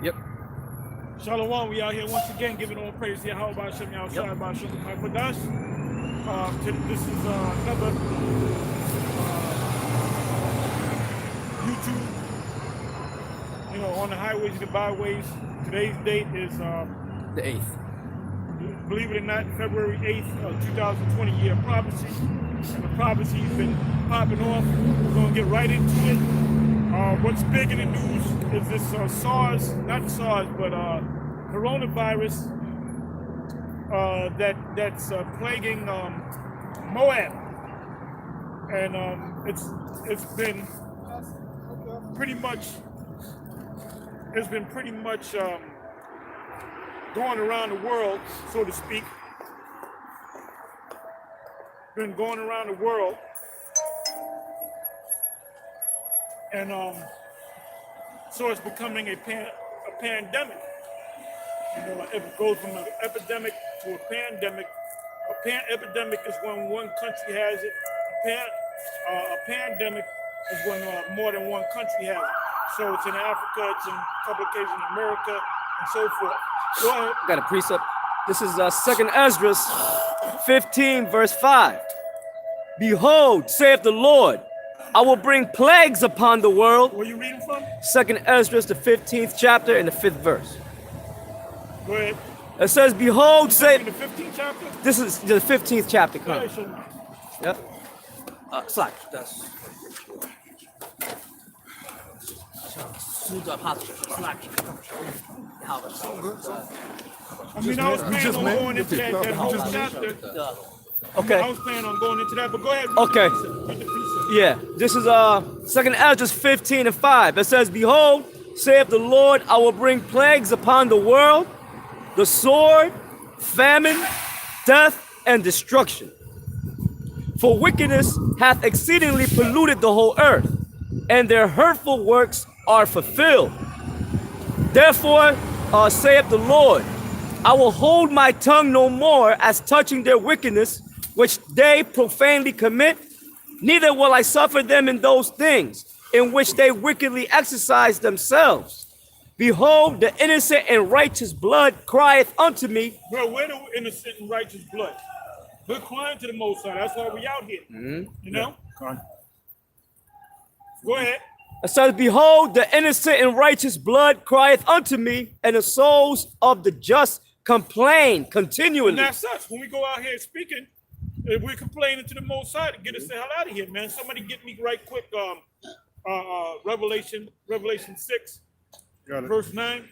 Yep. Shalom, we out here once again giving all praise here. How about Shem outside by Shem Kaifadas? This is another YouTube, on the highways and the byways. Today's date is The 8th. believe it or not, February 8th, 2020 year prophecy. And the prophecy's been popping off. We're gonna get right into it. What's big in the news is this SARS, not SARS, but coronavirus that's plaguing Moab, and it's been pretty much going around the world, so to speak. Been going around the world, and so it's becoming a pandemic. It goes from an epidemic to a pandemic. Epidemic is when one country has it. A pandemic is when more than one country has it. So it's in Africa, it's in a couple of cases in America, and so forth. Go ahead. Got a precept. This is 2nd Esdras 15, verse 5. Behold, saith the Lord, I will bring plagues upon the world. Where you reading from? 2nd Esdras, the 15th chapter and the 5th verse. Go ahead. It says, behold, saith... The 15th chapter? This is the 15th chapter. Go ahead, show me. Yep. Slack. That's... I mean, I was planning on going into that whole chapter. Okay. I was planning on going into that, but go ahead. Okay. Yeah. This is 2nd Esdras 15 and 5. It says, behold, saith the Lord, I will bring plagues upon the world, the sword, famine, death, and destruction. For wickedness hath exceedingly polluted the whole earth, and their hurtful works are fulfilled. Therefore, saith the Lord, I will hold my tongue no more as touching their wickedness, which they profanely commit, neither will I suffer them in those things in which they wickedly exercise themselves. Behold, the innocent and righteous blood crieth unto me. Bro, where the innocent and righteous blood? We're crying to the Most High. That's why we out here. You know? Go ahead. It says, behold, the innocent and righteous blood crieth unto me, and the souls of the just complain continually. And that's us. When we go out here speaking, we're complaining to the Most High to get us the hell out of here, man. Somebody get me right quick Revelation 6, verse 9.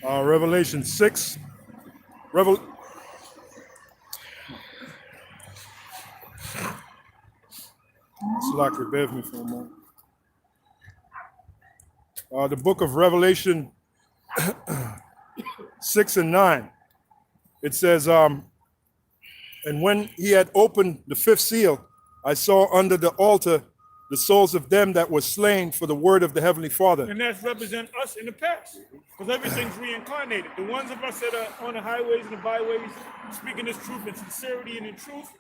Revelation 6. Slack, bear with me for a moment. The book of Revelation 6 and 9. It says, and when he had opened the 5th seal, I saw under the altar the souls of them that were slain for the word of the Heavenly Father. And that's represent us in the past, because everything's reincarnated. The ones of us that are on the highways and the byways, speaking this truth in sincerity and in truth,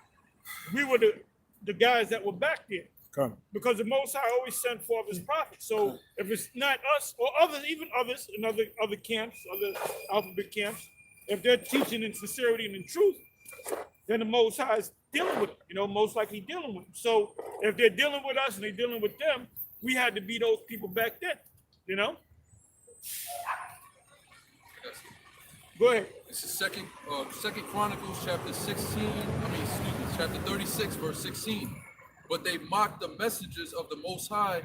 we were the guys that were back there. Come. Because the Most High always sent forth his prophets. So if it's not us or others, even others in other camps, other alphabet camps, if they're teaching in sincerity and in truth, then the Most High is dealing with them, most likely dealing with them. So if they're dealing with us and they're dealing with them, we had to be those people back then, Go ahead. This is Second Chronicles chapter 36, verse 16. But they mocked the messengers of the Most High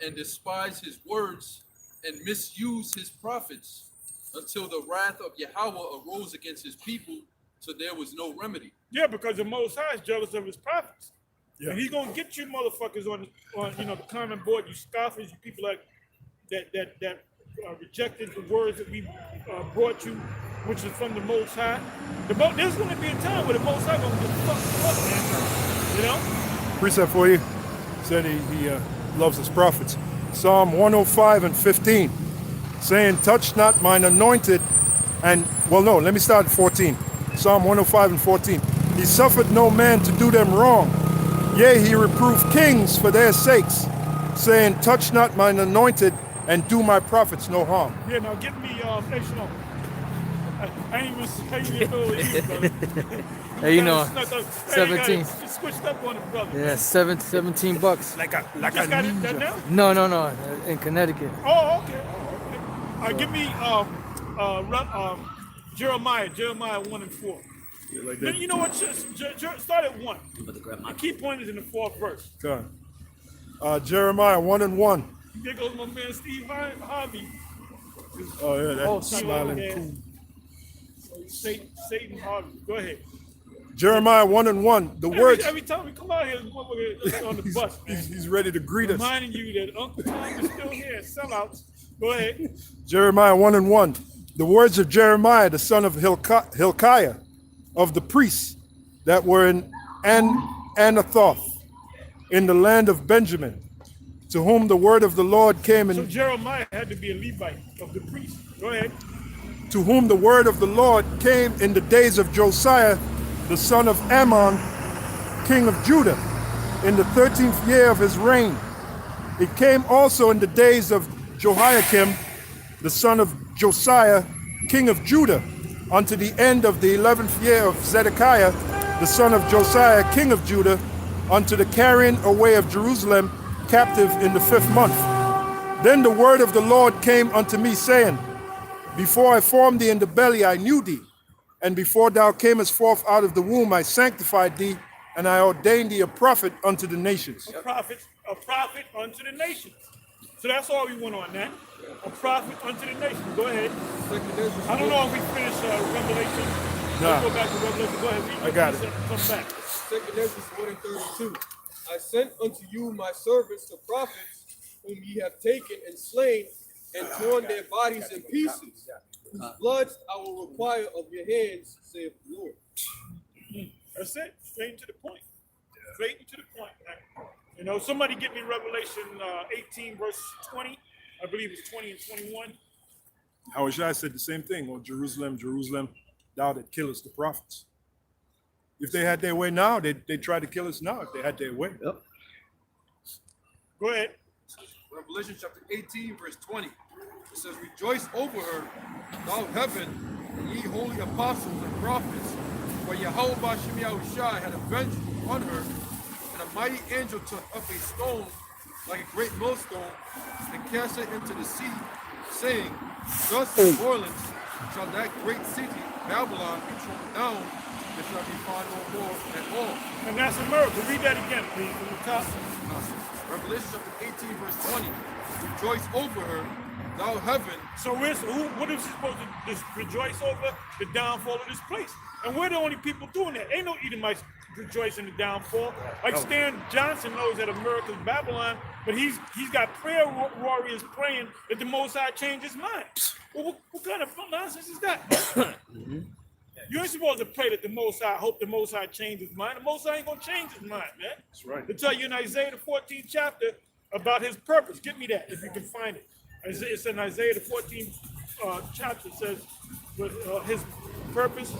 and despised his words and misused his prophets until the wrath of Yahweh arose against his people, so there was no remedy. Yeah, because the Most High is jealous of his prophets. Yeah. And he's going to get you motherfuckers on the common board, you scoffers, you people that rejected the words that we brought you, which is from the Most High. There's going to be a time where the Most High going to get fucked up, man. Precept for you. Said he loves his prophets. Psalm 105 and 15, saying, touch not mine anointed. And, let me start at 14. Psalm 105 and 14. He suffered no man to do them wrong. Yea, he reproved kings for their sakes, saying, touch not mine anointed and do my prophets no harm. Yeah, now give me H-Long. I ain't even know what you, brother. Hey, you know, Snuck up. 17. Just switched up on it, brother. Yeah, $17. Like a Just got it that now? No, in Connecticut. Oh, okay. Give me Jeremiah 1 and 4. Yeah, like Then that. you know what? Start at 1. The key point is in the 4th verse. Jeremiah 1 and 1. There goes my man Steve Harvey. Oh yeah, that's Steve smiling over cool. there. Satan Harvey. Go ahead. Jeremiah 1 and 1. The words. Every time we come out here, we're on the bus, man. He's ready to greet us. Reminding you that Uncle Tom is still here. Sellouts. Go ahead. Jeremiah 1 and 1. The words of Jeremiah, the son of Hilkiah, of the priests that were in Anathoth, in the land of Benjamin, to whom the word of the Lord came So in. Jeremiah had to be a Levite of the priest. Go ahead. To whom the word of the Lord came in the days of Josiah, the son of Ammon, king of Judah, in the 13th year of his reign. It came also in the days of Jehoiakim, the son of Josiah, king of Judah, unto the end of the 11th year of Zedekiah, the son of Josiah, king of Judah, unto the carrying away of Jerusalem captive in the 5th month. Then the word of the Lord came unto me, saying, Before I formed thee in the belly, I knew thee. And before thou camest forth out of the womb, I sanctified thee, and I ordained thee a prophet unto the nations. A prophet unto the nations. So that's all we went on that. A prophet unto the nations. Go ahead. I don't know if we finished Revelation. Nah. Let's go back to Revelation. Go ahead. I got it. Come back. 2 Ezra 1 and 32. I sent unto you my servants, the prophets, whom ye have taken and slain, and torn their bodies in pieces. Whose blood I will require of your hands, saith the Lord. That's it. Straight to the point. Straight to the point. Man. You know, somebody get me Revelation 18 verse 20. I believe it's 20 and 21. Hawashai said the same thing. Oh, Jerusalem, Jerusalem, thou that killest the prophets. If they had their way now, they'd try to kill us now if they had their way. Yep. Go ahead. Revelation chapter 18, verse 20. It says, Rejoice over her, thou heaven, and ye holy apostles and prophets, for Yahweh Bashem Yahushai had avenged on her, and a mighty angel took up a stone like a great millstone, and cast it into the sea, saying, Thus in Orleans shall that great city, Babylon, be thrown down, and shall be found no more at all. And that's a miracle. Read that again, please, from the top. Revelation chapter 18, verse 20. Rejoice over her, thou heaven. So what is he supposed to just rejoice over? The downfall of this place. And we're the only people doing that. Ain't no Edomites rejoicing in the downfall. Like Stan Johnson knows that America's Babylon, but he's got prayer warriors praying that the Most High change his mind. Well, what kind of nonsense is that? You ain't supposed to pray that the Most High, hope the Most High change his mind. The Most High ain't gonna change his mind, man. That's right. They tell you in Isaiah the 14th chapter about his purpose. Get me that if you can find it. It's in Isaiah the 14th chapter. It says his purpose.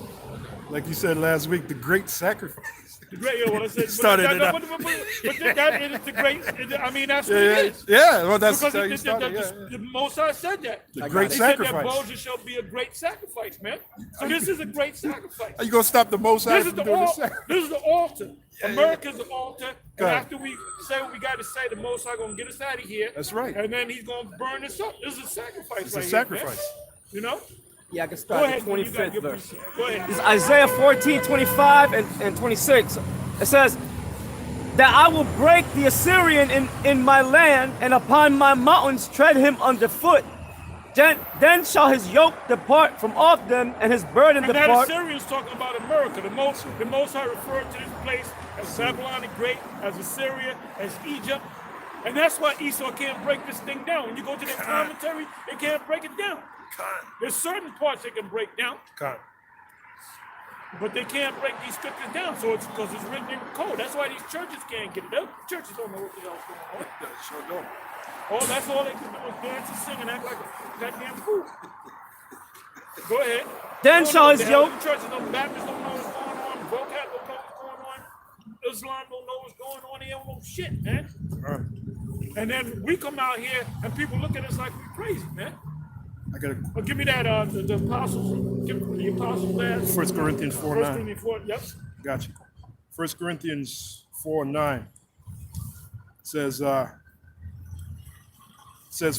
Like you said last week, the great sacrifice. The great, what I said. Started it out. But that is the great. I mean, that's what it is. Yeah, well, that's Because how you started. the Most High said that. The great He said that sacrifice. Bozier shall be a great sacrifice, man. So this is a great sacrifice. How you gonna stop the Most High This is from the doing the altar. sacrifice? This is the altar. America's the altar. And Go ahead. after we say what we got to say, the Most High gonna get us out of here. That's right. And then he's gonna burn this up. This is a sacrifice. It's a right sacrifice. Here, man. You know. Yeah, I can Go start ahead. at the man, you got 25th your verse. piece. Go ahead. This is Isaiah 14, 25 and 26. It says, that I will break the Assyrian in my land, and upon my mountains tread him underfoot. Then shall his yoke depart from off them, and his burden And that depart. Assyrian's talking about America. The Most High referred to this place as Babylon the Great, as Assyria, as Egypt. And that's why Esau can't break this thing down. When you go to their commentary, they can't break it down. There's certain parts they can break down, but they can't break these scriptures down. So it's because it's written in code. That's why these churches can't get it up. Churches don't know what the hell's going on. Sure don't. Oh, that's all they can do is dance and sing and act like a goddamn fool. Go ahead. Then Don't shall know his what the hell yoke- the churches, no Baptists don't know what's going on. Vocab don't know what's going on. Islam don't know what's going on. They don't know shit, man. And then we come out here and people look at us like we're crazy, man. I got Well, give me that, the apostles, give me the apostles last. 1 Corinthians 4:9. 1 Corinthians 4, yep. Gotcha. 1 Corinthians 4:9 says,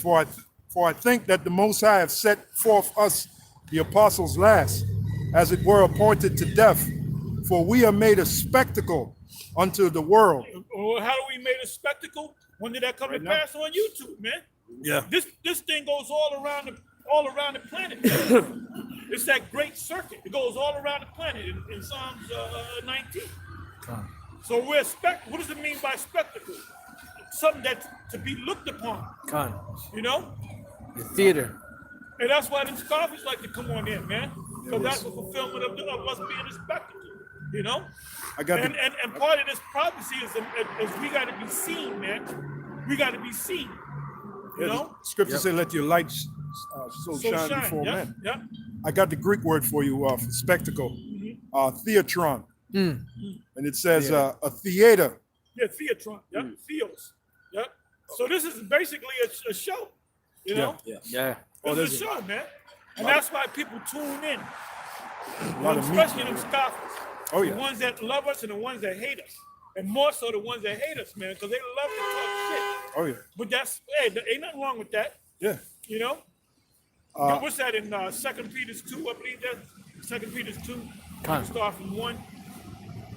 for I think that the Most High have set forth us, the apostles last, as it were appointed to death, for we are made a spectacle unto the world. Well, how do we made a spectacle? When did that come to pass on YouTube, man? Yeah. This thing goes all around the planet. It's that great circuit. It goes all around the planet in Psalms 19. So what does it mean by spectacle? Something that's to be looked upon. You know? The theater. And that's why the scoffers like to come on in, man. Because that's the fulfillment of us being a spectacle. You know? And part of this prophecy is we got to be seen, man. We got to be seen. You know? Scripture say, let your light so shine before men. Yep. I got the Greek word for you for spectacle, theatron. And it says a theater. Yeah, theatron. Yep. Theos. Yep. So this is basically a show. You know? Yeah. It's a show, man. And that's why people tune in. Lot of Especially meat. them scoffers. Oh, yeah. The ones that love us and the ones that hate us. And more so the ones that hate us, man, because they love to talk shit. Oh, yeah. But there ain't nothing wrong with that. Yeah. You know? What's that in 2 Peter 2? I believe that 2 Peter 2. Start from 1.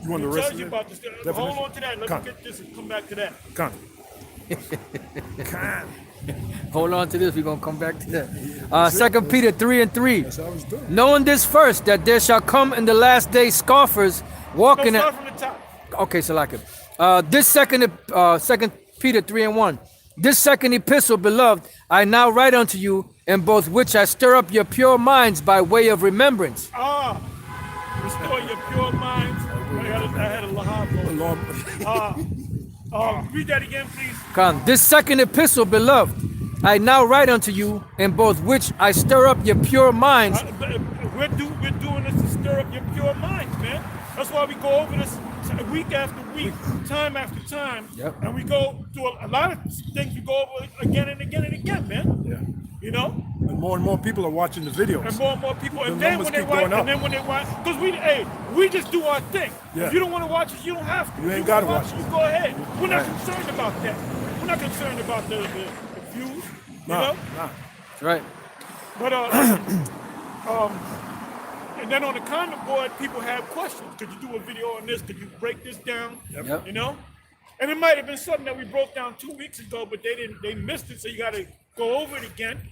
You want the It rest tells of you it? about this. Hold on to that. Let me get this and come back to that. Hold on to this. We're going to come back to that. 2 Peter 3:3. That's how it's done. Knowing this first, that there shall come in the last days scoffers walking Start from the top. Okay, so like it. This second Peter 3:1. This second epistle, beloved, I now write unto you, in both which I stir up your pure minds by way of remembrance. Restore your pure minds. I had a lahab. Read that again, please. This second epistle, beloved, I now write unto you, in both which I stir up your pure minds. We're doing this to stir up your pure minds, man. That's why we go over this week after week, time after time, and we go through a lot of things. We go over again and again and again, man. Yeah. You know. And more people are watching the videos. And more people. The And then numbers when they keep watch, going up. and then when they watch, because we just do our thing. Yeah. If you don't want to watch it, you don't have to. You ain't If gotta wanna watch it. You go ahead. We're not concerned about that. We're not concerned about the views. You know. Right. But and then on the comment board, people have questions. Could you do a video on this? Could you break this down? Yep. You know? And it might have been something that we broke down 2 weeks ago, but they missed it, so you gotta go over it again.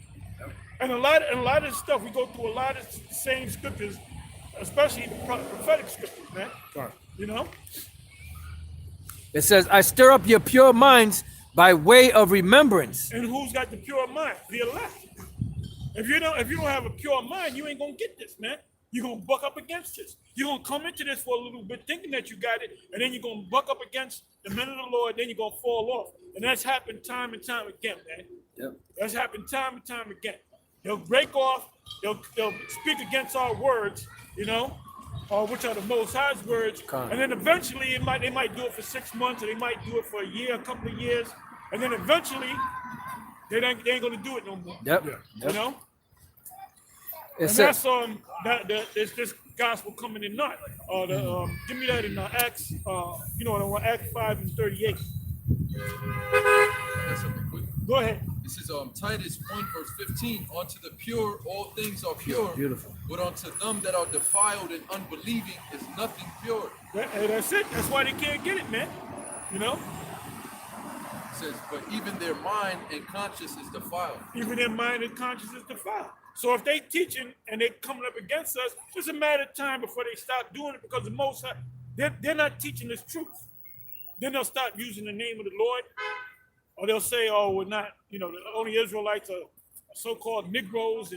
And a lot of stuff, we go through a lot of the same scriptures, especially the prophetic scriptures, man. You know? It says, I stir up your pure minds by way of remembrance. And who's got the pure mind? The elect. If you don't have a pure mind, you ain't gonna get this, man. You're gonna buck up against this. You're gonna come into this for a little bit thinking that you got it, and then you're gonna buck up against the men of the Lord, then you're gonna fall off. And that's happened time and time again, man. Yep. That's happened time and time again. They'll break off, they'll speak against our words, you know, which are the Most High's words. And then eventually they might do it for 6 months, or they might do it for a year, a couple of years, and then eventually they ain't gonna do it no more. Yep. You know? It And says, that's this gospel coming in not. Give me that in Acts, Acts 5:38. That's something quick. Go ahead. This is Titus 1:15. Unto the pure all things are pure. Beautiful. But unto them that are defiled and unbelieving is nothing pure. That's it. That's why they can't get it, man. You know? It says, but even their mind and conscience is defiled. Even their mind and conscience is defiled. So if they teaching and they coming up against us, it's a matter of time before they stop doing it, because the Most High, they're not teaching this truth. Then they'll start using the name of the Lord, or they'll say, "Oh, we're not. The only Israelites are so-called Negroes."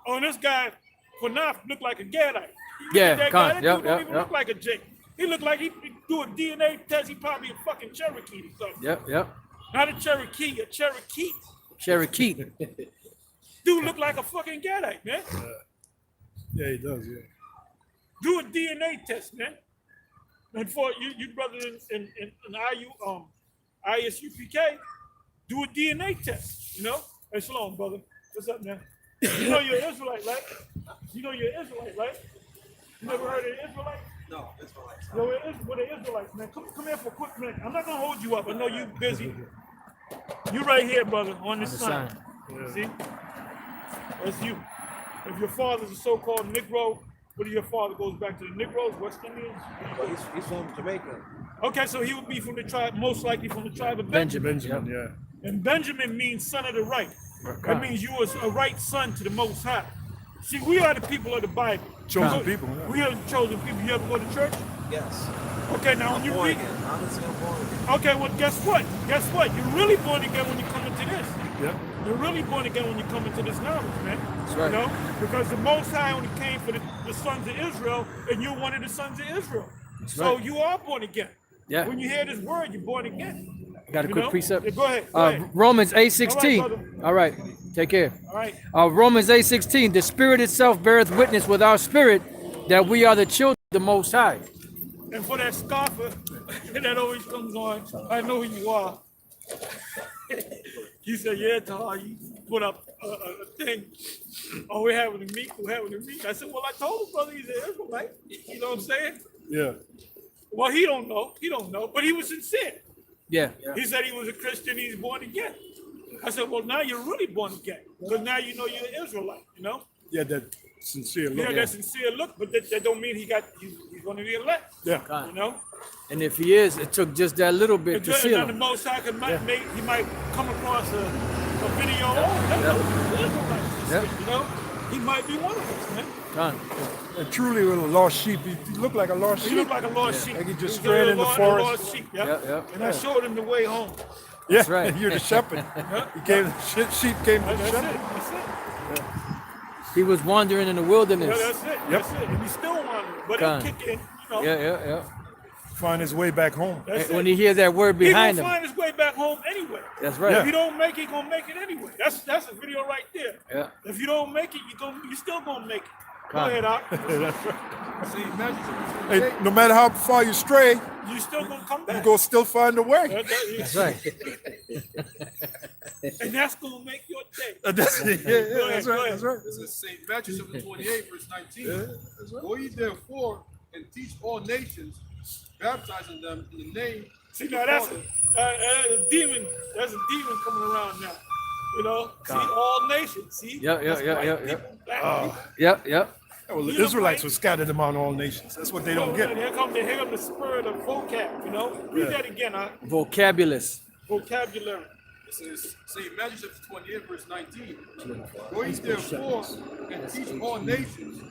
And this guy, Quanaf, looked like a Gadite. Yeah, that Con, guy, that yep, dude don't yep, even yep. look like a Jake. He looked like he do a DNA test. He probably a fucking Cherokee or something. Yep. Not a Cherokee, a Cherokee. Cherokee. Dude look like a fucking Gadite, man. Yeah, he does, yeah. Do a DNA test, man. And for you brothers in ISUPK, do a DNA test, you know? Hey, Shalom, brother. What's up, man? You know you're an Israelite, right? You know you're an Israelite, right? You never heard of an Israelite? No, Israelites. Yo, we're the Israelites, man. Come here for a quick minute. I'm not gonna hold you up. I know you're busy. You right here, brother, on this sign. See? That's you. If your father's a so-called Negro, what if your father goes back to the Negroes, West Indians? Well, he's from Jamaica. Okay, so he would be from the tribe, most likely from the tribe of Benjamin. Benjamin, yeah. And Benjamin means son of the right. That means you was a right son to the Most High. See, we are the people of the Bible. Chosen people, yeah. We are the chosen people. You ever go to church? Yes. Okay, now when you Born read. again. Honestly, I'm born again. Okay, well, guess what? Guess what? You're really born again when you come into this. Yeah. You're really born again when you come into this knowledge, man. That's right. You know, because the Most High only came for the sons of Israel, and you're one of the sons of Israel. So right. you are born again. Yeah. When you hear this word, you're born again. Got a You quick know? precept. Yeah, go ahead. Go ahead. Romans 8:16. All right, brother. All right, take care. All right. Romans 8:16. The Spirit itself beareth witness with our spirit that we are the children of the Most High. And for that scoffer that always comes on, I know who you are. You said, yeah, Tahar, you put up a thing. Oh, we're having a meet. We're having a meet. I said, well, I told him, brother, he's an Israelite. You know what I'm saying? Yeah. Well, he don't know. He don't know. But he was sincere. Yeah. He said he was a Christian. He's born again. I said, well, now you're really born again. Because now you know you're an Israelite, you know? Yeah, that sincere You look. know, that sincere look, but that don't mean he's one of the elect. Yeah. You know? And if he is, it took just that little bit to And seal then the him. Most High he might come across a video. Oh, that's Israelites. Yeah. You know? He might be one of us, man. Done. And truly with a lost sheep. He looked like a lost He sheep. looked like a lost sheep. Like he just was strayed a in the lost- forest. A lost sheep, yeah. Yeah. And I showed him the way home. Yeah, That's right. you're the shepherd. He came. Sheep came to the That's shepherd. it. That's it. He was wandering in the Yeah, wilderness. that's it. That's it. And he's still wandering. But he'll Done. kick in, you know. Yeah. Find his way back home. That's And it. when he hears that word He behind gonna him, find his way back home anyway. that's right. If you don't make it, he gonna make it anyway. That's a video right there. Yeah. If you don't make it, you still gonna make it. Go Come. ahead, Doc. See, imagine Hey, no matter how far you stray, You still gonna come you back. go still find a way. That's right. And that's gonna make your day. That's it. Yeah, Go that's ahead, right. go That's right. This is St. Matthew 7:28, verse 19. Go ye therefore and teach all nations, baptizing them in the name See, of the now that's Father. a demon. That's a demon coming around now. You know, see, all nations. See, Yeah. That's white people, black people. Yep. Well, the Israelites were scattered among all nations. That's what they don't get. Here come the spirit of vocab. You know, read that again. Vocabulous. Vocabulary. This is St. Matthew 28, verse 19. Go ye therefore and teach all nations,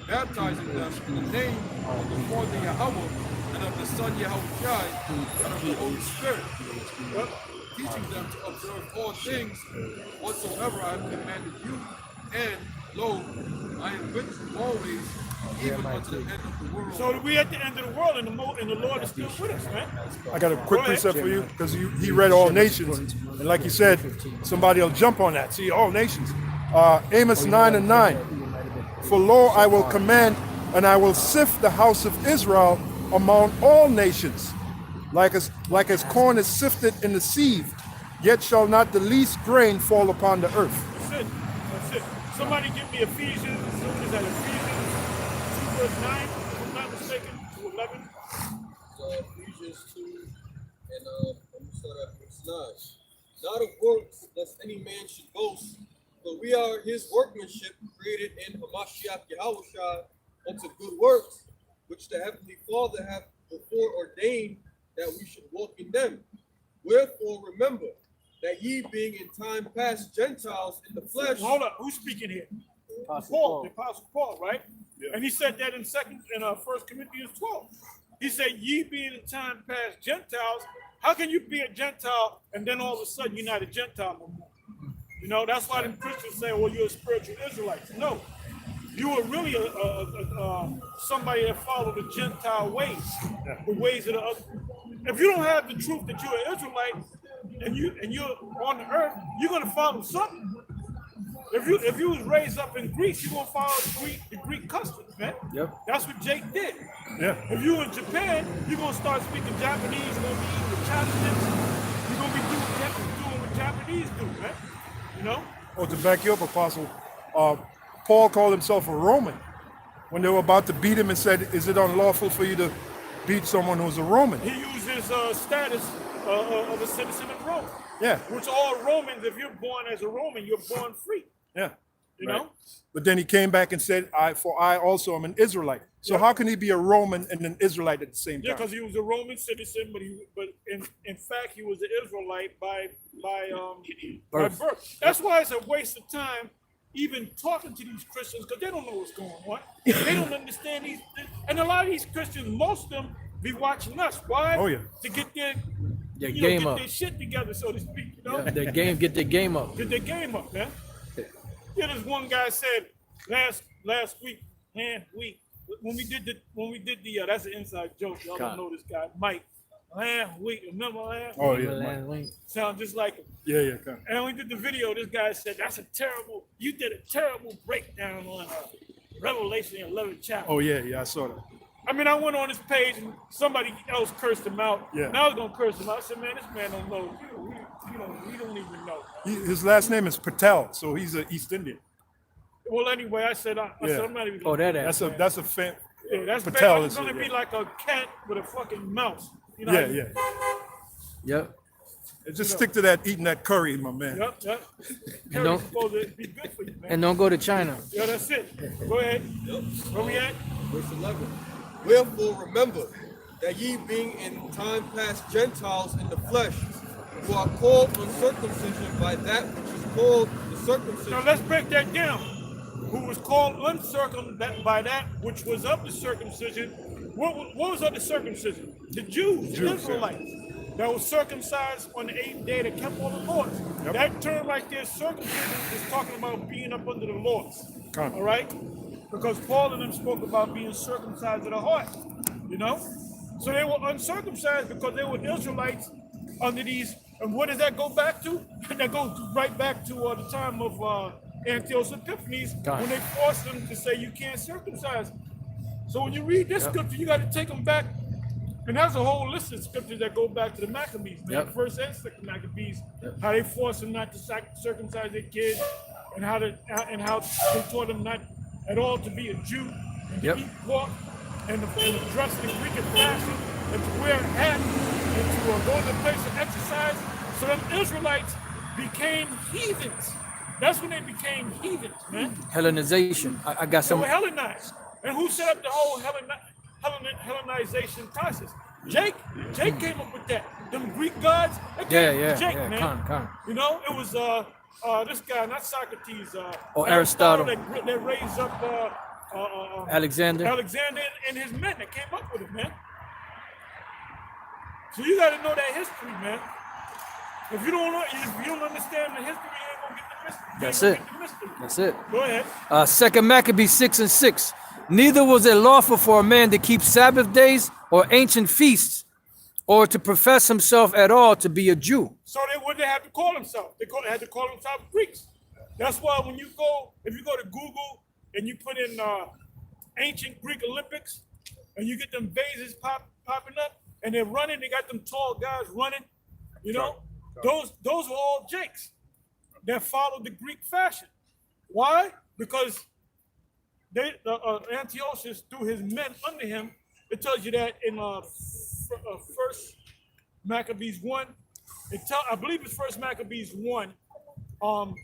baptizing them in the name of the Father Yahweh and of the Son Yahushua and of the Holy Spirit, teaching them to observe all things whatsoever I have commanded you. And lo, I am with you always, even unto the end of the world. So we at the end of the world, and the Lord is still with us, man. I got a quick Go ahead. precept for you because he read all nations, and like you said, somebody will jump on that. See, all nations. Amos 9:9. For lo, I will command, and I will sift the house of Israel among all nations, like as corn is sifted in the sieve. Yet shall not the least grain fall upon the earth. That's it. That's it. Somebody give me Ephesians. What is that? Ephesians 2 verse 9, if I'm not mistaken, to 11. Ephesians 2, and let me start at verse 9. Not of works, lest any man should boast, but we are his workmanship, created in Hamashiach Yahushua unto good works, which the Heavenly Father hath before ordained that we should walk in them. Wherefore remember that ye being in time past Gentiles in the flesh. Hold up. Who's speaking here? Paul, the Apostle Paul, right? Yeah. And he said that in 1 Corinthians 12. He said, ye being in time past Gentiles. How can you be a Gentile and then all of a sudden you're not a Gentile no more? You know, that's why them Christians say, well, you're a spiritual Israelite. No, you were really somebody that followed the Gentile ways, the ways of the other. If you don't have the truth that you're an Israelite and you're on the earth, you're gonna follow something. If you was raised up in Greece, you're gonna follow the Greek customs, man. Yep. That's what Jake did. Yeah. If you in Japan, you're gonna start speaking Japanese, you're gonna be eating with Chinese, you're gonna be doing what Japanese do, man. You know? Oh, to back you up, Apostle, Paul called himself a Roman when they were about to beat him and said, is it unlawful for you to beat someone who's a Roman? He used his status of a citizen of Rome. Yeah. Which all Romans, if you're born as a Roman, you're born free. Yeah. You Right. know? But then he came back and said, I also am an Israelite. So how can he be a Roman and an Israelite at the same Yeah, time? because he was a Roman citizen, but in fact he was an Israelite by birth. That's why it's a waste of time even talking to these Christians, because they don't know what's going on. They don't understand these, and a lot of these Christians, most of them be watching us. Why? Oh, yeah. To get their game get up. their shit together, so to speak. You know, Get their game up. get their game up, man. Yeah, this one guy said last week, when we did the that's an inside joke. Y'all don't know this guy, Mike. Last week, remember last? Oh, week? yeah. Sound just like him. Yeah, come. And when we did the video, this guy said, you did a terrible breakdown on Revelation 11 chapter. Oh, yeah, I saw that. I mean, I went on his page and somebody else cursed him out. Yeah. And I was going to curse him out. I said, man, this man don't know. We don't even know. His last name is Patel, so he's an East Indian. Well, anyway, I said, I'm not even Oh, gonna that That's ass. a fan. Yeah, that's Patel it's is going to be yeah. like a cat with a fucking mouse. You know Yeah. Yep. Just stick to that, eating that curry, my man. Yep. And Curry's don't- supposed to be good for you, man. And don't go to China. Yeah, that's it. Go ahead. Where we at? Verse 11. Wherefore remember that ye being in time past Gentiles in the flesh, who are called uncircumcision by that which is called the circumcision. Now let's break that down. Who was called uncircumcision by that which was of the circumcision? What was of the circumcision? The Jews, the Israelites, that was circumcised on the 8th day that kept all the laws. Yep. That term right there, circumcision, is talking about being up under the laws. Come. All right? Because Paul and them spoke about being circumcised of the heart. You know? So they were uncircumcised because they were Israelites under these. And what does that go back to? That goes right back to the time of Antiochus Epiphanes, when they forced them to say you can't circumcise. So when you read this scripture, you got to take them back. And there's a whole list of scriptures that go back to the Maccabees, man. First and second Maccabees, how they forced them not to circumcise their kids, and how they taught them not at all to be a Jew, and to eat pork, and to dress in Greek fashion, and to wear a hat, and to go to a place of exercise. So them Israelites became heathens. That's when they became heathens, man. Hellenization. I got They some. were Hellenized. And who set up the whole Hellenization process? Jake came up with that. Them Greek gods. That came from Jake, man. Con. You know, it was this guy, not Socrates. Aristotle. That raised up Alexander. Alexander and his men that came up with it, man. So you got to know that history, man. If you don't understand the history, you ain't gonna get the mystery. That's it. That's it. Go ahead. 2 Maccabees 6:6. Neither was it lawful for a man to keep Sabbath days or ancient feasts, or to profess himself at all to be a Jew. So what they had to call themselves? They had to call themselves Greeks. That's why if you go to Google and you put in ancient Greek Olympics, and you get them vases popping up, and they're running, they got them tall guys running, you know, those are all Jakes that followed the Greek fashion. Why? Because Antiochus threw his men under him. It tells you that in First Maccabees 1. I believe it's First Maccabees 1,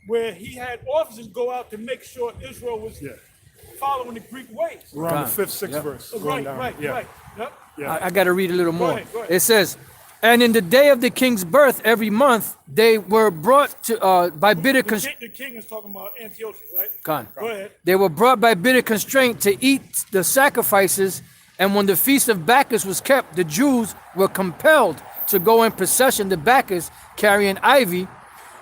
where he had officers go out to make sure Israel was following the Greek ways. Around the 5th, 6th verse. Right. Yeah. Yep. I got to read a little more. Go ahead. It says, and in the day of the king's birth every month, they were brought to by bitter constraint. The king is talking about Antiochus, right? Go ahead. They were brought by bitter constraint to eat the sacrifices, and when the feast of Bacchus was kept, the Jews were compelled to go in procession to Bacchus carrying ivy.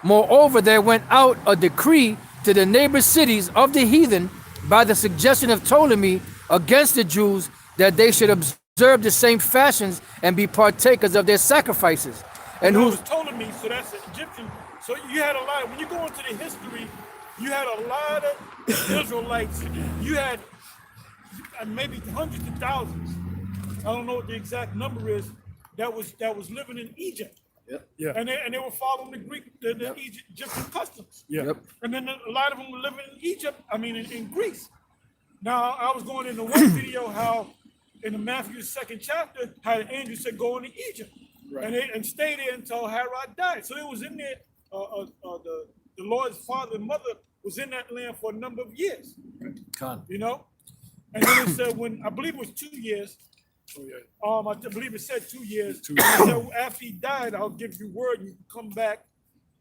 Moreover, there went out a decree to the neighbor cities of the heathen by the suggestion of Ptolemy against the Jews that they should observe the same fashions and be partakers of their sacrifices. And Who who was Ptolemy? So that's an Egyptian. So you had a lot. When you go into the history, you had a lot of Israelites. You had maybe hundreds of thousands. I don't know what the exact number is. That was living in Egypt. Yeah. And they were following the Egyptian customs. Yeah. Yep. And then a lot of them were living in Egypt, in Greece. Now, I was going into one video how in the Matthew 2nd chapter, how the angel said go into Egypt. Right. And stay there until Herod died. So it was in there, the Lord's father and mother was in that land for a number of years, Con. you know? And then it said when, I believe it was 2 years, Oh, yeah. I believe it said 2 years. 2 It years. said after he died, I'll give you word and you can come back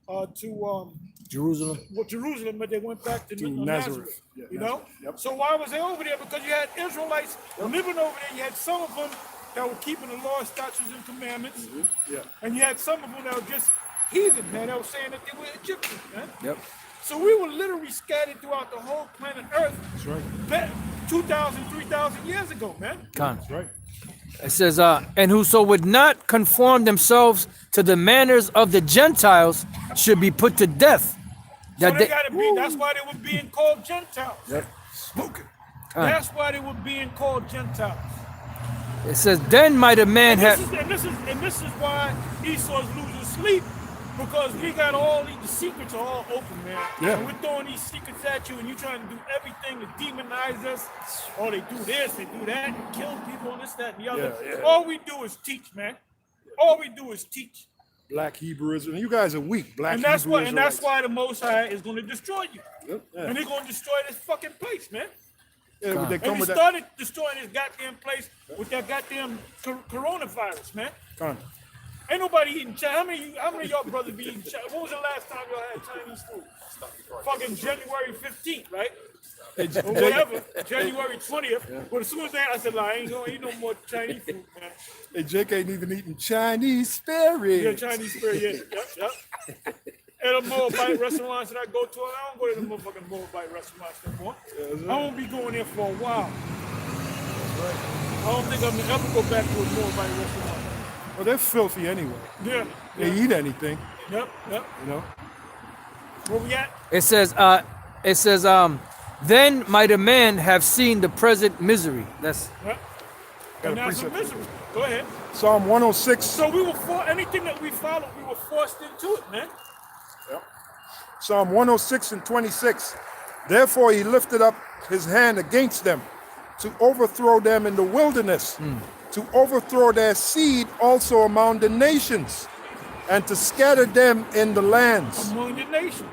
to Jerusalem. Jerusalem, but they went back to Nazareth. Nazareth. Yeah, You know? Nazareth. Yep. So why was they over there? Because you had Israelites living over there. You had some of them that were keeping the law, statutes, and commandments. Yeah. And you had some of them that were just heathen, man. That were saying that they were Egyptians, man. Yep. So we were literally scattered throughout the whole planet Earth That's right. back 2,000, 3,000 years ago, man. Con. That's right. It says, and whoso would not conform themselves to the manners of the Gentiles should be put to death. So That they gotta be, that's why they were being called Gentiles. Yep. Smoking. That's why they were being called Gentiles. It says, then might a man And have. this is why Esau's losing sleep, because we got all the secrets are all open, man. Yeah. And we're throwing these secrets at you, and you're trying to do everything to demonize us. Oh, they do this, they do that, and kill people, and this, that, and the other. Yeah, yeah. All we do is teach, man. All we do is teach. Black Hebrewism. You guys are weak. Black And that's Hebrew why, and that's Israelites. why the Most High is going to destroy you. Yep. Yeah. And they're going to destroy this fucking place, man. Yeah, but they And come we with that. started destroying this goddamn place with that goddamn coronavirus, man. Con. Ain't nobody eating Chinese. How many of y'all brothers be eating Chinese? When was the last time y'all had Chinese food? Fucking January 15th, right? Or whatever, January 20th. But as soon as I said, I ain't gonna eat no more Chinese food, man. Hey, Jake ain't even eating Chinese spirit. Yeah, Chinese spirit, yeah. Yep. And the Moabite restaurants that I go to, I don't go to the motherfucking Moabite restaurants no more. I won't be going there for a while. I don't think I'm gonna ever go back to a Moabite restaurant. Well, they're filthy anyway. Yeah. They eat anything, Yep. you know. Where we at? It says, then might a man have seen the present misery. That's Yep. Got a And that's a precept. misery. Go ahead. Psalm 106. So we were anything that we followed, we were forced into it, man. Psalm 106 and 26. Therefore he lifted up his hand against them to overthrow them in the wilderness, to overthrow their seed also among the nations, and to scatter them in the lands. Among the nations.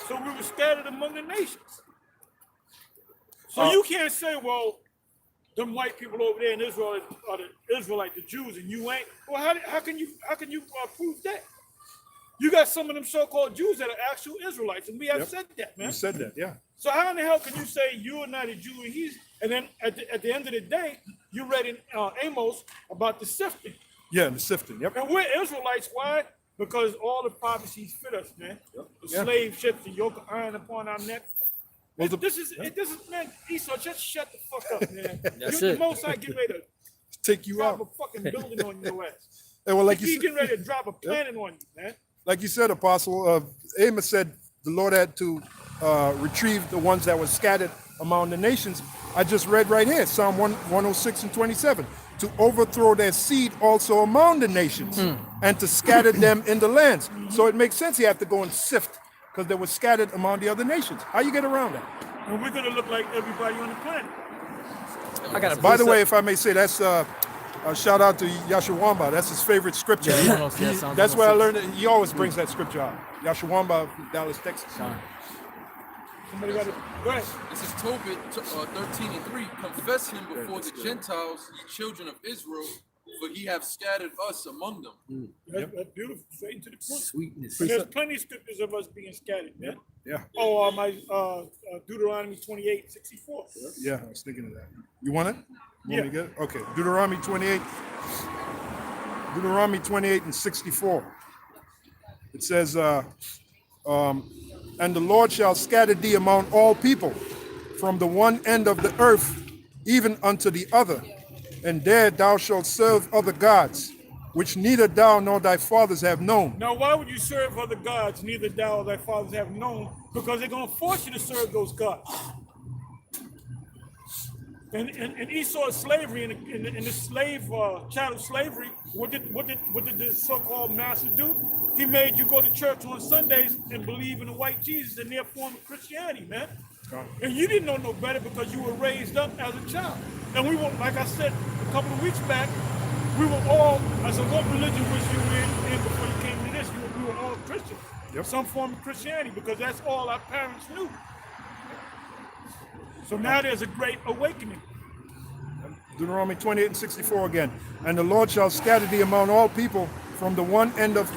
So we were scattered among the nations. So you can't say, well, them white people over there in Israel are the Israelite, the Jews, and you ain't. Well, how can you prove that? You got some of them so-called Jews that are actual Israelites, and we have said that, man. You said that, yeah. So how in the hell can you say you're not a Jew and and then at the end of the day, you read in Amos about the sifting. Yeah, and the sifting, yep. And we're Israelites. Why? Because all the prophecies fit us, man. The Yeah. slave ships, the yoke of iron upon our neck. Well, This is man, Esau, just shut the fuck up, man. That's You're it. the most I get ready to Take you drop out. a fucking building on your ass. And well, like He's you getting ready to drop a planet on you, man. like you said, Apostle, Amos said the Lord had to retrieve the ones that were scattered among the nations. I just read right here, Psalm 106 and 27, to overthrow their seed also among the nations and to scatter them in the lands. So it makes sense he had to go and sift because they were scattered among the other nations. How you get around that? And we're gonna look like everybody on the planet. I got a By the way, if I may say, that's a shout out to Yashawamba. That's his favorite scripture. Yeah, 106, yeah, Psalm That's where I 106. learned it. He always brings that scripture out. Yashawamba, Dallas, Texas. Somebody got to go ahead. This is Tobit 13 and 3. Confess him before the Gentiles, ye children of Israel, for he hath scattered us among them. That's beautiful. Straight into the point. sweetness. And there's plenty of scriptures of us being scattered, man. Yeah, Oh, my Deuteronomy 28:64. yeah, I was thinking of that. You want it? You want me to Yeah. get it? Okay, Deuteronomy 28. Deuteronomy 28 and 64. It says, and the Lord shall scatter thee among all people, from the one end of the earth even unto the other, and there thou shalt serve other gods, which neither thou nor thy fathers have known. Now, why would you serve other gods neither thou or thy fathers have known? Because they're going to force you to serve those gods. And Esau's slavery in the slave chattel slavery, what did the so-called master do? He made you go to church on Sundays and believe in the white Jesus and their form of Christianity, man. And you didn't know no better because you were raised up as a child. And we were, like I said a couple of weeks back, we were all, I said, what religion was you in before you came to this? We were all Christians. Yep. Some form of Christianity, because that's all our parents knew. So now there's a great awakening. Deuteronomy 28:64 again. And the Lord shall scatter thee among all people from the one end of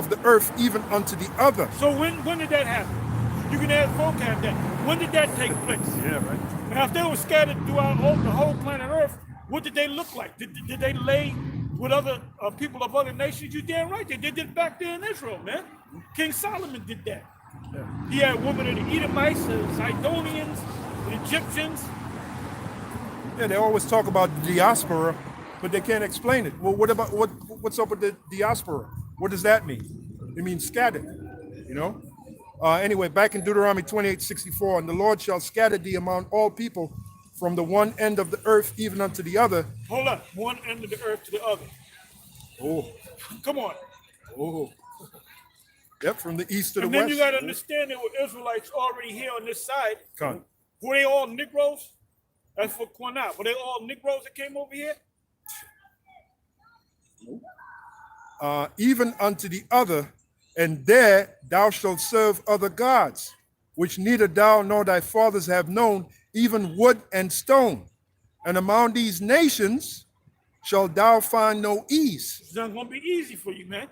the earth even unto the other. So when did that happen? You can ask vocab that. When did that take place? Yeah, right. Now, if they were scattered throughout the whole planet Earth, what did they look like? Did they lay with other people of other nations? You damn right. They did it back there in Israel, man. King Solomon did that. Yeah. He had women of the Edomites, the Zidonians, the Egyptians. Yeah, they always talk about the diaspora, but they can't explain it. Well, what's up with the diaspora? What does that mean? It means scattered, you know? Anyway, back in Deuteronomy 28:64, and the Lord shall scatter thee among all people from the one end of the earth even unto the other. Hold up, one end of the earth to the other. Oh, Come on. oh. Yep, from the east to the And west. then you got to understand there were Israelites already here on this side. Con. Were they all Negroes? That's for Quanah. Were they all Negroes that came over here? Even unto the other, and there thou shalt serve other gods, which neither thou nor thy fathers have known, even wood and stone. And among these nations shalt thou find no ease. It's not going to be easy for you, man.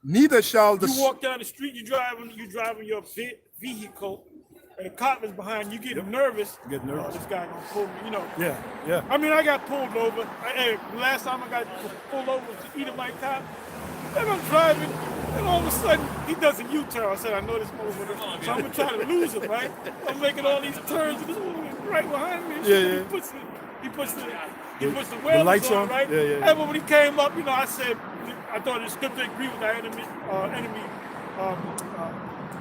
Neither shall the You walk down the street, you driving your vehicle, and a cop is behind you, getting nervous. Get nervous. Oh, this guy gonna pull me, you know. yeah, yeah. I mean, I got pulled over. Last time I got pulled over was to Edomite cop. And I'm driving, and all of a sudden he does a U-turn. I said, I know this motherfucker, so I'm gonna try to lose him, right? I'm making all these turns, and this motherfucker right behind me. Yeah. He puts the wheels lights on, right? yeah. And when he came up, you know, I said, I thought it's good to agree with our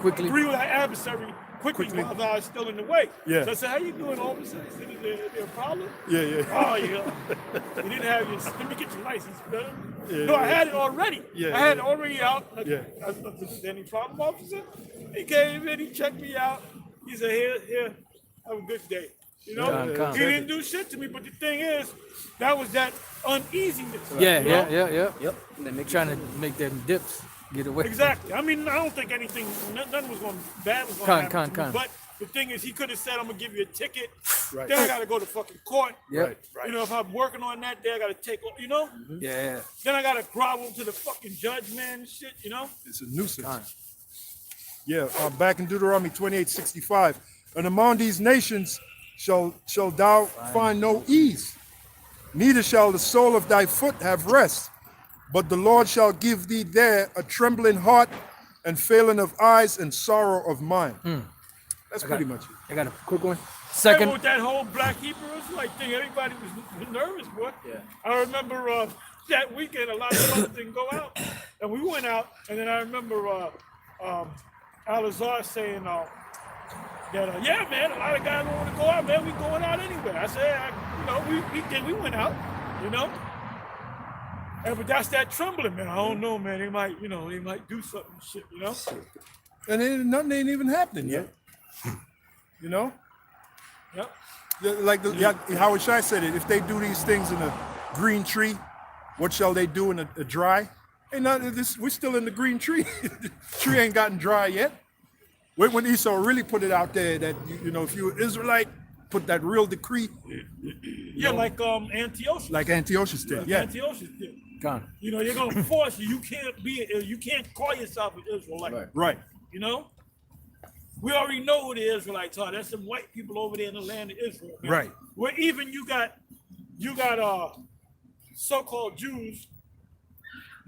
Quickly. agree with our adversary quickly while I was still in the way. Yeah. So I said, how you doing, officer? Is there a problem? Yeah. Oh, yeah. You didn't have your, let me get your license, brother. Yeah, No, I had it already. Yeah, I had it already out. Yeah. Is there any problem, officer? He came in, he checked me out. He said, here, have a good day. You know, Con. he didn't do shit to me, but the thing is, that was that uneasiness. Yeah. you know? Yep. Trying to make them dips get away. Exactly. I mean, I don't think nothing was going bad was going to happen to me. But the thing is, he could have said, I'm going to give you a ticket. Right. Then I got to go to fucking court. Yep. Right. You know, if I'm working on that day, I got to take, you know? Yeah. Then I got to grovel to the fucking judge, man, and shit, you know? It's a nuisance. Yeah, back in Deuteronomy 28:65, and among these nations shall thou find no ease, neither shall the sole of thy foot have rest, but the Lord shall give thee there a trembling heart and failing of eyes and sorrow of mind. That's pretty much it. I got a quick one. Second. Second. With that whole black Hebrew Israelite thing, everybody was nervous, boy. Yeah. I remember that weekend, a lot of us didn't go out, and we went out, and then I remember Al-Azhar saying that, yeah, man, a lot of guys don't want to go out, man. We going out anyway. I said, we went out, you know. And but that's that trembling, man. I don't know, man. They might do something, shit, you know. And nothing ain't even happening yet. You know, Yep. like Howard Shai said it. If they do these things in a green tree, what shall they do in a dry? Hey, we're still in the green tree. The tree ain't gotten dry yet. When Esau really put it out there that you know, if you're Israelite, put that real decree. Yeah, like Antiochus. Like Antiochus did. Yeah. Antiochus did. Gone. You know, they're gonna force you. You can't call yourself an Israelite. Right. You know, we already know who the Israelites are. There's some white people over there in the land of Israel. Man. Right. Where even you got so-called Jews,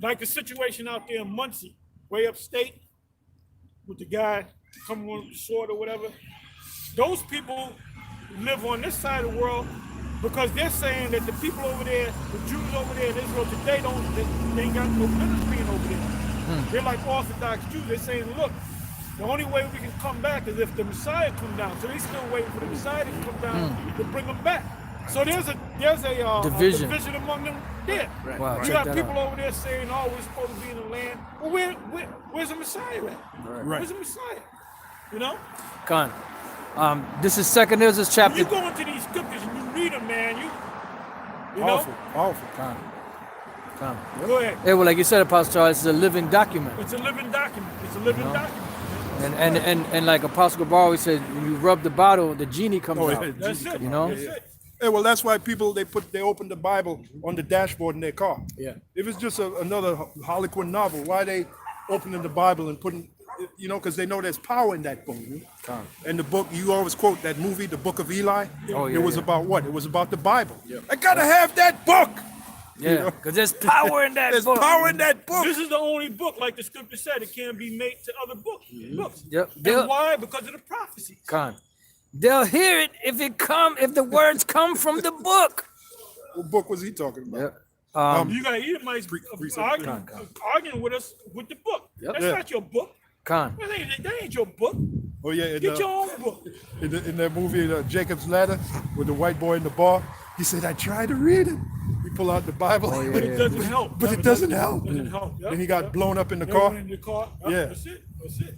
like the situation out there in Muncie, way upstate, with the guy coming on with the sword or whatever. Those people live on this side of the world because they're saying that the people over there, the Jews over there in Israel today, they ain't got no business being over there. They're like Orthodox Jews. They're saying, look, The only way we can come back is if the Messiah come down. So they still waiting for the Messiah to come down to bring them back. So there's a Division. division among them there. Wow, You check got that people out. over there saying, "Oh, we're supposed to be in the land." Well, where's the Messiah at? Where's the Messiah? You know? Khan. This is Second Ezra When chapter. you go into these scriptures and you read them, man, you know. Powerful. Khan. Khan. Go ahead. Yeah, well, like you said, Apostle Charles, it's a living document. It's a living document. It's a living document. And like Apostle Gabar always said, when you rub the bottle, the genie comes Oh, yeah. out. That's it. You know? That's it. Yeah, well, that's why people they open the Bible on the dashboard in their car. Yeah. If it's just another Harlequin novel, why they opening the Bible and putting, you know, because they know there's power in that book. And the book, you always quote that movie, The Book of Eli. Oh, yeah, It was yeah. about what? It was about the Bible. I gotta have that book. Yeah, because there's power in that There's book. power in that book. This is the only book, like the scripture said, it can't be made to other books. Yep. And why? Because of the prophecies. Khan. They'll hear it if the words come from the book. What book was he talking about? Yep. You got Edomites arguing with us with the book. Yep. That's Yeah. not your book. Khan. That ain't your book. Oh yeah, Get your own book. in that movie, Jacob's Ladder, with the white boy in the bar, he said, "I tried to read it." He pulled out the Bible, Oh, yeah, But it doesn't help. but it doesn't help. Doesn't help. Yep. Then he got blown up in the Yep, car. in the car. Yep, Yeah. That's it. That's it.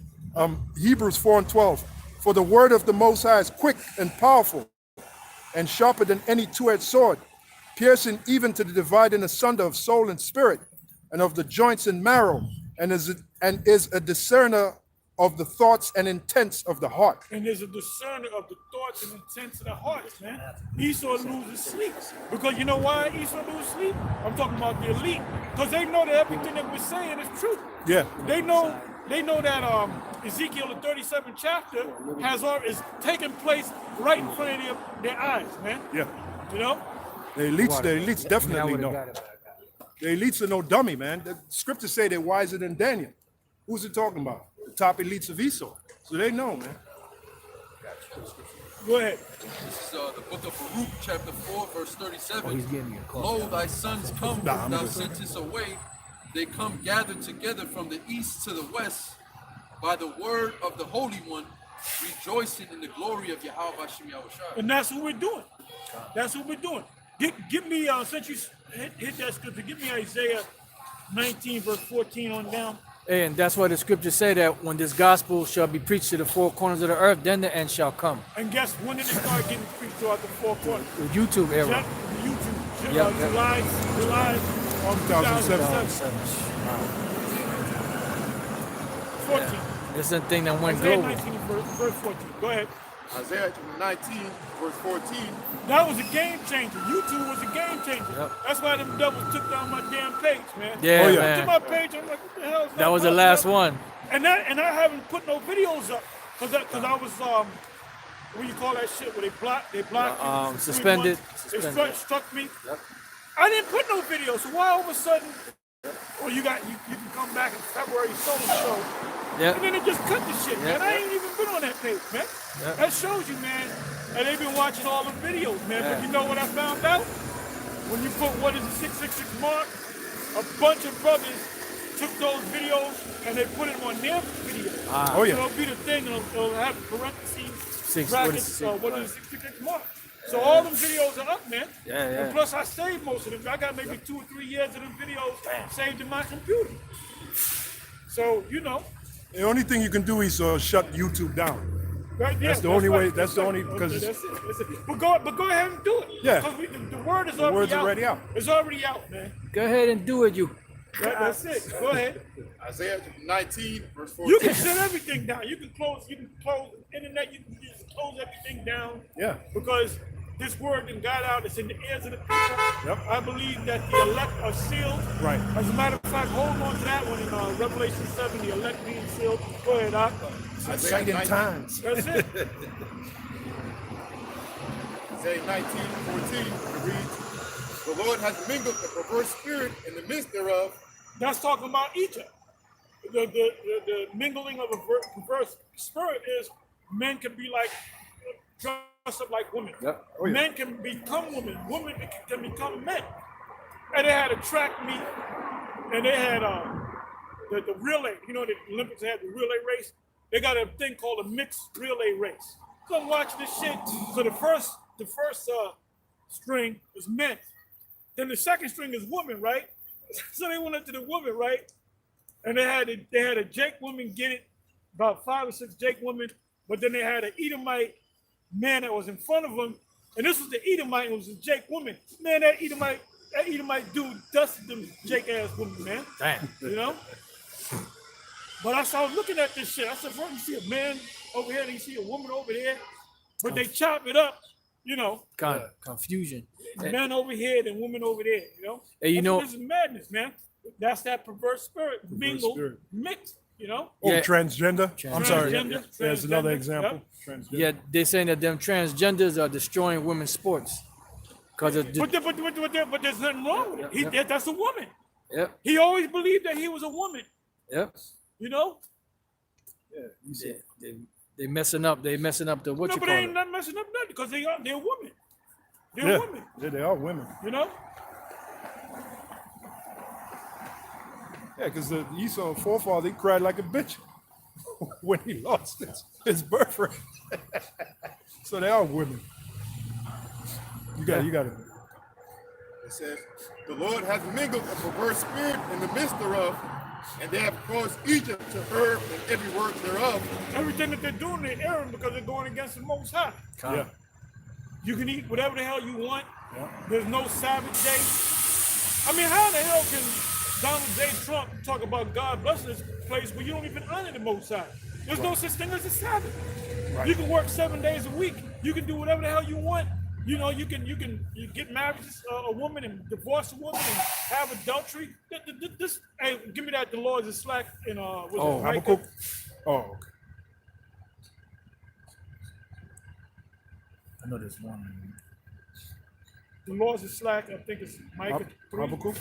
Hebrews 4:12. For the word of the Most High is quick and powerful, and sharper than any two-edged sword, piercing even to the dividing asunder of soul and spirit, and of the joints and marrow, and is a discerner of the thoughts and intents of the heart. And there's a discerner of the thoughts and intents of the hearts, man. Esau loses sleep. Because you know why Esau loses sleep? I'm talking about the elite. Because they know that everything that we're saying is true. Yeah. They know that Ezekiel, the 37th chapter, is taking place right in front of their eyes, man. Yeah. You know? The elites definitely know. The elites are no dummy, man. The scriptures say they're wiser than Daniel. Who's it talking about? The top elites of Esau. So they know, man. Go ahead. This is the book of Baruch, chapter 4, verse 37. Oh, he's getting me a call. Lo, thy sons come, Nah, whom I'm thou good. sentest away. They come gathered together from the east to the west by the word of the Holy One, rejoicing in the glory of Yahweh Hashem Yahushua. And that's what we're doing. That's what we're doing. Give me, since you hit that scripture, give me Isaiah 19, verse 14 on down. And that's why the scriptures say that when this gospel shall be preached to the four corners of the earth, then the end shall come. And guess when did it start getting preached throughout the four corners? The YouTube era. YouTube. Yep, yep. July 2007. 14. This is the thing that went Isaiah global. 19, verse 14. Go ahead. Isaiah 19, verse 14. That was a game changer. YouTube was a game changer. Yep. That's why them devils took down my damn page, man. Yeah, Oh, yeah. man. To my page, I'm like, what the hell is That was the last one. And I haven't put no videos up because I was what do you call that shit where they blocked you for 3 suspended. months. It struck me. I didn't put no video, so why all of a sudden? Well, you can come back in February so. Yeah. And then they just cut the shit, man. Yeah. I ain't even been on that page, man. Yeah. That shows you, man. And they've been watching all the videos, man. But Yeah. you know what I found out? When you put what is the 666 mark, a bunch of brothers took those videos and they put it on their video. Oh, yeah. So it'll be the thing, it'll have parentheses, What brackets, is what is the 666 mark. So all them videos are up, man. Yeah. And plus I saved most of them. I got maybe 2 or 3 years of them videos saved in my computer. So, you know. The only thing you can do is shut YouTube down. Right, yeah, That's the only way- that's the right. only- because- Okay, that's it. But go ahead and do it. Yeah. Because the word is The word's already out. already out. It's already out, man. Go ahead and do it, you. That's it. Go ahead. Isaiah 19, verse 14. You can shut everything down. You can close the internet. You can just close everything down. Yeah. Because this word that got out, it's in the ears of the people. Yep. I believe that the elect are sealed. Right. As a matter of fact, hold on to that one in Revelation 7, the elect being sealed. Go ahead, Doc. Exciting times. That's it. Isaiah 19, 14, it reads, the Lord has mingled the perverse spirit in the midst thereof. That's talking about Egypt. The mingling of a perverse spirit is men can be like dress up like women. Yep. Oh, yeah. Men can become women. Women can become men. And they had a track meet, and they had the relay. You know, the Olympics had the relay race. they got a thing called a mixed relay race. So I'm watching this shit. So the first string is men. Then the second string is women, right? So they went up to the women, right? And they had a Jake woman get it, about 5 or 6 Jake women, but then they had an Edomite man that was in front of them, and this was the Edomite, and it was a Jake woman. Man, that Edomite dude dusted them Jake ass women, man. Damn. You know? But I started looking at this shit. I said, first you see a man over here, and you see a woman over there, but they chop it up, you know. Kind of confusion. Men over here and women over there, you know. And you know, this is madness, man. That's that perverse spirit, mingled, mixed, you know. Oh, Yeah. transgender. I'm sorry. Transgender, There's another transgender, example. Transgender. yeah, they're saying that them transgenders are destroying women's sports. Cause of But there's nothing wrong with it. That's a woman. yep, He always believed that he was a woman, yep. you know. They messing up. They messing up the what No, you but call they ain't it. not messing up nothing because they're women. They're Yeah. women, Yeah, they are women. you know. Yeah, because the Esau forefather, he cried like a bitch when he lost his birthright. So they are women. You got it. It says, the Lord has mingled a perverse spirit in the midst thereof, and they have caused Egypt to err in every word thereof. Everything that they're doing, they're erring because they're going against the Most High. Yeah. You can eat whatever the hell you want. There's no Sabbath day. I mean, how the hell can Donald J. Trump talk about God blessing this place when you don't even honor the Most High? There's no such thing as a Sabbath. You can work 7 days a week. You can do whatever the hell you want. You know, you get married to a woman and divorce a woman and have adultery. Hey, give me that. The Lord is slack in Habakkuk. Oh, okay. I know there's one. The Lord is slack. I think it's Micah 3. Habakkuk.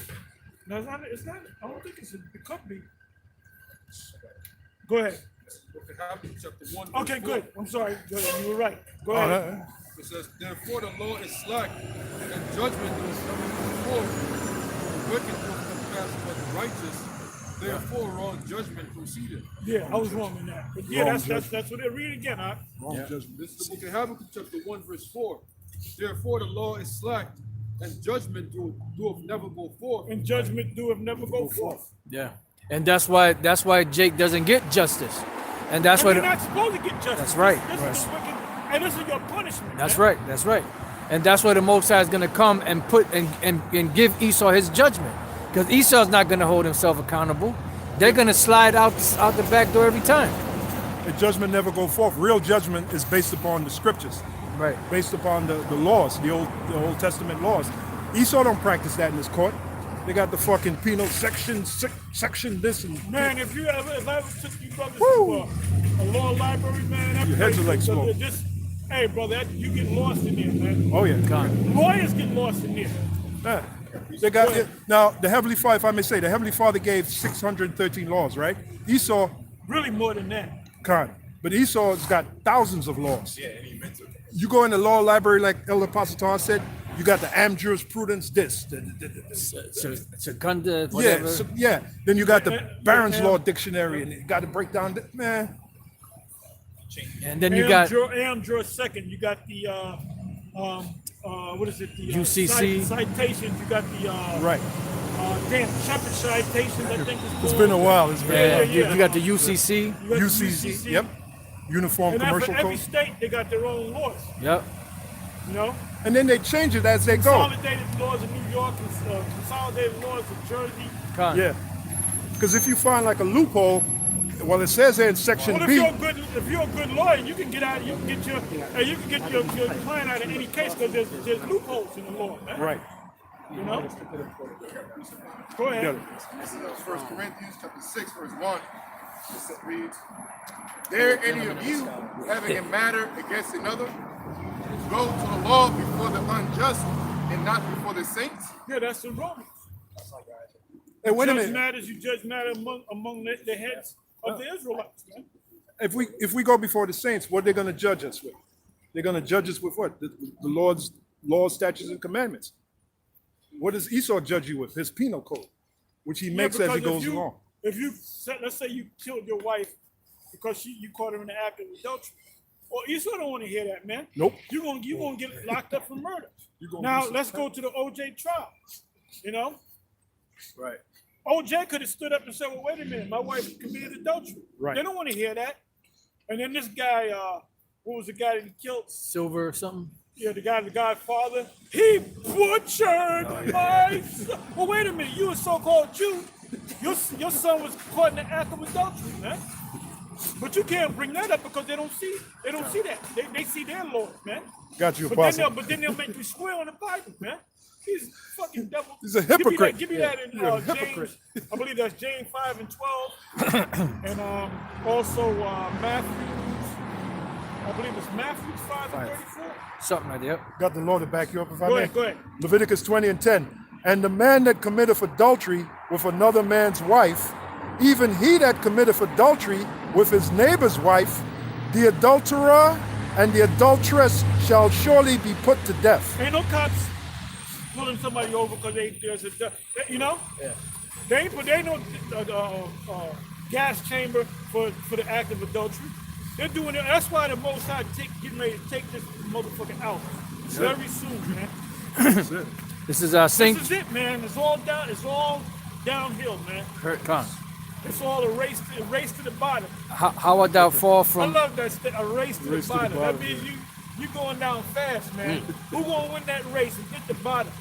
No, it's not. It's not. I don't think it's. It could be. Go ahead. Habakkuk chapter 1, verse Okay, 4. good. I'm sorry. Good. You were right. Go Oh, ahead. It says, therefore the law is slack, and judgment is coming forth. The wicked will come past but the righteous. Therefore wrong judgment proceeded. Yeah, I was wrong in that. But yeah, Wrong that's what they read again. Huh? Wrong judgment. This is the book of Habakkuk chapter 1, verse 4. Therefore the law is slack, and judgment doeth never go forth. And judgment doeth never go forth. Yeah, and that's why Jake doesn't get justice, and that's And why. you're not supposed to get justice. That's right. This is the wicked, and this is your punishment. That's man. right. That's right. And that's why the Most High is going to come and put and give Esau his judgment, because Esau's not going to hold himself accountable. They're going to slide out the back door every time. The judgment never go forth. Real judgment is based upon the scriptures, Right. based upon the laws, the Old Testament laws. Esau don't practice that in his court. They got the fucking penal section this and Man, if I ever took you brothers Woo! to a law library, man, that Your heads place are like is- smoke. hey, brother, you get lost in there, man. oh yeah. Lawyers get lost in there. Yeah. They got it. Now the Heavenly Father, if I may say, the Heavenly Father gave 613 laws, right? Esau Really more than that. can't, but Esau's got thousands of laws. You go in the law library, like Elder Pastor said, you got the Am jurisprudence, this, Secunda, whatever. yeah. Then you got the Barron's Law Dictionary, and you got to break down, man. And then you got Am Juror Second. You got the what is it? The UCC. citations. You got the Right. damn Shepherd citations. I think It's been a while. It's been you got the UCC. You got the UCC. Yep. Uniform And then for Commercial every Code. state, they got their own laws. Yep. You know, And then they change it as they go. consolidated laws of New York, consolidated laws of Jersey. Con. Yeah. Because if you find like a loophole, well, it says there in section Well, if B. you're a good lawyer, you can get out. You can get your client out of any case because there's loopholes in the law, man. Right. You know. Go ahead. Yeah. This is 1 Corinthians chapter 6, verse 1. It reads, dare any of you, having a matter against another, go to the law before the unjust and not before the saints? Yeah, that's the Romans. Hey, wait a Judge minute. matters. You judge matter among the heads of the Israelites, man. If we go before the saints, what are they going to judge us with? They're going to judge us with what? The Lord's laws, statutes, and commandments. What does Esau judge you with? His penal code, which he makes as he because goes along. If you let's say you killed your wife because you caught her in the act of adultery. Well, Esau don't want to hear that, man. Nope. You gonna get locked up for murder. gonna Now be let's go to the OJ trial. You know, Right. OJ could have stood up and said, "Well, wait a minute, my wife committed adultery." Right. They don't want to hear that. And then this guy, what was the guy that he killed? Silver or something. Yeah, the Godfather. He butchered my son. Well, wait a minute. You a so-called Jew. Your son was caught in the act of adultery, man. But you can't bring that up because they don't see that. They see their Lord, man. Got you, But Apostle. then they'll make you swear on the Bible, man. He's fucking devil. He's a hypocrite. Give me that in You're a James. hypocrite. I believe that's James 5 and 12, and also Matthew. I believe it's Matthew 5 and 34. Something like that. Got the Lord to back you up if I Go may. ahead, go ahead. Leviticus 20 and 10. And the man that committeth adultery with another man's wife, even he that committeth adultery with his neighbor's wife, the adulterer and the adulteress shall surely be put to death. Ain't no cops pulling somebody over because there's a, you know? Yeah. They ain't no gas chamber for the act of adultery. They're doing it. That's why the Most High getting ready to take this motherfucker out very soon, man. That's it. This is This is it, man. It's all downhill, man. Kurt Khan. It's all a race to the bottom. How would that fall I from? love that a race to the Race to the bottom. bottom, That means you going down fast, man. Who gonna win that race and get the bottom?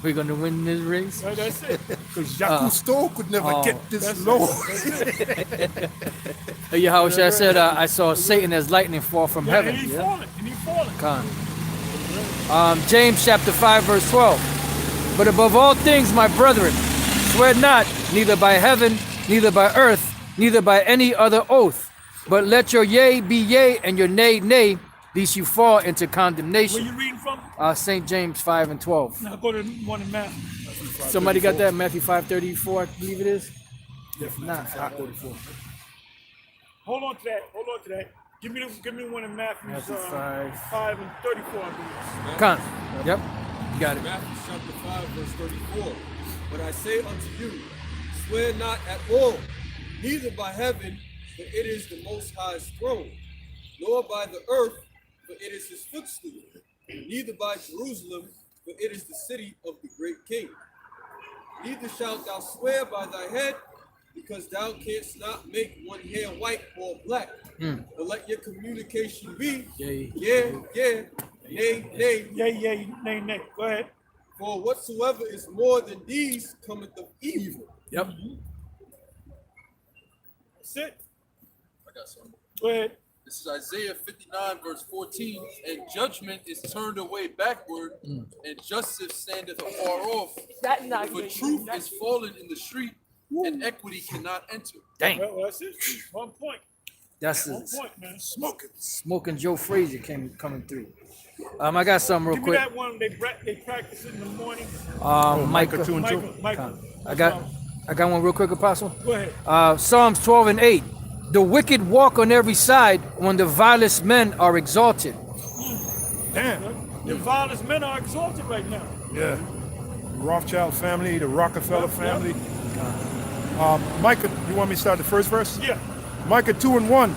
We're gonna win this race. That's it. Because Jacques Cousteau could never get this low. Yahushua said, "I saw Satan as lightning fall from Yeah, heaven." and he's falling. And he's falling. Khan. James chapter 5 verse 12. But above all things, my brethren, swear not, neither by heaven, neither by earth, neither by any other oath, but let your yea be yea and your nay nay, lest you fall into Where condemnation. you reading from? St. James 5 and 12. Now go to one in Matthew. Somebody got that? Matthew 5:34, I believe it is. If not, 5:34. Hold on to that. Give me one in Matthew Matthew 5 and 34, I believe. Khan. Yep. You got it. Matthew chapter 5, verse 34. But I say unto you, swear not at all, neither by heaven, for it is the Most High's throne, nor by the earth, for it is his footstool, neither by Jerusalem, for it is the city of the great king. Neither shalt thou swear by thy head, because thou canst not make one hair white or black. But let your communication be, Yea. yeah, nay, nay. Yeah, nay. Go ahead. For whatsoever is more than these cometh of evil. Yep. That's it. I got some. Go ahead. This is Isaiah 59, verse 14. And judgment is turned away backward, and justice standeth afar off. That's not For good. truth is fallen in the street, and equity cannot enter. Dang. Well, that's it. 1 point. That's 1 the point, man. smoking Joe Frazier coming through. I got something real Give me quick. that one they practice in the morning. Micah. 2 and 2. Michael. I got one real quick, Apostle. Go ahead. Psalms 12 and 8. The wicked walk on every side when the vilest men are exalted. Damn. The vilest men are exalted right now. Yeah. Rothschild family, the Rockefeller family. Micah, you want me to start the first verse? Yeah. Micah 2 and 1.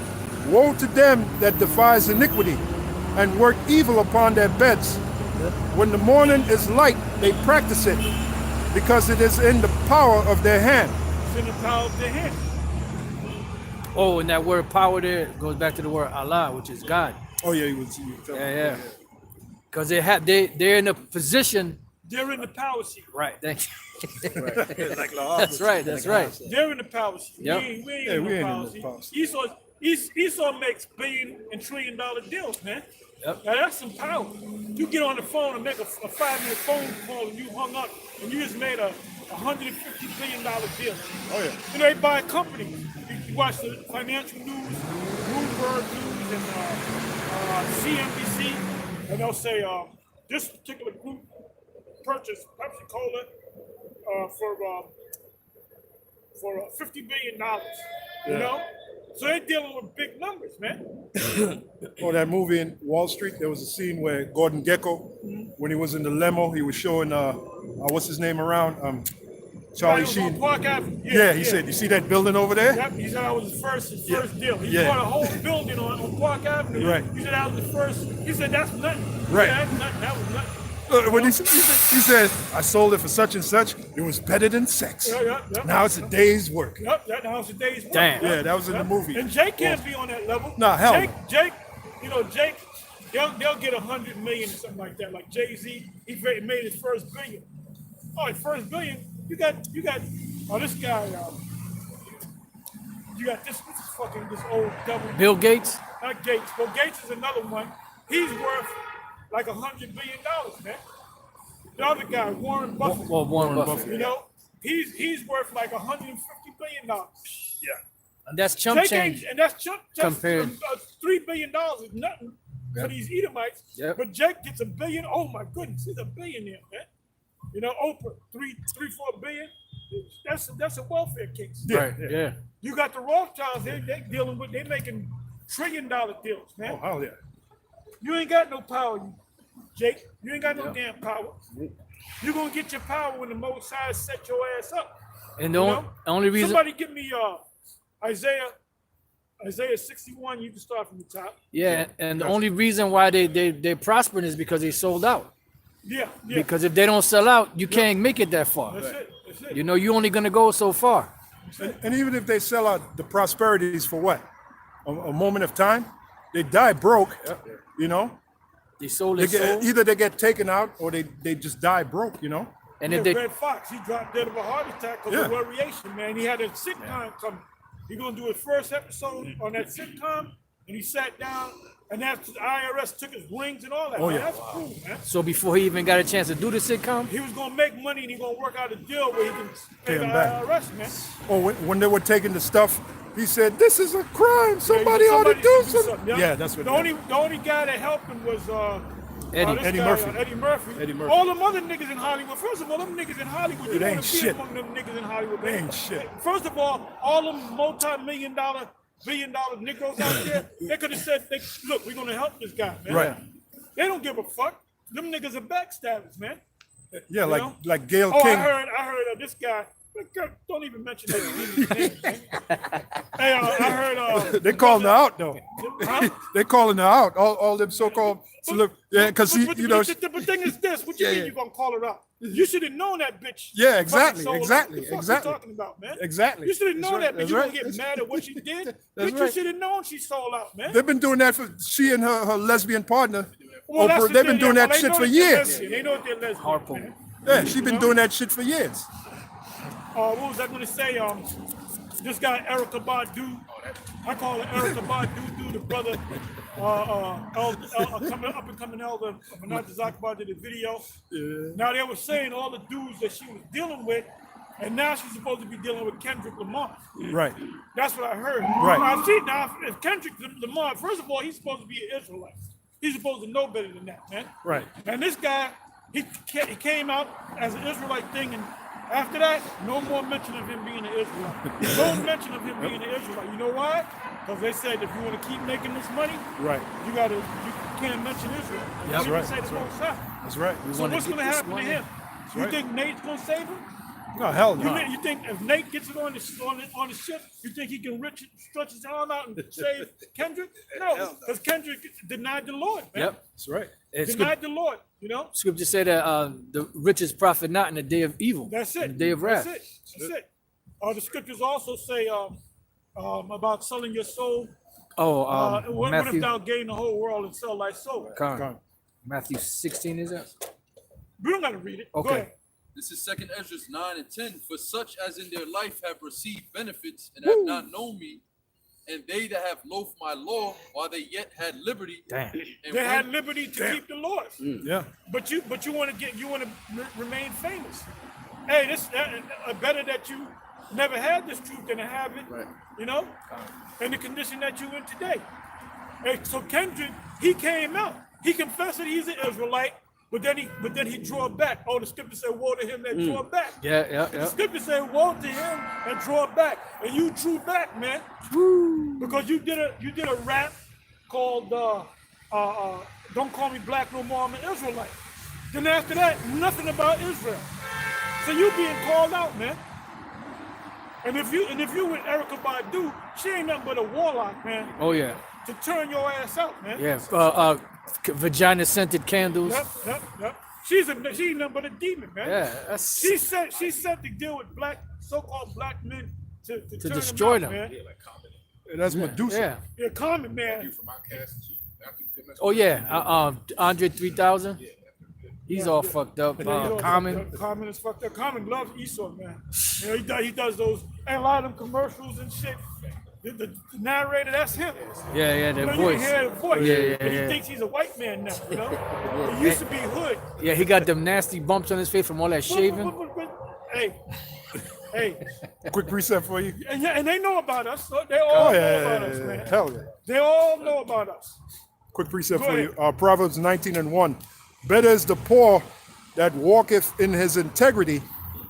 Woe to them that devise iniquity and work evil upon their beds. When the morning is light, they practice it, because it is in the power of their hand. It's in the power of their hand. Oh, and that word power there goes back to the word Allah, which is God. Oh yeah, he was. Yeah. Because they're in a position. They're in the power seat. Right. Thank you. Like That's right. They're in the power seat. Yep. We ain't Yeah, in we the ain't power in the power seat. Esau makes $billion and $1 trillion deals, man. Yep. Now that's some power. You get on the phone and make a 5-minute phone call and you hung up and you just made a $150 billion deal. Oh yeah. You know, they buy companies. You watch the financial news, Bloomberg News, and CNBC, and they'll say this particular group purchased Pepsi Cola for $50 billion. You know, so they're dealing with big numbers, man. Oh, that movie in Wall Street, there was a scene where Gordon Gekko, when he was in the limo, he was showing what's his name around, Charlie Right, it was on Sheen. Park Avenue. Yeah, he said, you see that building over there? Yep, he said that was his first deal. He Yeah. bought a whole building on Park Avenue. Right. He said that was the first. He said that's nothing. Right. Yeah, that's nothing. That was nothing. When he said, I sold it for such and such, it was better than sex. Yeah. Now it's a day's work. Yep, that was the day's work. Damn. Yeah, that was in the movie. And Jake can't be on that level. Nah, hell no. Jake, they'll get 100 million or something like that. Like Jay-Z, he made his first billion. Oh, his first billion. You got. Oh, this guy. You got this old devil. Bill Gates. Not Gates. Well, Gates is another one. He's worth like $100 billion, man. The other guy, Warren Buffett. Well, Warren Buffett. You know, he's worth like $150 billion. Yeah. And that's chump change. And that's chump compared. $3 billion is nothing for these Edomites. Yep. But Jake gets $1 billion. Oh my goodness, he's a billionaire, man. You know, Oprah, 4 billion. That's a welfare case. Right. Yeah. You got the Rothschilds, they making $1 trillion deals, man. Oh, hell yeah. You ain't got no power, Jake. You ain't got no damn power. You're gonna get your power when the Most High set your ass up. And the only reason. Somebody give me Isaiah 61. You can start from the top. Yeah, and the only reason why they prospering is because they sold out. Yeah. Because if they don't sell out, you can't make it that far. That's it. You know, you're only gonna go so far. And even if they sell out, the prosperities for what? A moment of time? They die broke, you know? They sold They it. get, either they get taken out or they just die broke, you know? And if they Red Fox, he dropped dead of a heart attack because of variation, man. He had a sitcom coming. He's gonna do his first episode on that sitcom, and he sat down, and after the IRS took his rings and all that. Oh, man, yeah. that's cool, man. so before he even got a chance to do the sitcom, He was gonna make money, and he gonna work out a deal where he can pay Pay the him back. IRS, man. Or when they were taking the stuff, he said, "This is a crime. Somebody ought to do should something." Yeah. Yeah, that's what. The only guy that helped him was Eddie. Eddie Murphy. Eddie Murphy. Eddie Murphy. All them other niggas in Hollywood. First of all, them niggas in Hollywood, you It ain't want to be shit. among them niggas in Hollywood. They man. ain't shit. First of all them multi-million dollar, billion-dollar Negroes out there, they could have said, "Look, we're gonna help this guy, man." Right. They don't give a fuck. Them niggas are backstabbers, man. Yeah, You know? like Gail Oh, King. I heard of this guy. Don't even mention his name, man. Hey, I heard. They calling her out though. Huh? They calling her out. All them so-called yeah, because But you know. the thing is this: what you mean you gonna call her out? You should have known that bitch. Yeah, exactly, fucking sold exactly, out. What the fuck exactly. you talking about, man? Exactly. You should have That's known right, that, but that's you right. gonna get mad at what she did. That's Bitch, you right. should have known she sold out, man. They've been doing that for she and her lesbian partner. Well, that's Oprah, the they've been thing, doing yeah, that well, they shit know for that they're years. lesbian. They know what they're lesbian. Harpo. man. Yeah, she's been know? doing that shit for years. What was I gonna say? This guy Erica Badu. I call her Erica Badu, the brother, coming up and coming elder of Menachem Zakbar did a video. Now they were saying all the dudes that she was dealing with, and now she's supposed to be dealing with Kendrick Lamar. Right. That's what I heard. Right. Now, see, now if Kendrick Lamar, first of all, he's supposed to be an Israelite. He's supposed to know better than that, man. Right. And this guy, he came out as an Israelite thing, and after that, no more mention of him being an Israelite. No mention of him being an Israelite. You know why? Because they said if you want to keep making this money, Right. you can't mention Israel. You That's can't right, say that's the right. Most High. That's right. So what's going to happen to him? You right. think Nate's going to save him? No, hell no. You think if Nate gets it on the ship, you think he can stretch his arm out and save Kendrick? No, because Kendrick denied the Lord, man. Yep. That's right. It's Denied the Lord, you know? scripture say that the richest profit not in the day of evil. That's it. In the day of wrath. That's it. That's it. The scriptures also say about selling your soul. What if Matthew. thou gain the whole world and sell thy soul? Con. Matthew 16 is that? We don't got to read it. Go Okay. ahead. This is 2nd Ezra 9 and 10. For such as in their life have received benefits and have not known me, and they that have loathed my law while they yet had liberty. Damn. And They had when- liberty to keep the laws. Yeah. But you want to remain famous. Hey, this better that you never had this truth than to have it. Right. You know, in the condition that you in today. Hey, so Kendrick, he came out. He confessed that he's an Israelite, but then he drew back. Oh, the scripture said, "Woe to him that drew back." Yeah. The scripture said, "Woe to him that draw back," and you drew back, man, because you did a rap called "Don't Call Me Black No More, I'm an Israelite." Then after that, nothing about Israel. So you being called out, man. And if you with Erica Badu, she ain't nothing but a warlock, man. Oh yeah. To turn your ass out, man. Yeah. Vagina scented candles. Yep. She ain't nothing but a demon, man. Yeah. That's She said to deal with so-called black men to turn destroy them, them. out, man. That's Medusa. yeah. Yeah, common man. You from Outcast, Oh yeah. Andre 3000. He's all fucked up. Common. Common is fucked up. Common loves Esau, man. You know, he does those, and a lot of them commercials and shit. The narrator, that's him. Yeah. You That know, you voice. can hear the voice. Yeah. But he thinks he's a white man now, you know? He used to be hood. Yeah, he got them nasty bumps on his face from all that shaving. Hey, Quick precept for you. and they know about us. So they all know about us, Yeah. man. Hell yeah. They all know about us. Quick precept Go for ahead. you. Proverbs 19:1. Better is the poor that walketh in his integrity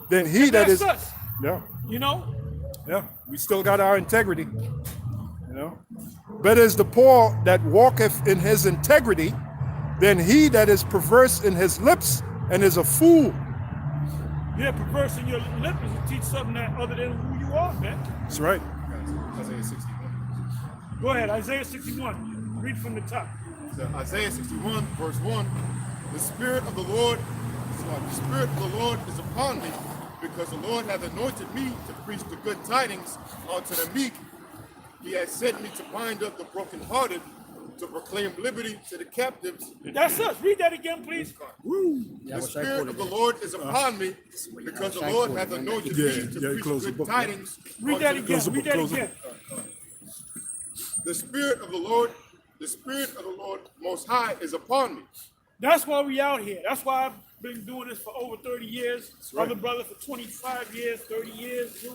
than he that That's is. us, Yeah, you know? yeah. We still got our integrity. You know. Better is the poor that walketh in his integrity than he that is perverse in his lips and is a fool. Yeah, perverse in your lips is to teach something that other than who you are, man. That's right. Isaiah 61. Go ahead, Isaiah 61. Read from the top. So Isaiah 61, verse 1. The Spirit of the Lord is upon me, because the Lord hath anointed me to preach the good tidings unto the meek. He has sent me to bind up the brokenhearted, to proclaim liberty to the captives. That's us. Read that again, please. The Spirit of the Lord is upon me, because the Lord hath anointed me to preach close the good book, tidings. Read that unto the again. Close the Read book, that close the again. The Spirit of the Lord Most High is upon me. That's why we out here. That's why I've been doing this for over 30 years. right. Other brother for 25 years, 30 years,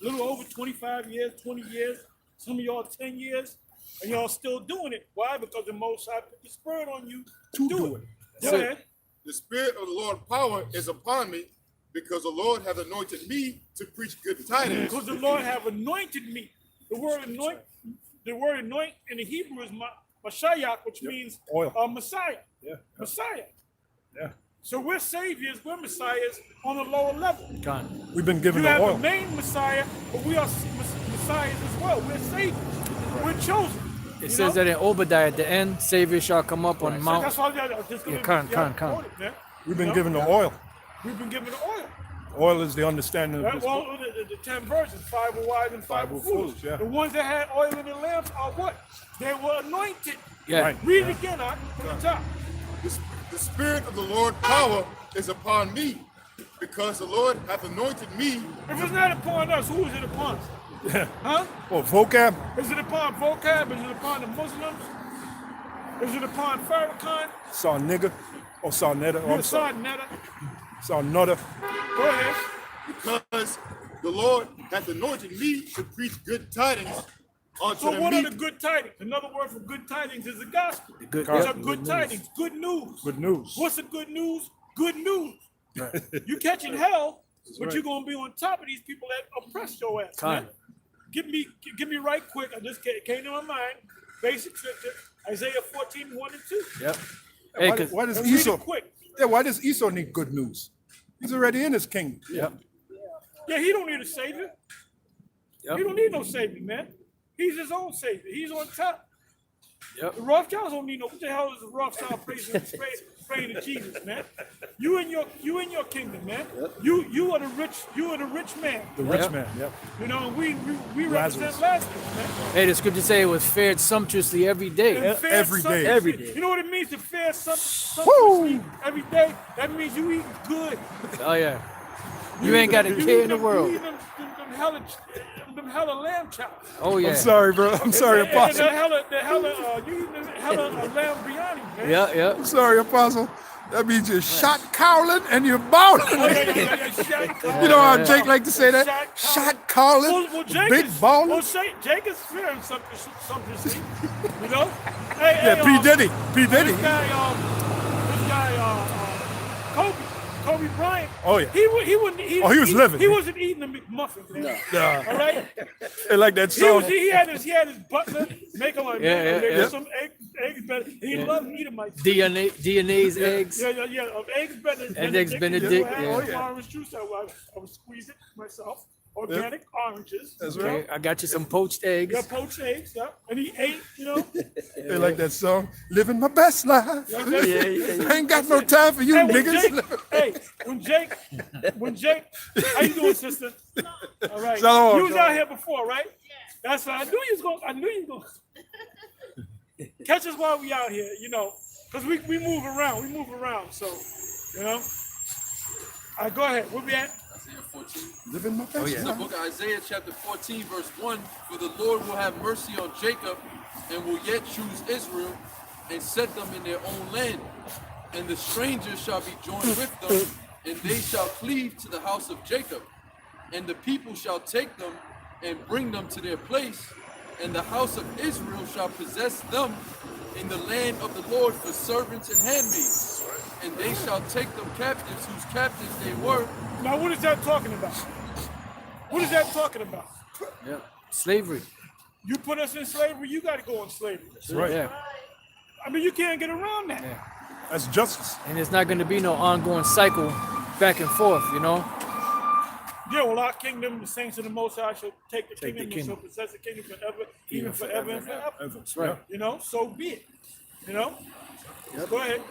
little over 25 years, 20 years. Some of y'all 10 years, and y'all still doing it. Why? Because the Most High put the Spirit on you to do it. Go ahead. The Spirit of the Lord power is upon me, because the Lord hath anointed me to preach good tidings. Because the Lord have anointed me. The word anoint in the Hebrew is Mashiach, which means Oil. Messiah. Yeah. Messiah. Yeah. So we're saviors, we're messiahs on a lower level. Gone. We've been given You the have oil. the main Messiah, but we are messiahs as well. We're saviors. We're chosen. It says that in Obadiah at the end, Savior shall come up on Mount. That's all I was just going Yeah, con. We've been given the oil. We've been given the oil. Oil is the understanding of That, this. well, the 10 verses, 5 were wise and 5 were were foolish. foolish, yeah. The ones that had oil in their lamps are what? They were anointed. Yeah. Right. Read it again, from the top. The Spirit of the Lord power is upon me, because the Lord hath anointed me. If it's not upon us, who is it upon? Huh? Oh, vocab? Is it upon vocab? Is it upon the Muslims? Is it upon Farrakhan? Saw nigga. Or saw netta. Oh, You I'm sorry. saw Netta? Saw nutter. Go ahead. Because the Lord hath anointed me to preach good tidings unto So the what meek. are the good tidings? Another word for good tidings is the gospel. Good- These yeah, are good good news. tidings, good news. Good news. What's the good news? Good news. You catching hell, but right. you're gonna be on top of these people that oppress your ass. Con. Man. Give me right quick. I just came to my mind. Basic scripture, Isaiah 14, 1 and 2. Yep. Hey, Why, 'cause- why does And read Esau? it quick. Yeah, why does Esau need good news? He's already in his kingdom. Yep. Yeah, he don't need a savior. Yep. He don't need no savior, man. He's his own savior. He's on top. Yep. The Rothschilds don't need no. What the hell is the Rothschild praying to Jesus, man? You in your kingdom, man. You are the rich man. The rich Yep. man. Yep. You know, and we Lazarus. represent Lazarus, man. Hey, the scripture say it was fared sumptuously every day. And fed every day. sumptuously. Every day. You know what it means to fare sumptuously every day? That means you eat good. Oh yeah. You ain't got a care in the You world. eat them hella lamb chops. Oh yeah. I'm sorry, bro. I'm sorry, And Apostle. you eat them hella lamb biryani, man. Yeah, yeah. I'm sorry, Apostle. That means you shot Cowlin and you're bowling. You know how Jake like to say that? Shot Cowlin, Well, Jake big is, bowling. well, Jake is fearing something, you know? Hey, Yeah, P. Diddy. P. Diddy. This guy, Kobe Brian. Oh, yeah. He wouldn't. He was living. He wasn't eating the McMuffin. Man. Nah. All right. They like that song. He had his butler make him like Yeah. some eggs better. He loved Edomites. DNA's eggs. Yeah. Eggs better. And eggs Benedict, Yeah. yeah. Orange juice. I would squeeze it myself. Organic oranges. That's you know? right. I got you some poached eggs. Yeah, poached eggs. Yeah. And he ate. You know. They like that song. Living my best life. I ain't got no time for you Hey, when niggas. when Jake, how you doing, sister? All right. Shalom, You was shalom. out here before, right? That's what I knew you was going. I knew you was going. Catch us while we out here, you know, because we move around. We move around, so you know. All right, go ahead. Where we at? Isaiah 14. Living my best This is the life. book of Isaiah chapter 14 verse 1. For the Lord will have mercy on Jacob and will yet choose Israel and set them in their own land. And the strangers shall be joined with them, and they shall cleave to the house of Jacob. And the people shall take them and bring them to their place. And the house of Israel shall possess them in the land of the Lord for servants and handmaids. And they shall take them captives whose captives they were. Now, what is that talking about? What is that talking about? Yeah. Slavery. You put us in slavery, you got to go in slavery. That's right. Yeah. I mean, you can't get around that. Yeah. That's justice. And it's not going to be no ongoing cycle back and forth, you know? Yeah, well, our kingdom, the saints of the Most High shall take the Take the kingdom and kingdom. shall possess the kingdom forever, even forever and forever. That's right. You know, so be it. You know? Go ahead.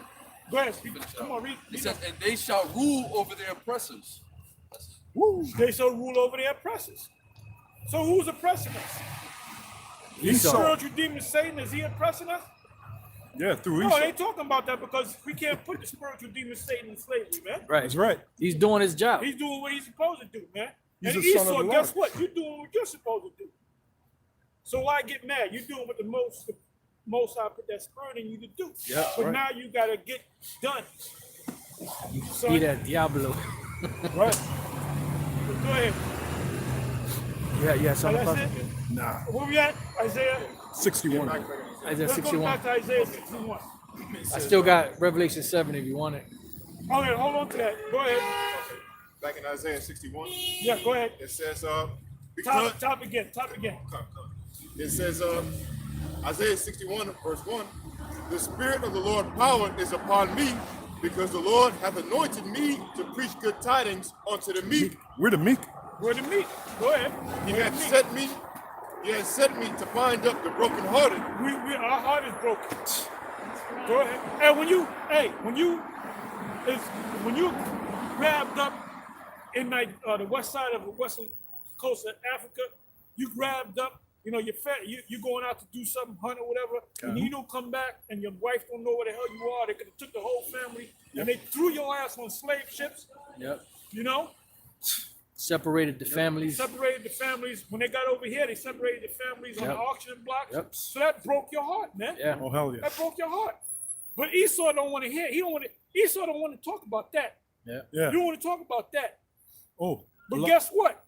Go ahead. Speak. Come on, read. It says, and they shall rule over their oppressors. They shall rule over their oppressors. So who's oppressing us? Esau. Spiritual demon Satan, is he oppressing us? Yeah, through No, I Esau. ain't talking about that because we can't put the spiritual demon Satan in slavery, man. Right. That's right. He's doing his job. He's doing what he's supposed to do, man. He's And a son of Esau, the guess Lord. what? You're doing what you're supposed to do. So why get mad? You're doing what the most High put that spirit in you to do. Yeah, But right. now you gotta get done. So Be that Diablo. Right. go ahead. Yeah, So something that's about it. Nah. Where we at? Isaiah. 61. Isaiah Let's go 61. back to Isaiah 61. I still got Revelation 7 if you want it. Okay, hold on to that. Go ahead. Back in Isaiah 61, Yeah, go ahead. it says, because Top again. it says, Isaiah 61, verse 1, the Spirit of the Lord power is upon me, because the Lord hath anointed me to preach good tidings unto the meek. We're the meek. Where the meat? Go ahead. He Where the hath meat? sent me to bind up the brokenhearted. Our heart is broken. Go ahead. And when you grabbed up in the west side of the western coast of Africa, you grabbed up, you know, you going out to do something, hunt or whatever, and you don't come back and your wife don't know where the hell you are. They could have took the whole family and they threw your ass on slave ships, Yep. you know? Separated the families. Separated the families. When they got over here, they separated the families on the Yep. auction block. Yep. So that broke your heart, man. Yeah. Oh, hell yeah. That broke your heart. But Esau don't want to hear. Esau don't want to talk about that. Yeah. Yeah. You don't want to talk about that. Oh. But guess what?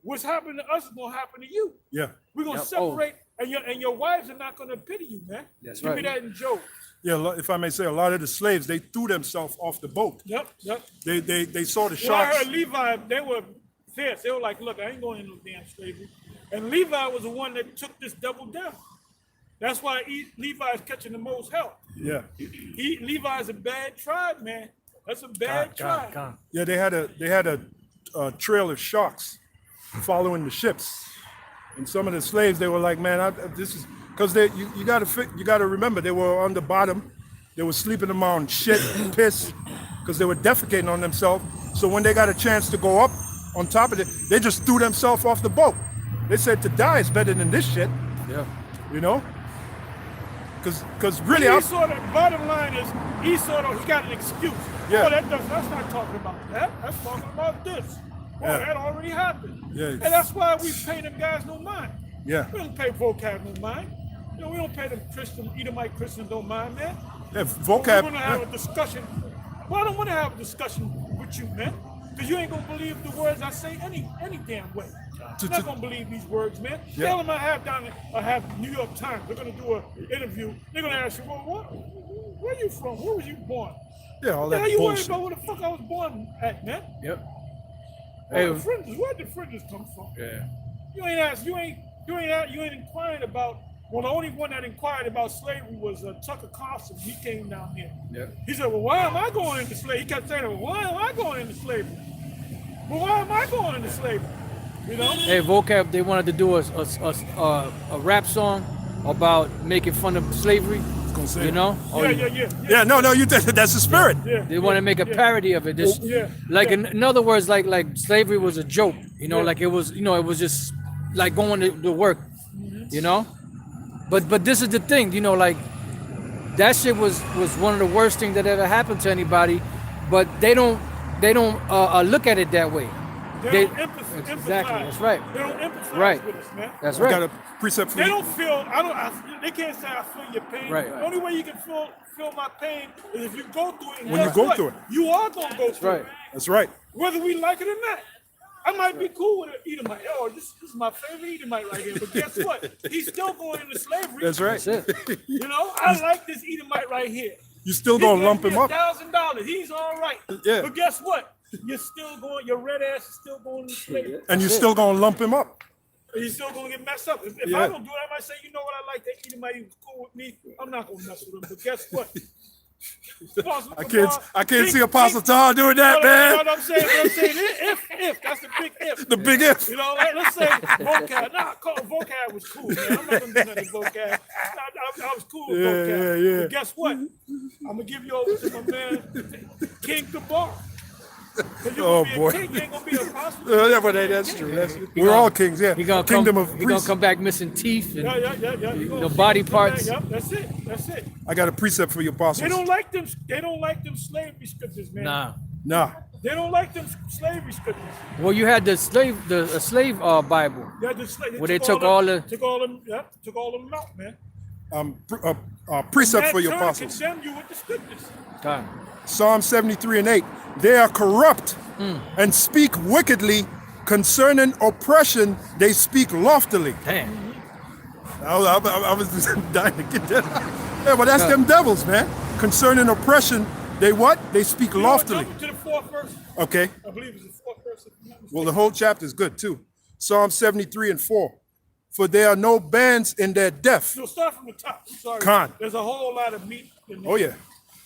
What's happening to us is gonna happen to you. Yeah. We're gonna Yep. separate, and your wives are not gonna pity you, man. That's Give me right. that in Job. Yeah, if I may say, a lot of the slaves, they threw themselves off the boat. Yep. They saw the Well, I sharks. heard Levi, they were fierce. They were like, look, I ain't going into no damn slavery. And Levi was the one that took this double down. That's why Levi is catching the most help. Yeah. Levi's a bad tribe, man. That's a bad tribe. Yeah, they had a trail of sharks following the ships, and some of the slaves, they were like, man, this is because you got to remember, they were on the bottom, they were sleeping around shit and piss because they were defecating on themselves. So when they got a chance to go up on top of it, they just threw themselves off the boat. They said to die is better than this shit. Yeah. You know, because really, Esau, the bottom line is Esau, he got an excuse. Yeah. Oh, that's not talking about that. That's talking about this. Oh, Yeah. that already happened. Yeah. And that's why we pay them guys no mind. Yeah. We don't pay vocab no mind. You know, we don't pay them Edomite Christians no mind, man. yeah, We're vocab. gonna have a discussion. Well, I don't want to have a discussion with you, man. Because you ain't gonna believe the words I say any damn way. You're not gonna believe these words, man. Yeah. Tell them I have New York Times. They're gonna do an interview. They're gonna ask you, well, where are you from? Where was you born? Yeah, all Yeah, that you worried bullshit. about where the fuck I was born at, man? Yep. Where Hey, the fringes come from? yeah. You ain't asked. You ain't inquiring about. Well, the only one that inquired about slavery was Tucker Carlson. He came down here. Yep. He said, "Well, why am I going into slavery?" He kept saying, "Well, why am I going into slavery? Well, why am I going into slavery?" You know? Hey, Vocab, they wanted to do a rap song about making fun of slavery. say You it. know? Or Yeah, no, you that's the spirit. Yeah. they want to make a parody of it. Just Yeah, like yeah. in other words, like slavery was a joke. You know, Yeah. like it was. You know, it was just like going to work. You know, but this is the thing. You know, like that shit was one of the worst things that ever happened to anybody. But they don't look at it that way. They don't empathize. Exactly. That's right. They don't empathize Right. with us, man. That's I got right. a precept for They you. don't feel. They can't say I feel your pain. Right. The only way you can feel my pain is if you go through it. And When you guess go what? through it. You are gonna go through right. it, That's right. whether we like it or not. I might be cool with an Edomite. Oh, this is my favorite Edomite right here. But guess what? He's still going into slavery. That's right. That's it. You know, I like this Edomite right here. You still gonna lump him up. $1,000. He's all right. Yeah. But guess what? You're still going. Your red ass is still going into slavery. And you're still gonna lump him up. He's still gonna get messed up. If Yeah. I don't do it, I might say, you know what? I like that Edomite. He was cool with me. I'm not gonna mess with him. But guess what? I can't see Apostle Todd doing that, man. What I'm saying, if that's the big if. The big if. You know, like, let's say vocab. Vocab was cool, man. I'm not gonna do nothing with vocab. I was cool with vocab. yeah. But guess what? I'm gonna give you over to my man, King Kabar. Oh, boy. King, you ain't gonna be an apostle. Yeah, but that's true. We're all kings, yeah. He gonna Kingdom come. of He gonna priests. come back missing teeth and Yeah. You the body parts. Yep, that's it. That's it. I got a precept for you, apostles. They don't like them. They don't like them slavery scriptures, man. Nah. Nah. They don't like them slavery scriptures. Well, you had the slave Bible. Yeah, the slave. Well, they took all the- took all them. Yep, took all them out, man. Precept That for your trying to apostles. condemn you with the scriptures. God. Psalm 73 and 8. They are corrupt and speak wickedly concerning oppression. They speak loftily. Damn. I was just dying to get that. Yeah, but that's them devils, man. Concerning oppression, they what? They speak You know what, loftily. jump to the fourth verse. Okay. I believe it's the fourth verse. if I'm not Well, the mistaken. whole chapter is good too. Psalm 73 and 4. For there are no bands in their death. So start from the top. I'm sorry. Con. There's a whole lot of meat in there. Oh, yeah.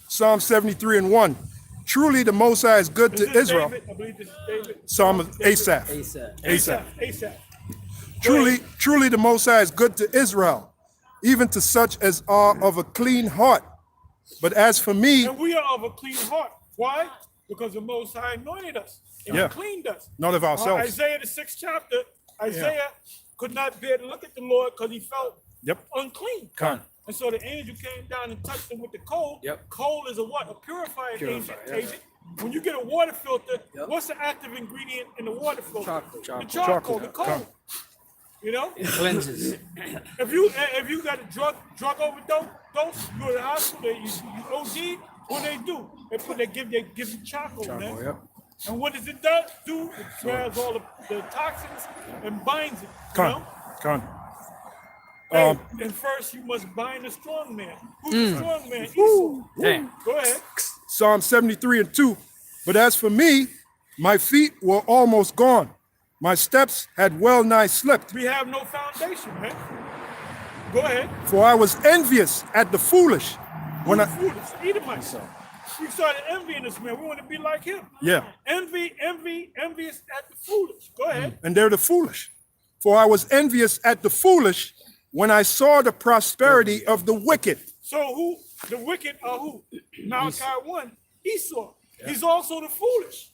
Psalm 73 and 1. Truly the Most High is good Is to this Israel. David? I believe this is David. Psalm of Asaph. Asaph. Truly the Most High is good to Israel, even to such as are of a clean heart. But as for me, And we are of a clean heart. Why? Because the Most High anointed us and Yeah. cleaned us. not of ourselves. Isaiah, the 6th chapter, Isaiah could not bear to look at the Lord because he felt Yep. unclean. Con. And so the angel came down and touched him with the coal. Yep. Coal is a what? A purifying Purifier, agent. When you get a water filter, what's the active ingredient in the water filter? Charcoal. The charcoal, the coal. You know? Cleanses. If you got a drug overdose, you go to the hospital, you OD, what they do? They give you charcoal, man. Yep. And what does it do? It grabs all the toxins and binds it. You Con. know? Con. Hey, and first you must bind the strong man. Who's the strong man? Esau. Damn. Go ahead. Psalm 73 and 2. But as for me, my feet were almost gone. My steps had well nigh slipped. We have no foundation, man. Go ahead. For I was envious at the foolish. When I, Foolish. Edomites. We started envying this man. We want to be like him. yeah, Envious at the foolish. Go ahead. and they're the foolish. For I was envious at the foolish when I saw the prosperity of the wicked. So who? The wicked are who? Malachi 1. Esau. He's also the foolish.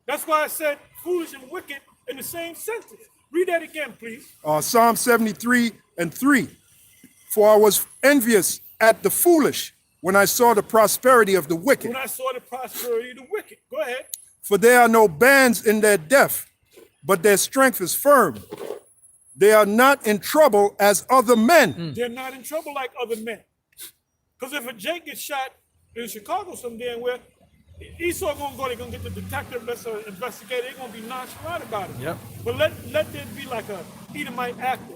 That's why I said foolish and wicked in the same sentence. Read that again, please. Psalm 73 and 3. For I was envious at the foolish when I saw the prosperity of the wicked. When I saw the prosperity of the wicked. Go ahead. For there are no bands in their death, but their strength is firm. They are not in trouble as other men. They're not in trouble like other men. Because if a Jake gets shot in Chicago some damn where, Esau gonna go, they're gonna get the detective that's an investigator, they're gonna be nonchalant about it. Yep. But let there be like a Edomite actor.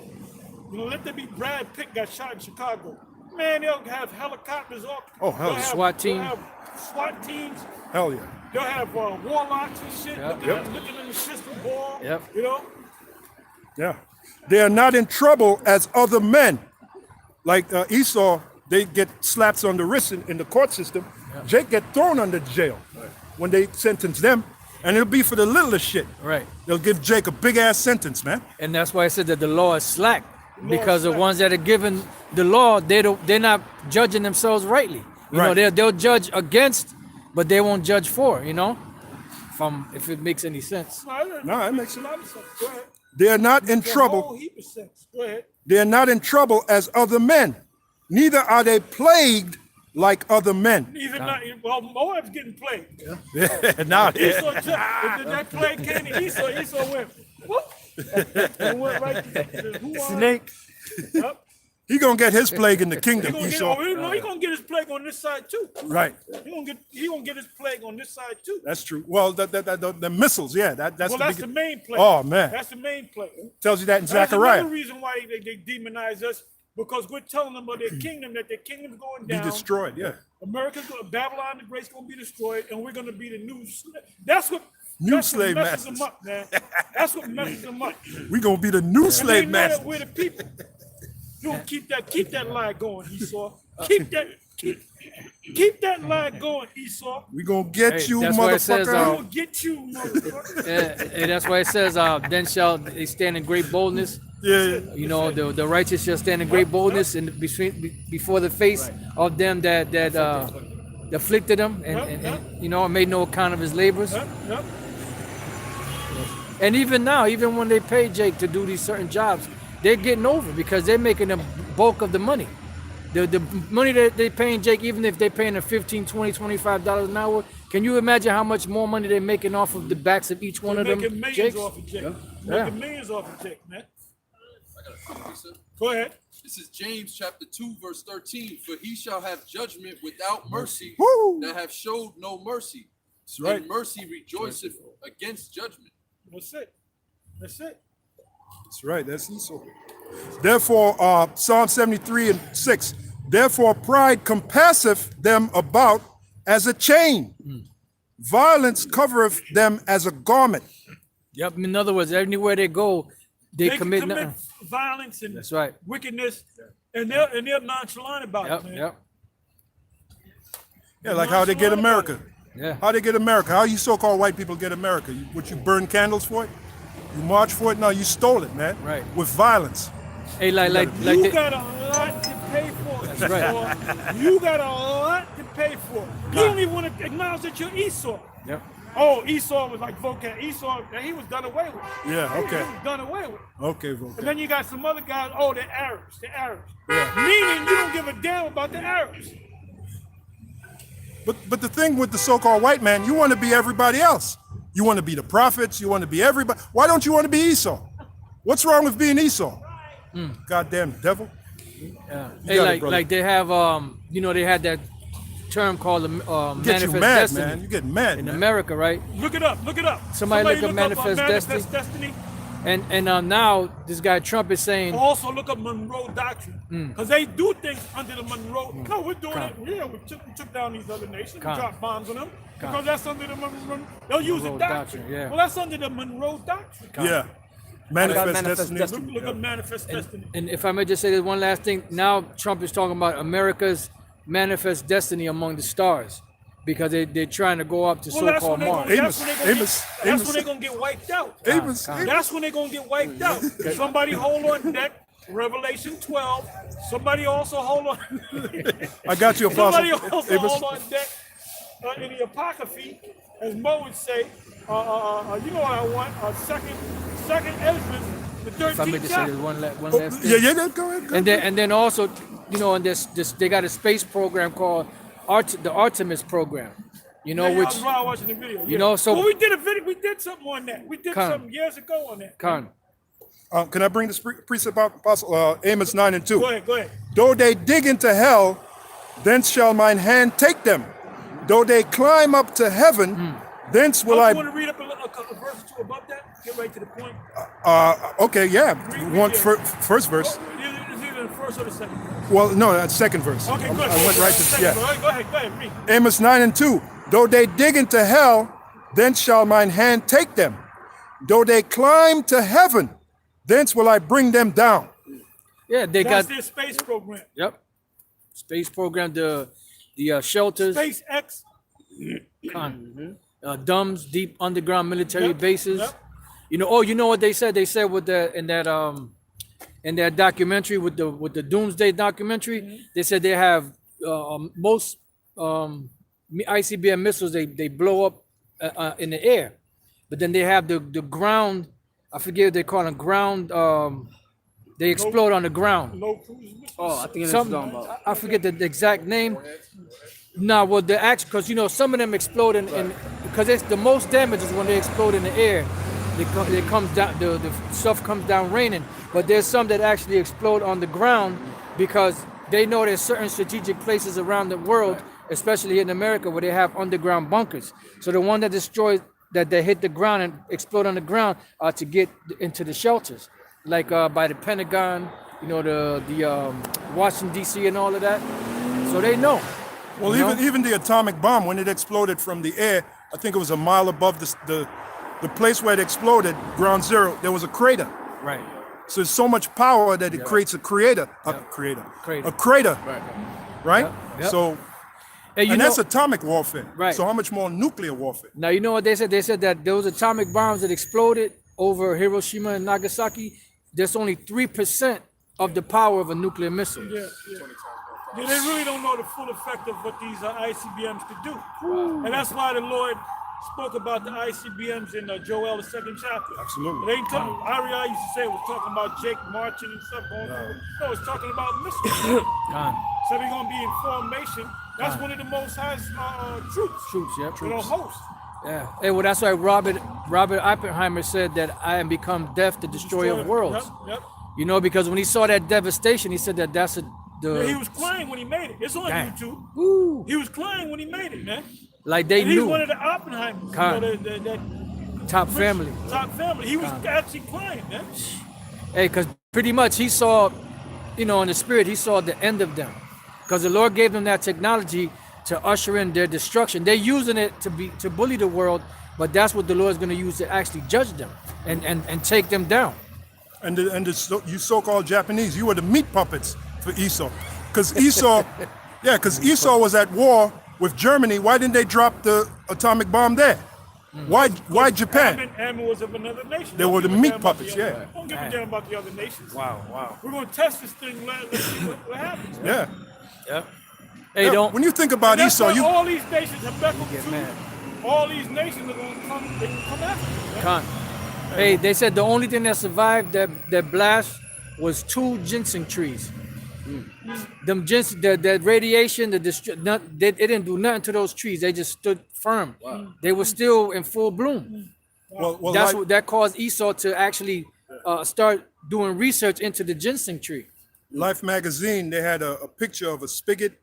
You know, let there be Brad Pitt got shot in Chicago. Man, they'll have helicopters up. Oh, hell They'll yeah. have- SWAT team. They'll have SWAT teams. Hell yeah. They'll have warlocks and shit Yep. looking in the system ball. Yep. You know? Yeah. They are not in trouble as other men. Like Esau, they get slaps on the wrist in the court system. Jake get thrown under jail when they sentence them. And it'll be for the littlest shit. Right. They'll give Jake a big ass sentence, man. And that's why I said that the law is slack, because the slack. ones that are given the law, they're not judging themselves rightly. You know, Right. they'll judge against, but they won't judge for. You know, if it makes any sense. No, that makes sense. A lot of sense. Go ahead. They are not in A whole trouble. heap of sense. Go ahead. They are not in trouble as other men. Neither are they plagued like other men. Even not, well, Moab's getting plagued. Yeah, nah, Esau just, that plague came to Esau went, whoop, and went right to who are- Snake. Yep. He gonna get his plague in the He kingdom, gonna get, Esau. he gonna get his plague on this side too. Right, He gonna get his plague on this side too. that's true. Well, the missiles, yeah, that's Well, the that's big, the main plague. Oh, man. That's the main plague. tells you that in That's Zechariah. another reason why they demonize us, because we're telling them of their kingdom, that their kingdom's going Be down. destroyed, yeah. America's going, Babylon the Great's going to be destroyed, and we're going to be the new. That's what. New that's slave what messes masters. them up, man. That's what messes them up. We gonna be the new And they slave know that masters. we're the people. You gonna keep that lie going, Esau. Keep that lie going, Esau. We gonna get Hey, you, that's why it says, We motherfucker. gonna get you, motherfucker. And that's why it says, "Then shall they stand in great boldness." Yeah, You know, the righteous shall stand in great boldness before the face of them that afflicted him, and you know, made no account of his labors. Yep, yep. And even now, even when they pay Jake to do these certain jobs, they're getting over because they're making the bulk of the money. The money that they paying Jake, even if they're paying him $15, $20, $25 an hour, can you imagine how much more money they're making off of the backs of each one of them Making millions Jakes? off of Jake. Yeah. Making millions off of Jake, man. I got a quick precept. Go ahead. This is James chapter 2, verse 13. For he shall have judgment without mercy Woo! that have showed no mercy. That's right. And mercy rejoiceth against judgment. That's it. That's it. That's right. That's Esau. Therefore, Psalm 73:6. Therefore, pride compasseth them about as a chain. Violence covereth them as a garment. Yep. In other words, anywhere they go, they They commit. commit violence and That's right. wickedness, and they're nonchalant about Yep. it, man. Yep. Yeah, like how they get America. Yeah. How they get America. How you so-called white people get America? You burn candles for it? You march for it? No, you stole it, man. Right. With violence. Hey, like You they, got a lot to pay for. That's Esau. You got a lot to pay for. You don't even want to acknowledge that you're Esau. Yep. Oh, Esau was like vocab. Esau, he was done away with. Yeah, okay. He was done away with. Okay, And Volker. then you got some other guys. Oh, they're Arabs. They're Arabs. Meaning you don't give a damn about the Arabs. But the thing with the so-called white man, you want to be everybody else. You want to be the prophets. You want to be everybody. Why don't you want to be Esau? What's wrong with being Esau? Goddamn devil. Yeah. You Hey, got it, like brother. they have you know, they had that term called the Get you manifest mad, destiny man. You get mad, in man. America, right? Look it up. Look it up. Somebody look up Manifest Destiny. Destiny. And now this guy Trump is saying, Also look up Monroe Doctrine. Because they do things under the Monroe. No, we're doing it. Yeah, we took down these other nations. We dropped bombs on them. Because that's under the Monroe. They'll use the Monroe doctrine. Doctrine, yeah. Well, that's under the Monroe Doctrine. Yeah. Manifest Manifest destiny. Look up Manifest Destiny. and if I may just say this one last thing, now Trump is talking about America's manifest destiny among the stars because they're trying to go up to Well, that's when so-called they're Mars. gonna, Amos, that's Amos. when they're gonna get wiped out. Amos, That's when they're gonna get wiped out. Somebody hold on deck. Revelation 12. Somebody also hold on. I got you, Apostle. Somebody also Amos. hold on deck in the Apocryphy, as Mo would say. You know what I want? Second Ezra, the If I may 13th just say chapter. this one last thing. Yeah, go ahead. And then also, you know, and this they got a space program called the Artemis program, you know, Yeah, which I was while watching the video. you know, so- well, we did a video. We did something on that. We did Con. something years ago on that. Con. Can I bring this precept out, Apostle Amos 9:2? Go ahead. Though they dig into hell, thence shall mine hand take them. Though they climb up to heaven, thence will I I. want to read up a verse or two above that. Get right to the point. Okay, yeah. Read One it. first verse. It's either in 1 verse or the second verse? Well, no, that's second verse. Okay, good. I went right to Second yeah. verse. Go ahead, read. Amos 9:2. Though they dig into hell, then shall mine hand take them. Though they climb to heaven, thence will I bring them down. Yeah, they That's got. their space program. Yep. Space program, the shelters, SpaceX. DUMBs, deep underground military Yep, bases. yep. You know, you know what they said? They said with the in that documentary with the Doomsday documentary, Mm-hmm. they said they have most ICBM missiles they blow up in the air, but then they have the ground. I forget what they call them, ground. They explode on the ground. Low cruise missiles. Oh, I think that's Some, what you're talking about. I forget the exact name. No, well, the actual, because you know some of them explode in because it's the most damage is when they explode in the air. It comes down, the stuff comes down raining. But there's some that actually explode on the ground because they know there's certain strategic places around the world, especially in America, where they have underground bunkers. So the one that destroys that they hit the ground and explode on the ground are to get into the shelters, like by the Pentagon, you know, the Washington D.C. and all of that. So they know. Well, You know? even the atomic bomb, when it exploded from the air, I think it was a mile above the place where it exploded, ground zero, there was a crater. Right. So there's so much power that it creates a crater. Crater. A crater. Right? Yep. So, And and that's atomic warfare. Right. So how much more nuclear warfare? Now you know what they said? They said that those atomic bombs that exploded over Hiroshima and Nagasaki, there's only 3% of the power of a nuclear missile. Yeah. They really don't know the full effect of what these ICBMs could do. And that's why the Lord spoke about the ICBMs in Joel, the 2nd chapter. Absolutely. It ain't talking, Ariel used to say it was talking about Jake marching and stuff going through. No, it's talking about missiles. So they're going to be in formation. That's one of the Most High's troops. Troops, yeah, You know, troops. host. Yeah. Hey, well, that's why Robert Oppenheimer said that I am become death, the destroyer of worlds. Yep. You know, because when he saw that devastation, he said that that's He was crying when he made it. It's on Damn. YouTube. Woo. He was crying when he made it, man. Like they And he's knew. one of the Oppenheimers. Con. You know, that Top rich family. Top family. He was actually crying, man. Hey, because pretty much he saw, you know, in the spirit, he saw the end of them. Because the Lord gave them that technology to usher in their destruction. They're using it to bully the world, but that's what the Lord's going to use to actually judge them and take them down. And you so-called Japanese, you were the meat puppets for Esau. Because Esau, because Esau was at war with Germany. Why didn't they drop the atomic bomb there? Why Japan? Ammon was of another nation. They were the Don't give a meat damn about puppets, the other- yeah. Don't give a damn about the other nations. Wow. We're going to test this thing. Let's see what happens. Man. Yeah. Hey, Yeah, don't. when you think about And that's Esau, why you all these nations have beckoned Get to. mad. All these nations are going to come. They can come after you, man. Con. Hey, they said the only thing that survived that blast was 2 ginseng trees. Them ginseng, the radiation, it didn't do nothing to those trees. They just stood firm. They were still in full bloom. well, That's like, what that caused Esau to actually start doing research into the ginseng tree. Life magazine, they had a picture of a spigot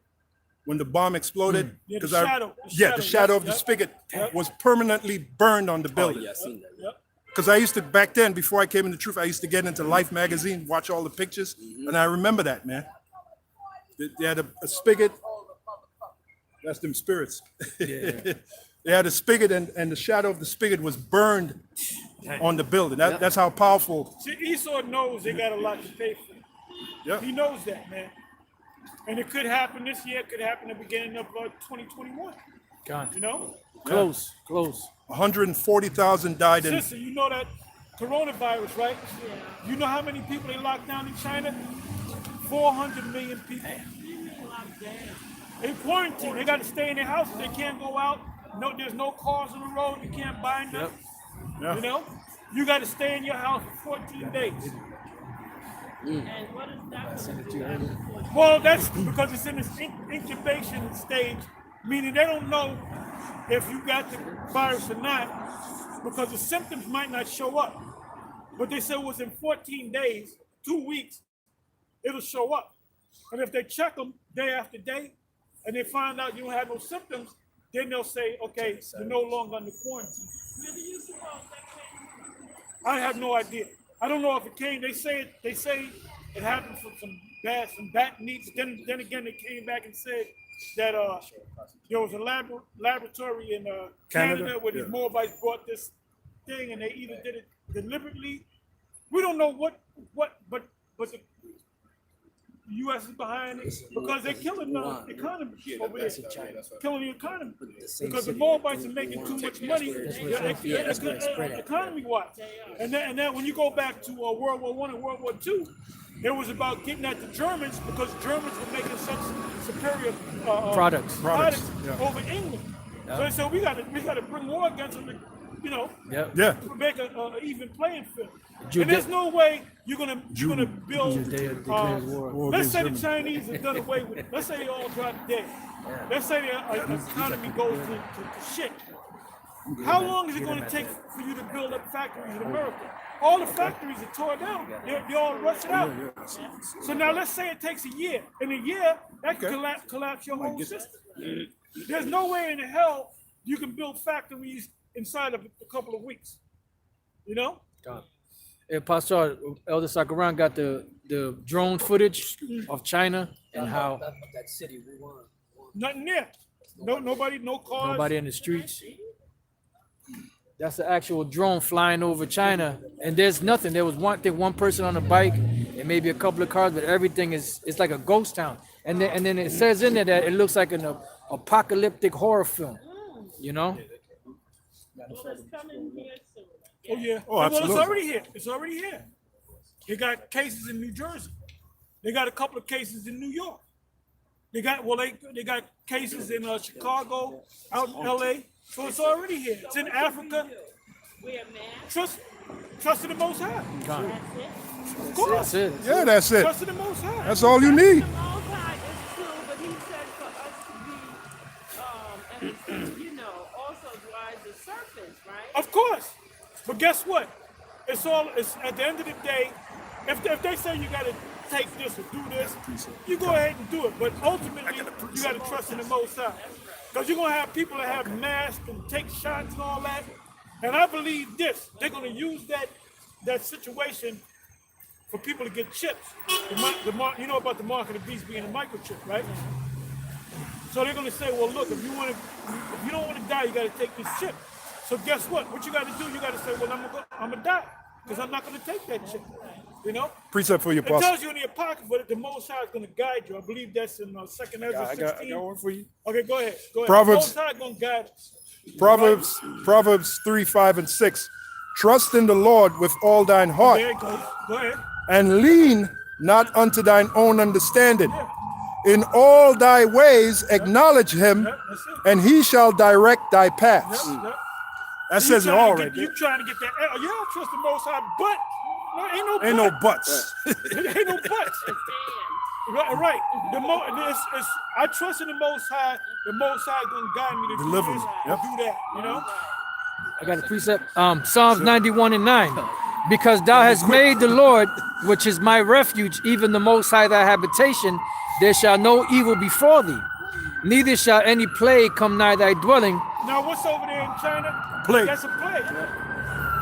when the bomb exploded. Yeah, the 'Cause shadow. the shadow of the Yep. spigot was permanently burned on the building. Yeah, I seen that. Yep. Because I used to, back then, before I came into truth, I used to get into Life magazine, watch all the pictures, and I remember that, man. They had a spigot. That's them spirits. They had a spigot, and the shadow of the spigot was burned on the building. That's how powerful. See, Esau knows they got a lot to pay for. Yeah. He knows that, man. And it could happen this year. It could happen at the beginning of 2021. Con. You know? Close. 140,000 died in. Sister, you know that coronavirus, right? You know how many people they locked down in China? 400 million people. They quarantine. They got to stay in their houses. They can't go out. No, there's no cars on the road. You can't buy nothing. Yeah. You know? You got to stay in your house for 14 days. Well, that's because it's in this incubation stage, meaning they don't know if you got the virus or not, because the symptoms might not show up. But they said within 14 days, 2 weeks, it'll show up. And if they check them day after day, and they find out you don't have no symptoms, then they'll say, okay, you're no longer under quarantine. I have no idea. I don't know if it came. They say it happened from some some bat meats. Then again, they came back and said that there was a laboratory in Canada where these Moabites brought this thing, and they either did it deliberately. We don't know what, but the U.S. is behind it because they're killing the economy over there, killing the economy because the Moabites are making too much money economy-wise. And then when you go back to World War I and World War II, it was about getting at the Germans because Germans were making such superior products over England. So we got to bring war against them. Make an even playing field. And there's no way you're gonna build. Let's say the Chinese have done away with it. Let's say they all drop dead. Let's say the economy goes to shit. How long is it going to take for you to build up factories in America? All the factories are torn down. They're all rusted out. So now let's say it takes a year. In a year, that can collapse your whole system. There's no way in hell you can build factories inside of a couple of weeks. You know? Hey, Pastor Elder Sakaran got the drone footage of China and how that city we want. Nothing there. Nobody, no cars. Nobody in the streets. That's the actual drone flying over China, and there's nothing. There was one person on a bike, and maybe a couple of cars, but everything it's like a ghost town. And then it says in there that it looks like an apocalyptic horror film. You know? Oh yeah. Oh, absolutely. Well, it's already here. It's already here. They got cases in New Jersey. They got a couple of cases in New York. They got cases in Chicago, out in LA. So it's already here. It's in Africa. Trust in the Most High. Of course. That's it. Yeah, that's it. Trust in the Most High. That's all you need. The Most High is true, but he said for us to be, also wise as serpents, right? Of course. But guess what? It's at the end of the day, if they say you got to take this or do this, you go ahead and do it. But ultimately, you got to trust in the Most High. Because you're going to have people that have masks and take shots and all that. And I believe this. They're going to use that situation for people to get chips. You know about the mark of the beast being a microchip, right? So they're going to say, well, look, if you don't want to die, you got to take this chip. So guess what? What you got to do, you got to say, well, I'm going to die because I'm not going to take that chip. You know? Precept for your It pastor. tells you in the Apocrypha that the Most High is going to guide you. I believe that's in 2nd Ezra 16. I got one for you. Okay, go ahead. Proverbs- The Most High is going to guide us. Proverbs 3, 5, and 6. Trust in the Lord with all thine heart, There it goes. Go ahead. and lean not unto thine own understanding. In all thy ways acknowledge him, Yep, that's it. and he shall direct thy paths. Yep. That says it all right You there. trying to get that? Yeah, I trust the Most High, but no, Ain't no buts. ain't no buts. Right. I trust in the Most High. The Most High gonna guide me to Deliver do this, me. and Yep. do that. You know. I got a precept. Psalms 91 and 9. Because thou hast made the Lord, which is my refuge, even the Most High thy habitation, there shall no evil befall thee, neither shall any plague come nigh thy dwelling. Now, what's over there in China? Plague. That's a plague.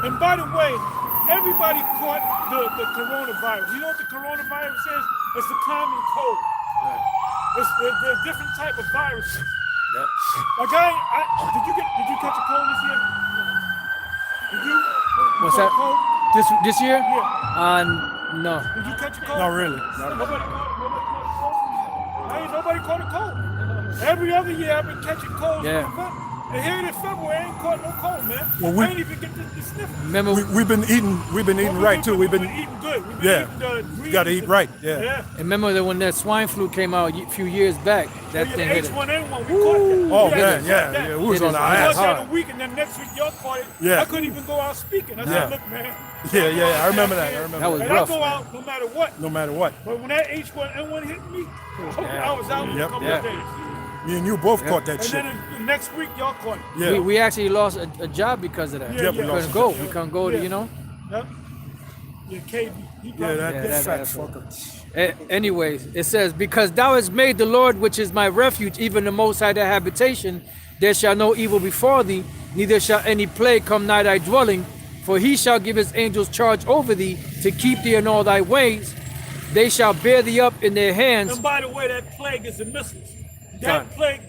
And by the way, everybody caught the coronavirus. You know what the coronavirus is? It's the common cold. There's different type of viruses. Like did you catch a cold this year? Did you? What's caught that? a cold? This year? Yeah. No. Did you catch a cold? Not really. Nobody caught a cold. Every other year I've been catching colds. Yeah. And here in February, I ain't caught no cold, man. Well, I ain't even get the sniffles. Remember, We've been eating right too. We've been eating good. We've been yeah. eating You got to eat right. Yeah. Yeah. remember that when that swine flu came out a few years back, that Yeah, thing hit it. H1N1, we caught that. Oh We had man, to yeah. catch We was It on is our We ass caught that hard. a week, and then next week y'all caught it. Yeah. I couldn't even go out speaking. I Yeah. said, look, man. Yeah. I remember that. I remember That was And rough. I go out no matter what. No matter what. But when that H1N1 hit me, I was out for Yep. a couple Yeah. of days. Me and you both caught that And shit. then the next week, y'all caught it. Yeah. We actually lost a job because of that. Yeah, we yeah. couldn't go. We couldn't go to, Yeah. you know. Yep. Yeah, KB. He Yeah, probably that did that fat asshole. fucker. Anyways, it says, because thou hast made the Lord, which is my refuge, even the Most High thy habitation, there shall no evil befall thee, neither shall any plague come nigh thy dwelling. For he shall give his angels charge over thee to keep thee in all thy ways. they shall bear thee up in their hands. And by the way, that plague is the missiles. That Con. plague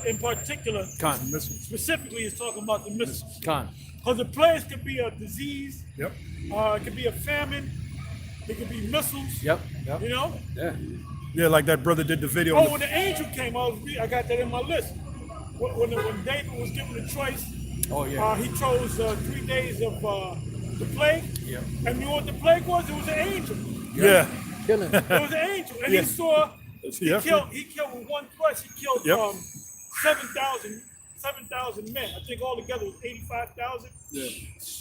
in particular, Con. specifically, is talking about the missiles. Con. Because the plagues could be a disease, Yep. it could be a famine, it could be missiles. Yep. Yep. You know? Yeah. Yeah, like that brother did the video. Oh, when the angel came, I got that in my list. When David was given the choice, Oh yeah. he chose 3 days of the plague. Yeah. And you know what the plague was? It was an angel. Yeah. Killing. It was an angel. And Yeah. he saw, Yeah. he killed with one thrust, he killed Yep. 7,000 men. I think altogether it was 85,000. Yeah.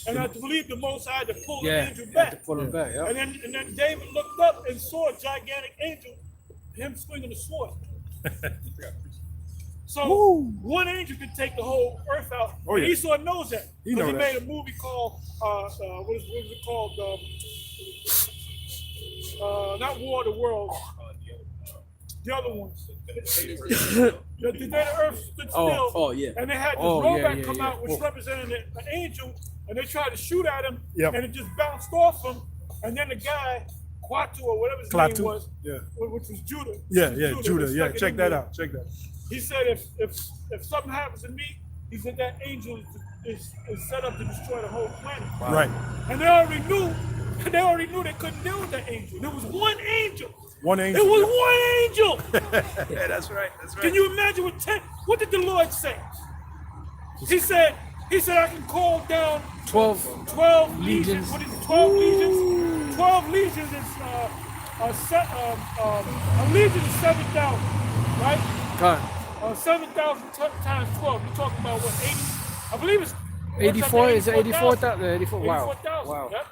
And I believe the Most High had to pull the Yeah. angel Had to back. pull him back. Yep. And then David looked up and saw a gigantic angel, him swinging a sword. So one angel could take the whole earth out. Oh, yeah. Esau knows that. He know Because he that. made a movie called what is it called? Not War of the Worlds. The other ones. The day the earth stood still. Oh, yeah. And they had this Oh, yeah, robot yeah, come yeah. out which represented an angel, and they tried to shoot at him, Yep. and it just bounced off him. And then the guy, Quatu or whatever his Klaatu. name was, Yeah. which was Judah. Yeah, Judah, Judah. the Yeah, second check that Israel. out. Check that. He said if something happens to me, he said that angel is set up to destroy the whole planet. Right. And they already knew they couldn't deal with that angel. There was one angel. One angel. It was one angel. Yeah, that's right. That's right. Can you imagine what did the Lord say? He said I can call down 12 legions. legions. What is it? 12 legions? 12 legions is a legion is 7,000, right? Con. 7,000 times 12. You're talking about what, 80? I believe it's 84. Is it 84,000? 84,000? 84. Wow. 84,000. Wow. Yep.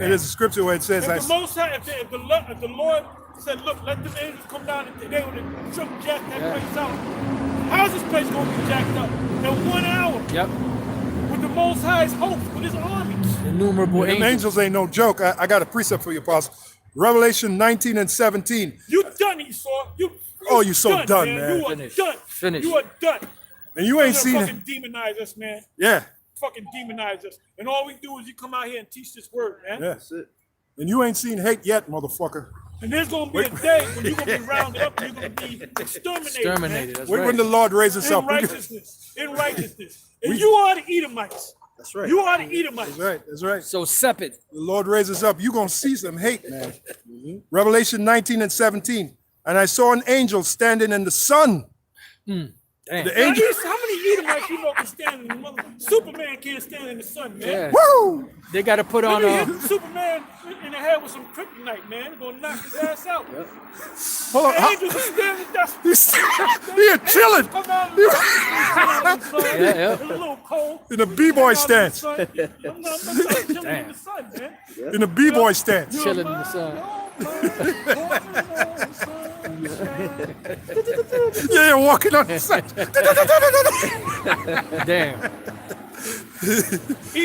And there's a scripture where it says, If the Most High, if the Lord said, look, let the angels come down and they would have jacked that place out. How's this place going to be jacked up? In 1 hour. Yep. With the Most High's host, with his armies. Innumerable Them angels. angels ain't no joke. I got a precept for you, Apostle. Revelation 19 and 17. You done, Esau. You so done, man. You are Finished. done. Finished. You are done. And you ain't You're seen fucking it. demonize us, man. Yeah. Fucking demonize us. And all we do is you come out here and teach this word, man. Yeah. And you ain't seen hate yet, motherfucker. And there's gonna be a day when you're gonna be rounded up and you're gonna be exterminated. Exterminated. That's Wait right. when the Lord raises In up. righteousness. In righteousness. And you are the Edomites. That's right. You are the Edomites. That's right. That's right. So sepid. The Lord raises up. You're going to see some hate, man. Revelation 19 and 17. And I saw an angel standing in the sun. Damn. The Now, angel. how many Edomites you know can stand in the mother? Superman can't stand in the sun, man. Yeah. Woo! They got to put on Let me hit Superman in the head with some kryptonite, man. It's gonna knock his ass out. Hold on. The angels are standing there. He's chilling Come out in the sun. Yeah. It's a little cold. in a B-boy stance. I'm not chilling in the sun, man. In a B-boy stance. chilling in the sun. Yeah, walking on the sun. Damn.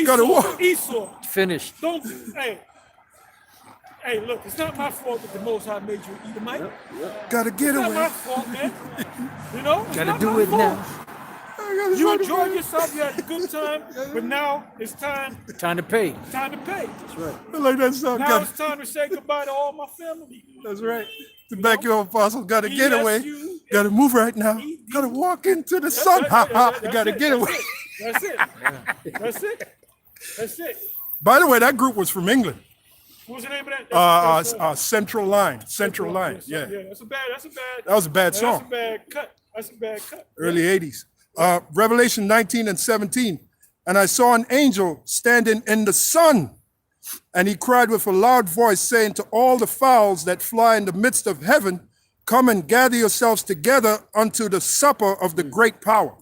Gotta walk. Esau. Finished. Don't, hey, look, it's not my fault that the Most High made you Edomite. Gotta get It's not my away. fault, man. You know? It's Got to not do my it fault. now. You enjoyed yourself, you had a good time, but now it's time Time to pay. to pay. I like that song. Now Gotta- it's time to say goodbye to all my family. That's right. To back your apostle, gotta get away. ESU. Gotta move right now. Gotta walk into the sun. Ha ha. That's Gotta it, get that's away. it, That's it. That's it. That's it. By the way, that group was from England. What was the name of that? Central Line. Central Line. Yeah. Yeah, that's a bad. That was a bad That's a song. bad cut. That's a bad cut. Early 80s. Revelation 19 and 17. And I saw an angel standing in the sun. And he cried with a loud voice, saying to all the fowls that fly in the midst of heaven, come and gather yourselves together unto the supper of the great power.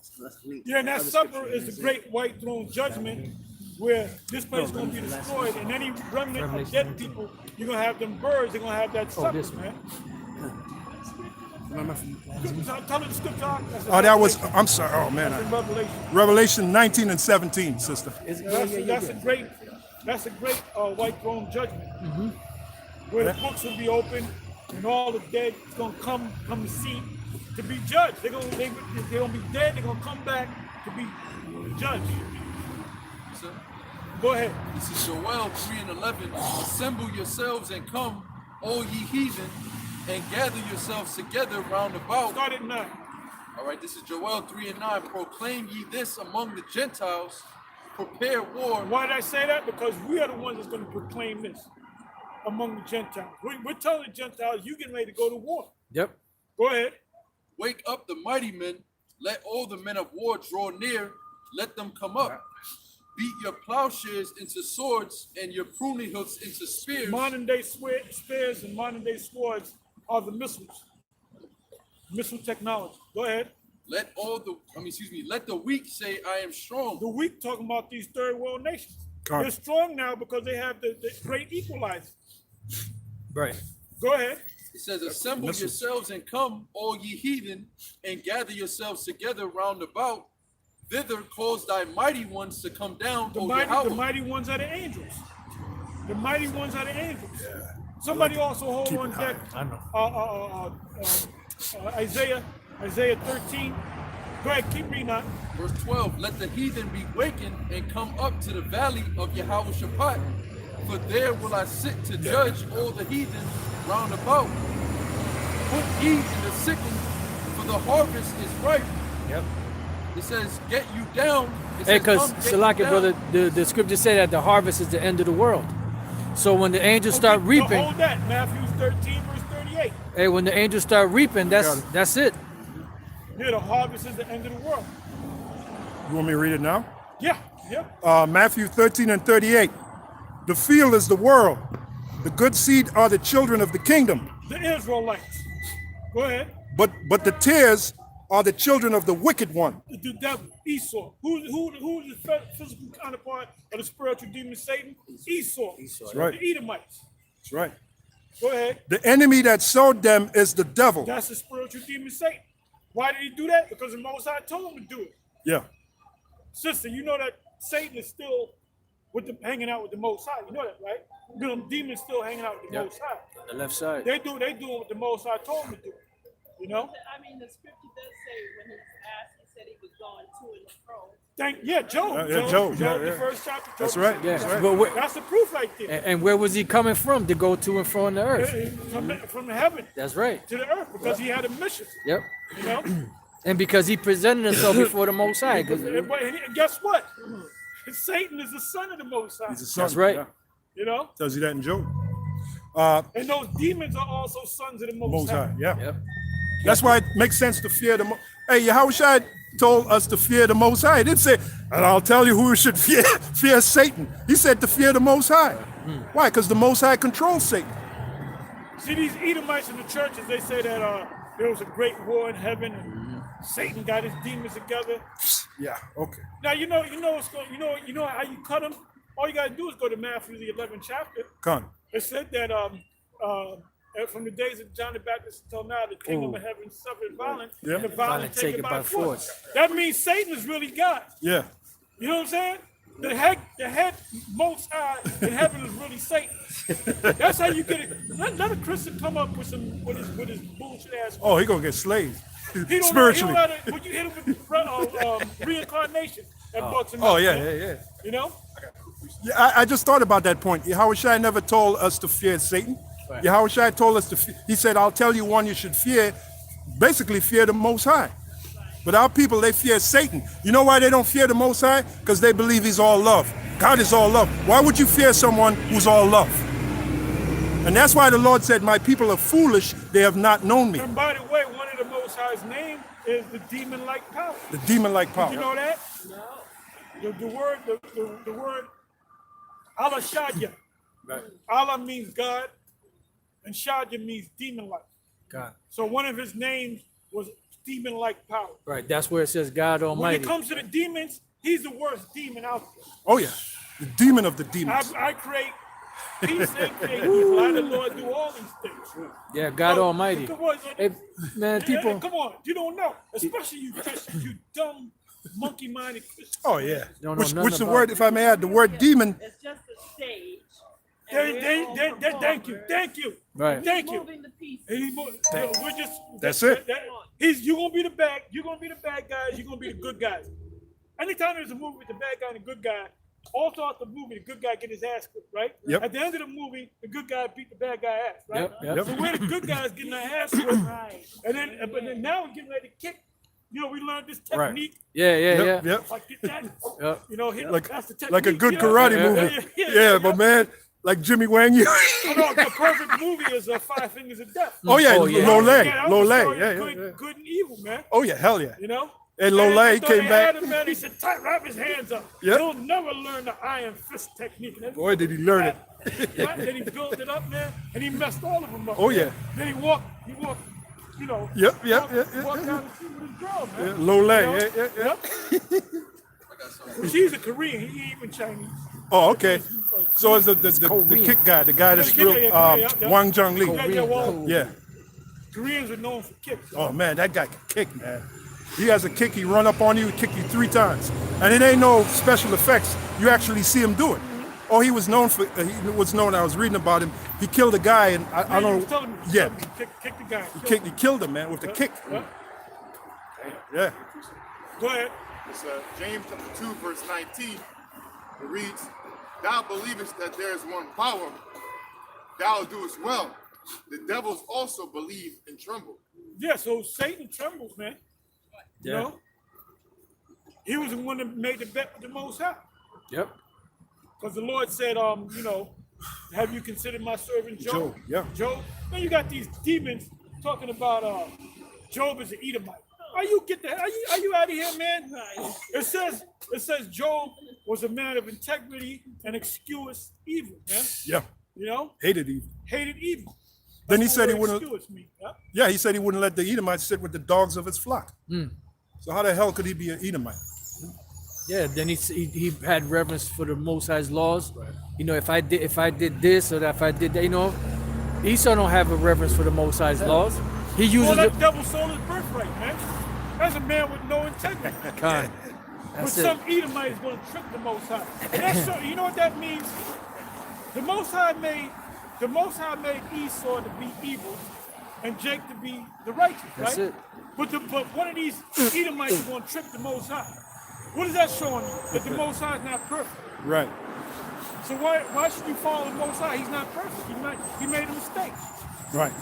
Yeah, and that supper is the great white throne judgment, where this place is going to be destroyed, and any remnant of dead people, you're going to have them birds, they're going to have that supper, this man. Tell me the scripture. Oh, that was, I'm sorry. Oh, man. That's in Revelation. Revelation 19 and 17, sister. That's a great white throne judgment, where the books will be open, and all the dead is going to come to see, to be judged. They're going to be dead. They're going to come back to be judged. So, Go ahead. this is Joel 3 and 11. Assemble yourselves and come, O ye heathen, and gather yourselves together round about. Start at 9. All right, this is Joel 3 and 9. Proclaim ye this among the Gentiles. Prepare war. Why did I say that? Because we are the ones that's going to proclaim this among the Gentiles. We're telling the Gentiles, you getting ready to go to war. Yep. Go ahead. Wake up the mighty men. Let all the men of war draw near. Let them come up. Beat your plowshares into swords and your pruning hooks into spears. Modern day spears and modern day swords are the missiles. Missile technology. Go ahead. Let the weak say, I am strong. The weak talking about these third world nations. Come. They're strong now because they have the great equalizer. Right. Go ahead. It says, assemble yourselves and come, all ye heathen, and gather yourselves together round about. Thither cause thy mighty ones to come down, The O mighty, Yahweh. the mighty ones are the angels. The mighty ones are the angels. Somebody also hold keep on it deck. high. I know. Isaiah 13. Go ahead, keep reading that. Verse 12, let the heathen be wakened and come up to the valley of Yahweh Shaphat, for there will I sit to judge all the heathen round about. Put ye in the sickle, for the harvest is ripe. Yep. It says, get you down. It Hey, says, because "Come, get you Salaki, down." brother, the scriptures say that the harvest is the end of the world. So when the angels start Okay, reaping, hold that. Matthew 13, verse 38. hey, when the angels start reaping, that's it. Yeah, the harvest is the end of the world. You want me to read it now? Yeah, yeah. Matthew 13 and 38. The field is the world. The good seed are the children of the kingdom. The Israelites. Go ahead. But the tares are the children of the wicked one. The devil, Esau. Who's the physical counterpart of the spiritual demon Satan? Esau. That's right. The Edomites. That's right. Go ahead. The enemy that sowed them is the devil. That's the spiritual demon Satan. Why did he do that? Because the Most High told him to do it. Yeah. Sister, you know that Satan is still hanging out with the Most High. You know that, right? The demons still hanging out with the Yep. Most High. On the left side. They do what the Most High told them to do. You know? I mean, the scripture does say when he was asked, he said he was going to and fro. Job. Job, The yeah. first chapter. That's Job. right. Yeah. That's right. But where, That's the proof right there. and where was he coming from to go to and fro on the earth? From heaven That's right. to the earth because he had a mission. Yep. You know? And because he presented himself before the Most High. 'cause- And guess what? Satan is the son of the Most High. He's a son. That's right. Yeah. You know? Tells you that in Job. And those demons are also sons of the Most, Most High. Yeah. Yep. That's why it makes sense to fear the Hey, Yahushua told us to fear the Most High. He didn't say, and I'll tell you who we should fear, fear Satan. He said to fear the Most High. Why? Because the Most High controls Satan. See, these Edomites in the churches, they say that there was a great war in heaven and Satan got his demons together. Yeah, okay. Now you know what's going. You know how you cut them. All you gotta do is go to Matthew the 11th chapter. Come. It said that from the days of John the Baptist until now, the kingdom of heaven suffered violence, Yeah. and the violent take it by force. force. That means Satan is really God. Yeah. You know what I'm saying? The head most high in heaven is really Satan. That's how you get it. Let a Christian come up with his bullshit ass. Oh, he gonna get slayed. He don't Spiritually. Know when you hit him with reincarnation, that bucks him Oh, up, yeah, man. yeah, yeah. You know? Yeah, I just thought about that point. Yahushua never told us to fear Satan. Right. Yahushua told us he said, I'll tell you one you should fear, basically fear the Most High. But our people, they fear Satan. You know why they don't fear the Most High? Because they believe he's all love. God is all love. Why would you fear someone who's all love? And that's why the Lord said, my people are foolish, they have not known me. And by the way, one of the Most High's name is the demon-like power. The demon-like power. Did you know that? No. The word Allah Shadya. Right. Allah means God, and Shadya means demon-like. God. So one of his names was demon-like power. Right. That's where it says God When Almighty. it comes to the demons, he's the worst demon out there. Oh, yeah. The demon of the demons. I create peace and create evil. I, the Lord, do all these things. Yeah, God So, Almighty. come on, Hey, man, people. come on, you don't know, especially you Christians, you dumb, monkey-minded Christians. Oh, yeah. Don't know Which nothing the about word, if I may add, the word demon. It's just a stage. Thank you. Right. Thank you. Moving the pieces. We're just. That's it. You're gonna be the bad. You're gonna be the bad guys. You're gonna be the good guys. Anytime there's a movie with the bad guy and the good guy, all throughout the movie, the good guy get his ass kicked, right? Yep. At the end of the movie, the good guy beat the bad guy ass, right? Yep. So where the good guy is getting their ass whipped, and then but then now we're getting ready to kick. You know, we learned this Right. technique. Yeah. Yep. Like get that. Yep. You know, hit, Like- that's the technique. Like a good you know? karate Yeah, movie. yeah, But man, like Jimmy Wang. You know, the perfect movie is Five Fingers of Death. Oh yeah, Oh, yeah. Lole. that was a Lole. story Yeah, of yeah, yeah. good and evil, man. Oh yeah, hell yeah. You know? And Lole he came back. Had him, man. He said, wrap his hands up. Yep. He'll never learn the iron fist technique. And Boy, did he learn it. Right? Then he built it up, man, and he messed all of them up. Oh, man. yeah. Then he walked, you know. Yep. Walked down the street with his girl, man. Yeah, Lole. You know? Yeah. But she's a Korean. He ain't even Chinese. Oh, okay. So is the kick guy, the guy that's Yeah, real yeah, Wang Jung Lee. Yeah, well, Yeah. Koreans are known for kicks. Oh man, that guy can kick, man. He has a kick, he run up on you, he kick you 3 times. And it ain't no special effects. You actually see him do it. Oh, he was known for, I was reading about him. He killed a guy and I don't know. Yeah. Kick the guy. He killed him, man, with the kick. Yeah. Yeah. Go ahead. It's James chapter 2, verse 19. It reads, Thou believest that there is one power, thou doest well. The devils also believe and tremble. Yeah, so Satan trembles, man. You Yeah. know? He was the one that made the bet with the Most High. Yep. Because the Lord said, you know, have you considered my servant Job? Job, yeah. Job. Then you got these demons talking about Job is an Edomite. Are you out of here, man? It says Job was a man of integrity and excused evil, man. Yeah. You know? Hated evil. Hated evil. Then he That's said what he wouldn't. excuse mean, yeah? Yeah, he said he wouldn't let the Edomites sit with the dogs of his flock. So how the hell could he be an Edomite? Yeah. Then he had reverence for the Most High's laws. You know, if I did this or if I did that, you know, Esau don't have a reverence for the Most High's laws. He uses Well, that it. devil sold his birthright, man. That's a man with no integrity. Con. But That's some it. Edomite is going to trick the Most High. And that's so, you know what that means? The Most High made Esau to be evil and Jake to be the righteous, That's right? it. But one of these Edomites is going to trick the Most High. What is that showing you? That the Most High is not perfect. Right. So why should you follow the Most High? He's not perfect. He made a mistake. Right.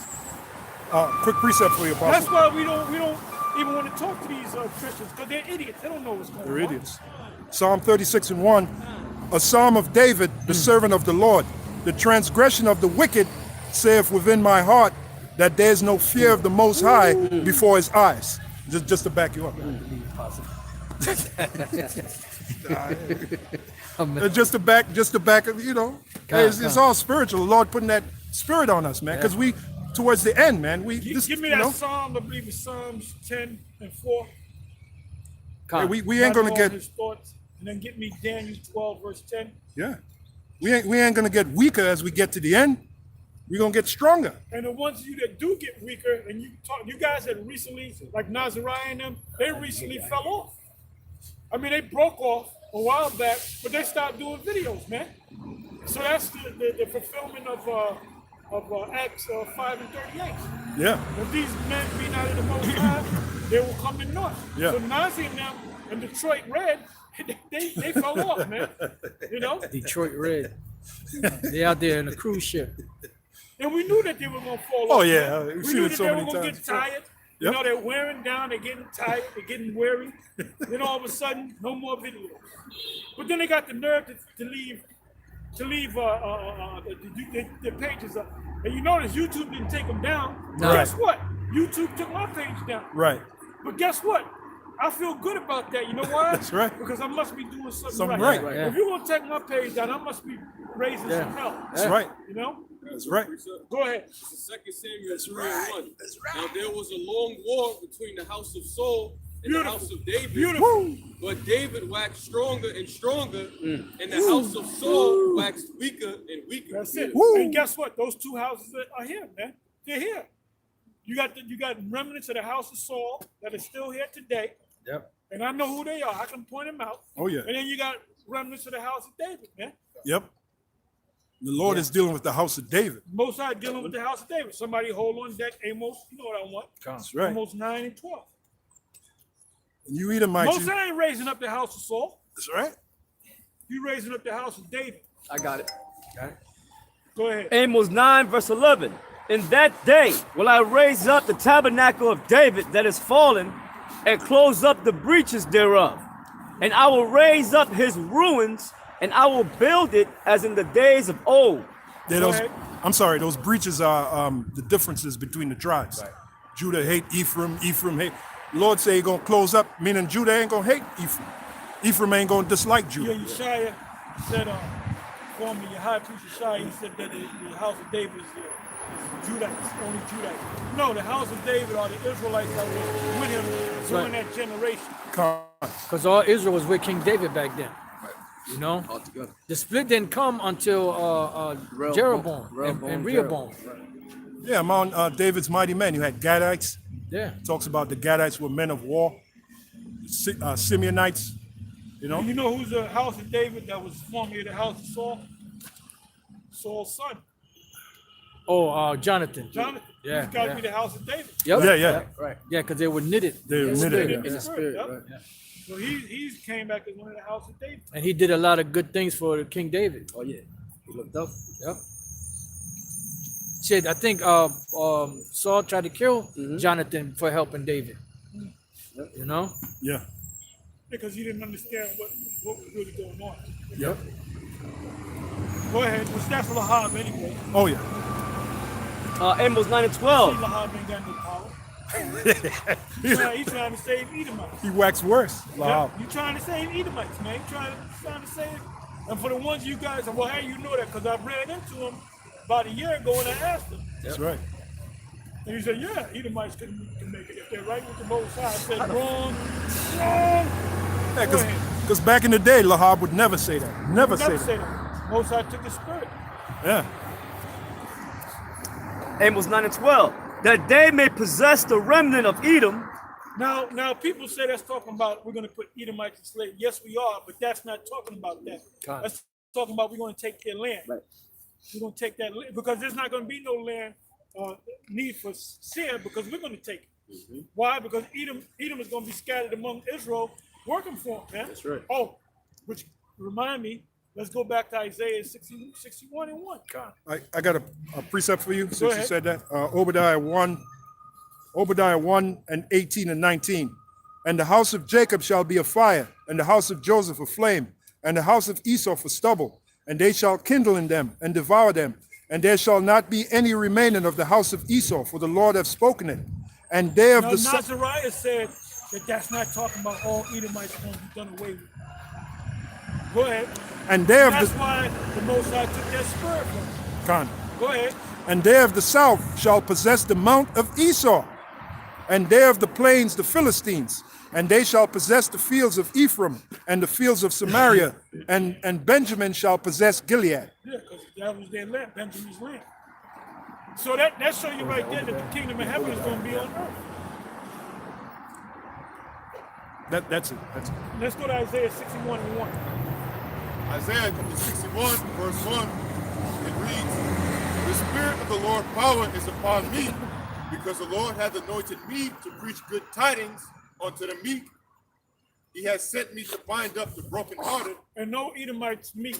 Quick precept for you, Apostle. That's why we don't even want to talk to these Christians, because they're idiots. They don't know what's going on. They're idiots. Psalm 36:1, a psalm of David, the servant of the Lord. The transgression of the wicked saith within my heart that there is no fear of the Most High before his eyes. Just to back you up. Just to back, you know, it's all spiritual. The Lord putting that spirit on us, man, because we, towards the end, man, Give me that psalm, I believe it's Psalms 10 and 4. we ain't gonna get, his thoughts, and then get me Daniel 12, verse 10. yeah, we ain't gonna get weaker as we get to the end. We're gonna get stronger. And the ones of you that do get weaker, and you guys that recently, like Nazariah and them, they recently fell off. I mean, they broke off a while back, but they stopped doing videos, man. So that's the fulfillment of Acts 5 and 38. Yeah. If these men be not in the Most High, they will come in north. Yeah. So Nazi and them and Detroit Red, they fell off, man. You know? Detroit Red. They out there in a cruise ship. And we knew that they were going to fall Oh, off. yeah. man. We've We seen knew it that so they many were going to times get tired. You Yep. know, they're wearing down, they're getting tired, they're getting weary. Then all of a sudden, no more videos. But then they got the nerve to leave the pages up. And you notice YouTube didn't take them down. No. Guess what? YouTube took my page down. Right. But guess what? I feel good about that. You know why? That's right. Because I must be doing something Something right. right. Yeah. If you're going to take my page down, I must be raising some hell. That's right. You know? That's right. Go ahead. It's 2 Samuel 3:1. Now there was a long war between the house of Saul and the house of David. Beautiful. But David waxed stronger and stronger, and the house of Saul waxed weaker and weaker. That's it. Woo. And guess what? Those two houses are here, man. They're here. You got remnants of the house of Saul that are still here today. Yep. And I know who they are. I can point them out. Oh, yeah. And then you got remnants of the house of David, man. Yep. The Lord is dealing with the house of David. Most High dealing with the house of David. Somebody hold on deck. Amos, you know what I want. That's right. Amos 9 and 12. And you Edomites, Most High ain't raising up the house of Saul. that's right. You raising up the house of David. I got it. Go ahead. Amos 9, verse 11. In that day will I raise up the tabernacle of David that is fallen, and close up the breaches thereof. And I will raise up his ruins, and I will build it as in the days of old. Yeah, Go those, ahead. I'm sorry, those breaches are the differences between the tribes. Judah hate Ephraim, Ephraim hate. Lord say he gonna close up, meaning Judah ain't gonna hate Ephraim. Ephraim ain't gonna dislike Yeah, Judah. Yeshaya said, formerly your high priest Yeshaya, he said that the house of David is Judites, only Judites. No, the house of David are the Israelites that were with him during that generation. Because all Israel was with King David back then. You know, All together. the split didn't come until Jeroboam and Rehoboam. Yeah, among David's mighty men, you had Gadites. Yeah. Talks about the Gadites were men of war. Simeonites, you know. You know who's the house of David that was formerly the house of Saul? Saul's son, Oh, Jonathan. Jonathan. Yeah, He's got to yeah. be the house of David. Yep. Yeah. Right. Yeah, because they were knitted. They were Spirit, knitted. in Yeah. the spirit, yep. Right. So he's came back as one of the house of David. And he did a lot of good things for King David. Oh yeah. He looked up. Yep. Shit, I think Saul tried to kill Jonathan for helping David. You know? Yeah. Because he didn't understand what was really going on. Yep. Go ahead. Well, that's Lahab anyway. Oh yeah. Amos 9 and See, 12. Lahab ain't got no power. He's trying to save Edomites. He waxed worse. Lahab. You trying to save Edomites, man. You trying to save. And for the ones you guys, well, how you know that? Because I ran into him about a year ago and I asked him. That's right. And he said, yeah, Edomites can make it. If they're right with the Most High. I said, wrong. Yeah, Go ahead. because back in the day, Lahab would never say that. Never say Never that. say that. Most High took the spirit. Yeah. Amos 9 and 12. That they may possess the remnant of Edom. Now people say that's talking about we're going to put Edomites in slavery. Yes, we are, but that's not talking about that. God. That's talking about we're going to take their land. Right. We're going to take that land because there's not going to be no land need for sin because we're going to take it. Why? Because Edom is going to be scattered among Israel working for them, man. That's right. Oh, which remind me, let's go back to Isaiah 61 and 1. I got a precept for you since you ahead. said that. Obadiah 1 and 18 and 19. And the house of Jacob shall be a fire, and the house of Joseph a flame, and the house of Esau for stubble, and they shall kindle in them and devour them. And there shall not be any remaining of the house of Esau, for the Lord hath spoken it. And they of Now, the Nazariah said that that's not talking about all Edomites going to be done away with. Go ahead. and they of That's the why the Most High took that spirit from them. Con. Go ahead. And they of the south shall possess the mount of Esau, and they of the plains the Philistines, and they shall possess the fields of Ephraim and the fields of Samaria, and Benjamin shall possess Gilead. Yeah, because that was their land, Benjamin's land. So that shows you right there that the kingdom of heaven is going to be on earth. That's it. Let's go to Isaiah 61 and 1. Isaiah chapter 61, verse 1, it reads, The Spirit of the Lord power is upon me, because the Lord hath anointed me to preach good tidings unto the meek. He has sent me to bind up the brokenhearted. And no Edomites meek.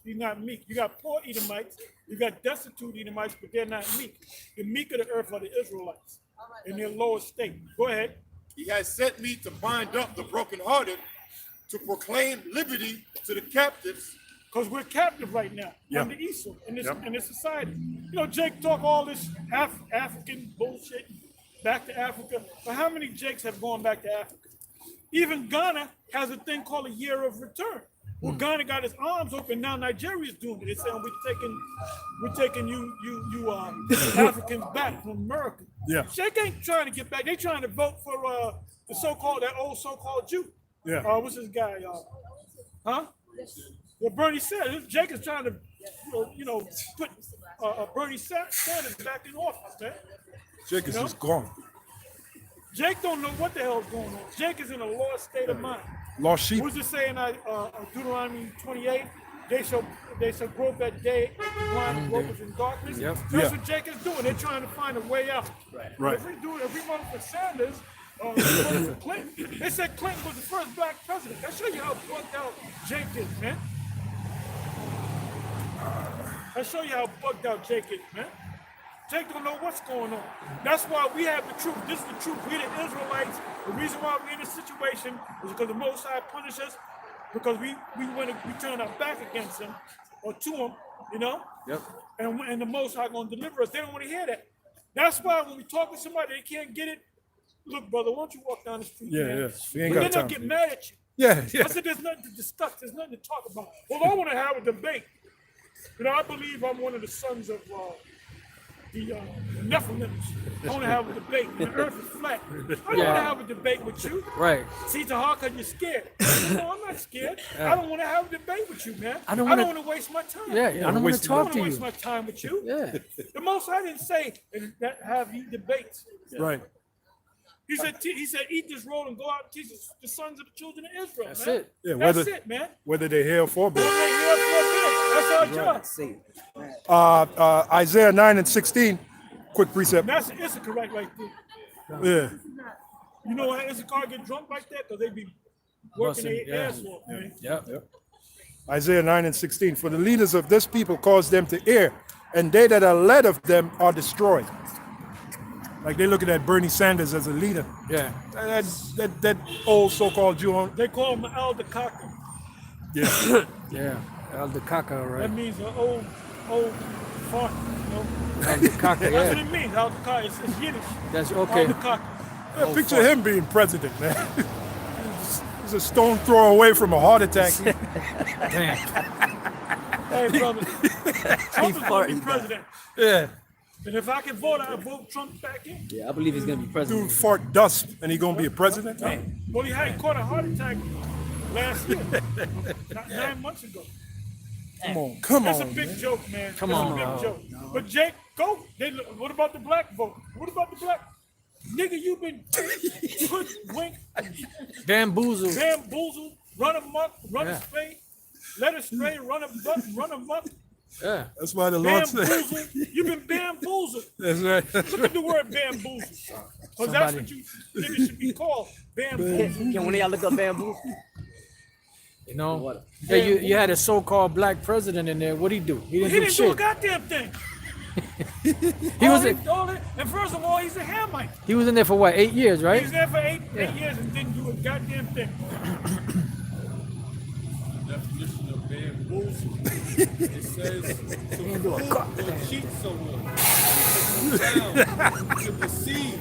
He's not meek. You got poor Edomites, you got destitute Edomites, but they're not meek. The meek of the earth are the Israelites in their lower state. Go ahead. He has sent me to bind up the brokenhearted, to proclaim liberty to the captives. Because we're captive right now under Esau in this society. You know, Jake talk all this African bullshit back to Africa. But how many Jakes have gone back to Africa? Even Ghana has a thing called a year of return. Well, Ghana got its arms open. Now Nigeria's doing it. They're saying we're taking you Africans back from America. Yeah. Jake ain't trying to get back. They trying to vote for that old so-called Jew. Yeah. What's this guy? Well, Bernie Sanders. Jake is trying to, put Bernie Sanders back in office, man. Jake is just gone. Jake don't know what the hell is going on. Jake is in a lost state of mind. Lost sheep. What's it saying? Deuteronomy 28. They shall grope at day, blind gropers in darkness. Yep. That's what Jake is doing. They're trying to find a way out. Right. If we vote for Sanders, vote for Clinton. They said Clinton was the first black president. That shows you how bugged out Jake is, man. I show you how bugged out Jake is, man. Jake don't know what's going on. That's why we have the truth. This is the truth. We the Israelites. The reason why we're in this situation is because the Most High punished us because we turned our back against him or to him, you know? Yep. And the Most High gonna deliver us. They don't want to hear that. That's why when we talk to somebody, they can't get it. Look, brother, why don't you walk down the street? Yeah, man? yeah. We ain't But got then time. they'll get mad at you. Yeah, yeah. I said, there's nothing to discuss. There's nothing to talk about. Well, I want to have a debate. You know, I believe I'm one of the sons of the Nephilims. I want to have a debate. The earth is flat. I don't want to have a debate with you. Right. See, it's hard because you're scared. No, I'm not scared. I don't want to have a debate with you, man. I don't want wanna- to waste my time. Yeah, I don't want to I talk don't to want to waste you. my time with you. Yeah. The most I didn't say is that have you debates. Right. He said, eat this roll and go out and teach the sons of the children of Israel. That's man. it. Yeah, That's it, man. whether they hear or forbid. That's our job. See, Isaiah 9 and 16, quick precept. That's Issachar right there. Yeah. You know why Issachar get drunk like that? Because they be working Busting, their yeah. ass off, man. Yep. Isaiah 9 and 16. For the leaders of this people cause them to err, and they that are led of them are destroyed. Like they're looking at Bernie Sanders as a leader. Yeah. That old so-called Jew. They call him Al Dakaka. Yeah. Yeah. El Dakaka, That right? means an old fart, you know? El Dakaka, That's what yeah. it means. Al Dakaka. It's Yiddish. That's Al okay. Dakaka. Yeah, picture him being president, man. He's a stone throw away from a heart attack. Damn. Hey, brother. Trump is going to be president. Yeah. And if I can vote, I'll vote Trump back in. yeah, I believe he's gonna be president. Dude fart dust and he gonna be a president? Well, he caught a heart attack last year, 9 months ago. Come That's a on. big joke, man. Come That's on. a big joke. But Jake, go. What about the black vote? What about the black? Nigga, you've been hoodwinked, Bamboozled. bamboozled, run amok, run Yeah. astray, led astray, run amok, Yeah. That's why the Lord said. bamboozled. You've been bamboozled. That's right. Look at the word bamboozled. Because that's what you niggas should be called. Bamboozled. Can one of y'all look up bamboo? You know? What? Yeah, you had a so-called black president in there. What'd he do? He didn't He do didn't do a shit. goddamn thing. He was and first of all, he's a Hamite. he was in there for what, 8 years, He right? was there for eight years and didn't do a goddamn thing. Definition of bamboozle. It says to fool or cheat someone, to confound, to deceive,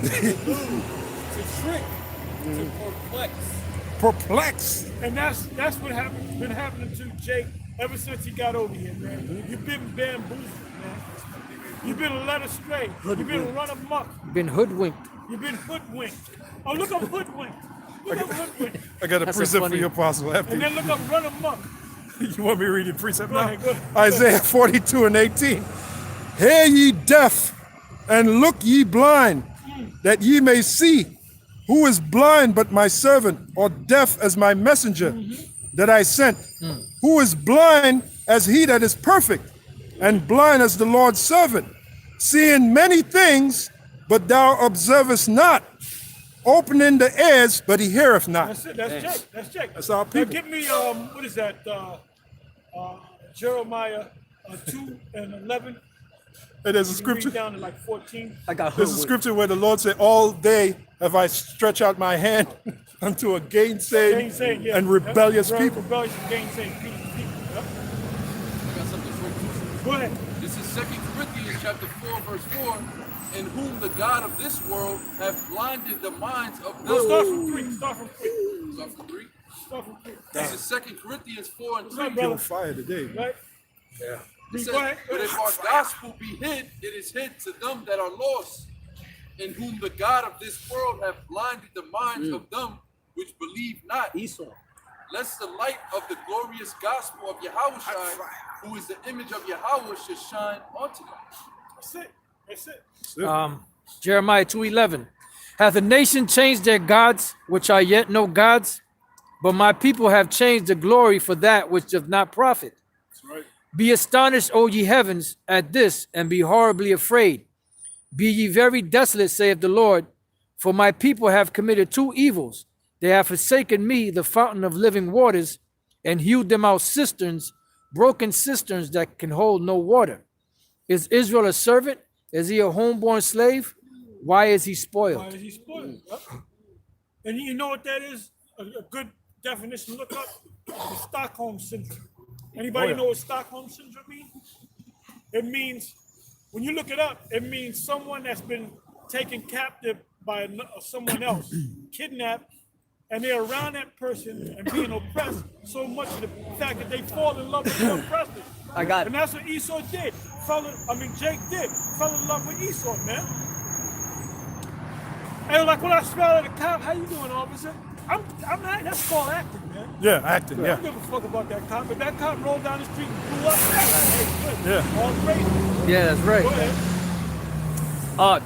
to delude, to trick, to perplex. Perplexed. And that's what been happening to Jake ever since he got over here, man. You've been bamboozled, man. You've been led astray. You've been run amok. Been hoodwinked. You've been hoodwinked. Oh, look up hoodwinked. Look up hoodwinked. I got a That's a precept for funny- you, Apostle. After And then look up run amok. you want me to read the precept Go now? ahead, go ahead. Isaiah 42 and 18. Hear ye deaf, and look ye blind, that ye may see. Who is blind but my servant, or deaf as my messenger that I sent? Who is blind as he that is perfect, and blind as the Lord's servant, seeing many things, but thou observest not, opening the ears, but he heareth not. That's it. That's Jake. That's Jake. That's our Now people. give me what is that? Jeremiah 2 and 11. And there's a You can read scripture. down to like 14. I got There's a hoodwinked. scripture where the Lord said, "All day have I stretched out my hand unto a gainsaying Gainsaying, yeah. and rebellious Yep. people." Rebellious and gainsaying people. Yep. I got something for you. Go ahead. This is 2 Corinthians chapter 4, verse 4. In whom the God of this world hath blinded the minds of No, those. start from 3. Start from 3. Start from 3. Start from 3. This is 2 Corinthians 4 and What's 3. up, You're on brother? fire today. Right? Yeah. It says, Go ahead. but if our gospel be hid, it is hid to them that are lost, in whom the God of this world hath blinded the minds of them which believe not, Esau. lest lest the light of the glorious gospel of Yahweh, who is the image of Yahweh, should shine unto them. That's it. That's it. Jeremiah 2:11. Hath a nation changed their gods, which are yet no gods? But my people have changed the glory for that which doth not profit. Be astonished, O ye heavens, at this, and be horribly afraid. Be ye very desolate, saith the Lord, for my people have committed 2 evils. They have forsaken me, the fountain of living waters, and hewed them out cisterns, broken cisterns that can hold no water. Is Israel a servant? Is he a homeborn slave? Why is he Why spoiled? is he spoiled? Yep. And you know what that is? A good definition to look up? The Stockholm Syndrome. Anybody know what Stockholm Syndrome means? It means, when you look it up, it means someone that's been taken captive by someone else, kidnapped, and they're around that person and being oppressed so much to the fact that they fall in love with the oppressor. I got And it. that's what Esau did. Jake did. Fell in love with Esau, man. And like when I smell at the cop, how you doing, officer? I'm not, that's called acting, man. Yeah, acting. I Yeah. don't give a fuck about that cop. If that cop rolled down the street and blew up, hey, good. Yeah. All crazy. Yeah, that's Go right. ahead.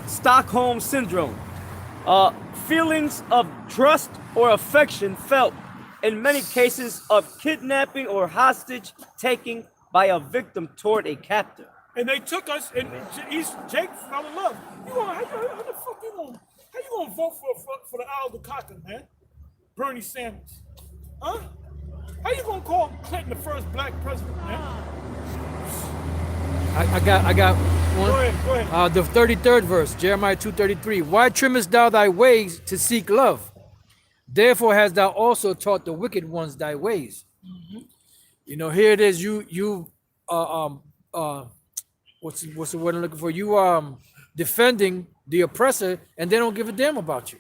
Stockholm syndrome. Feelings of trust or affection felt in many cases of kidnapping or hostage taking by a victim toward a captor. And they took us, and Jake fell in love. How the fuck you gonna vote for the Al Dukakis, man? Bernie Sanders, huh? How you gonna call Clinton the first black president, man? I got one. Go ahead. The 33rd verse, Jeremiah 2:33. Why trimmest thou thy ways to seek love? Therefore hast thou also taught the wicked ones thy ways. You know, here it is. What's the word I'm looking for? You defending the oppressor, and they don't give a damn about you.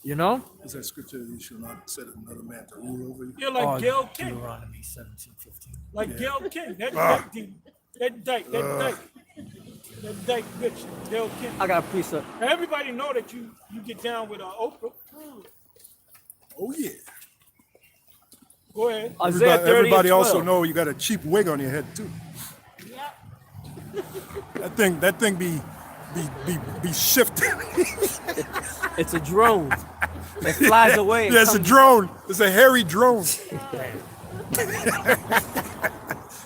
You know? Is that scripture that you shall not set another man to rule over you? You're like Gail King. Deuteronomy 17:15. Like Gail King. That dyke bitch, Gail King. I got a precept. And everybody know that you get down with Oprah. Oh yeah. Go ahead. Isaiah 30 Everybody and 12. also know you got a cheap wig on your head too. That thing be shifting. It's a drone. It flies away. and Yeah, it's a comes- drone. It's a hairy drone.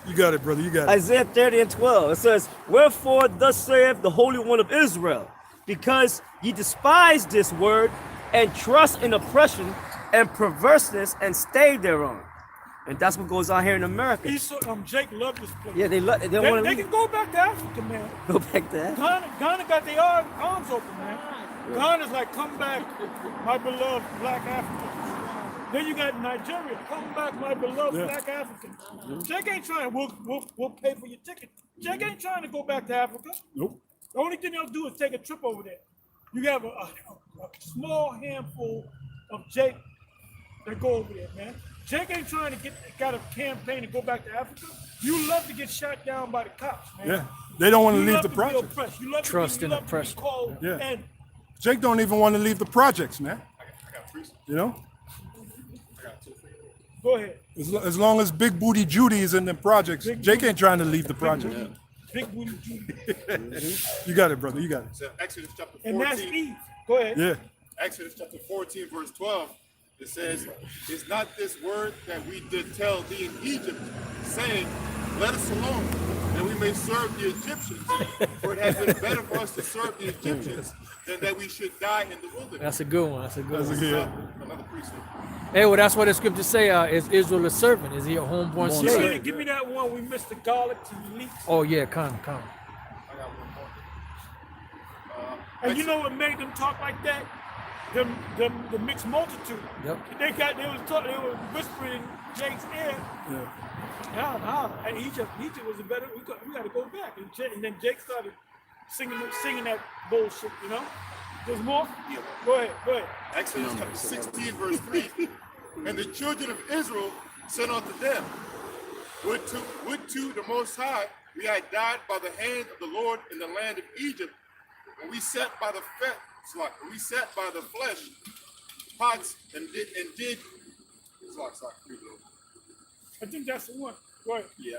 You got it, brother. You got it. Isaiah 30 and 12. It says, wherefore thus saith the Holy One of Israel, because ye despise this word and trust in oppression and perverseness and stay thereon. And that's what goes on here in America. Jake loved this place. Yeah, they want to They leave. can go back to Africa, man. Go back there. Ghana got their arms open, man. Ghana's like, come back, my beloved black Africans. Then you got Nigeria, come back, my beloved black Africans. Jake ain't trying, we'll pay for your ticket. Jake ain't trying to go back to Africa. Nope. The only thing they'll do is take a trip over there. You have a small handful of Jake that go over there, man. Jake ain't trying to got a campaign to go back to Africa. You love to get shot down by the cops, man. Yeah. They don't want to You leave love the to be project. oppressed. You love Trust to be, and you love to be oppression. called Yeah. and Jake don't even want to leave the projects, man. You know? go ahead. As long as Big Booty Judy is in the projects, Jake ain't trying to leave the project. Big booty Judy. You got it, brother. You got it. So Exodus chapter And that's 14. Eve. Go ahead. Yeah. Exodus chapter 14, verse 12, it says, is not this word that we did tell thee in Egypt, saying, let us alone, that we may serve the Egyptians. For it has been better for us to serve the Egyptians than that we should die in the wilderness. That's a good one. That's a good one. Another precept. Hey, well, that's what the scriptures say. Is Israel a servant? Is he a homeborn slave? Give me that one. We missed the garlic to the leeks. Oh yeah, come. I got one more. And you know what made them talk like that? The mixed multitude. Yep. They were whispering in Jake's ear. Nah. And Egypt was a better. We got to go back. And then Jake started singing that bullshit. You know. There's more. Yeah. Go ahead. Exodus chapter 16, verse 3. And the children of Israel said unto them, Would to the Most High we had died by the hand of the Lord in the land of Egypt, when we sat by the flesh pots and did. I think that's the one. Go ahead. Yeah.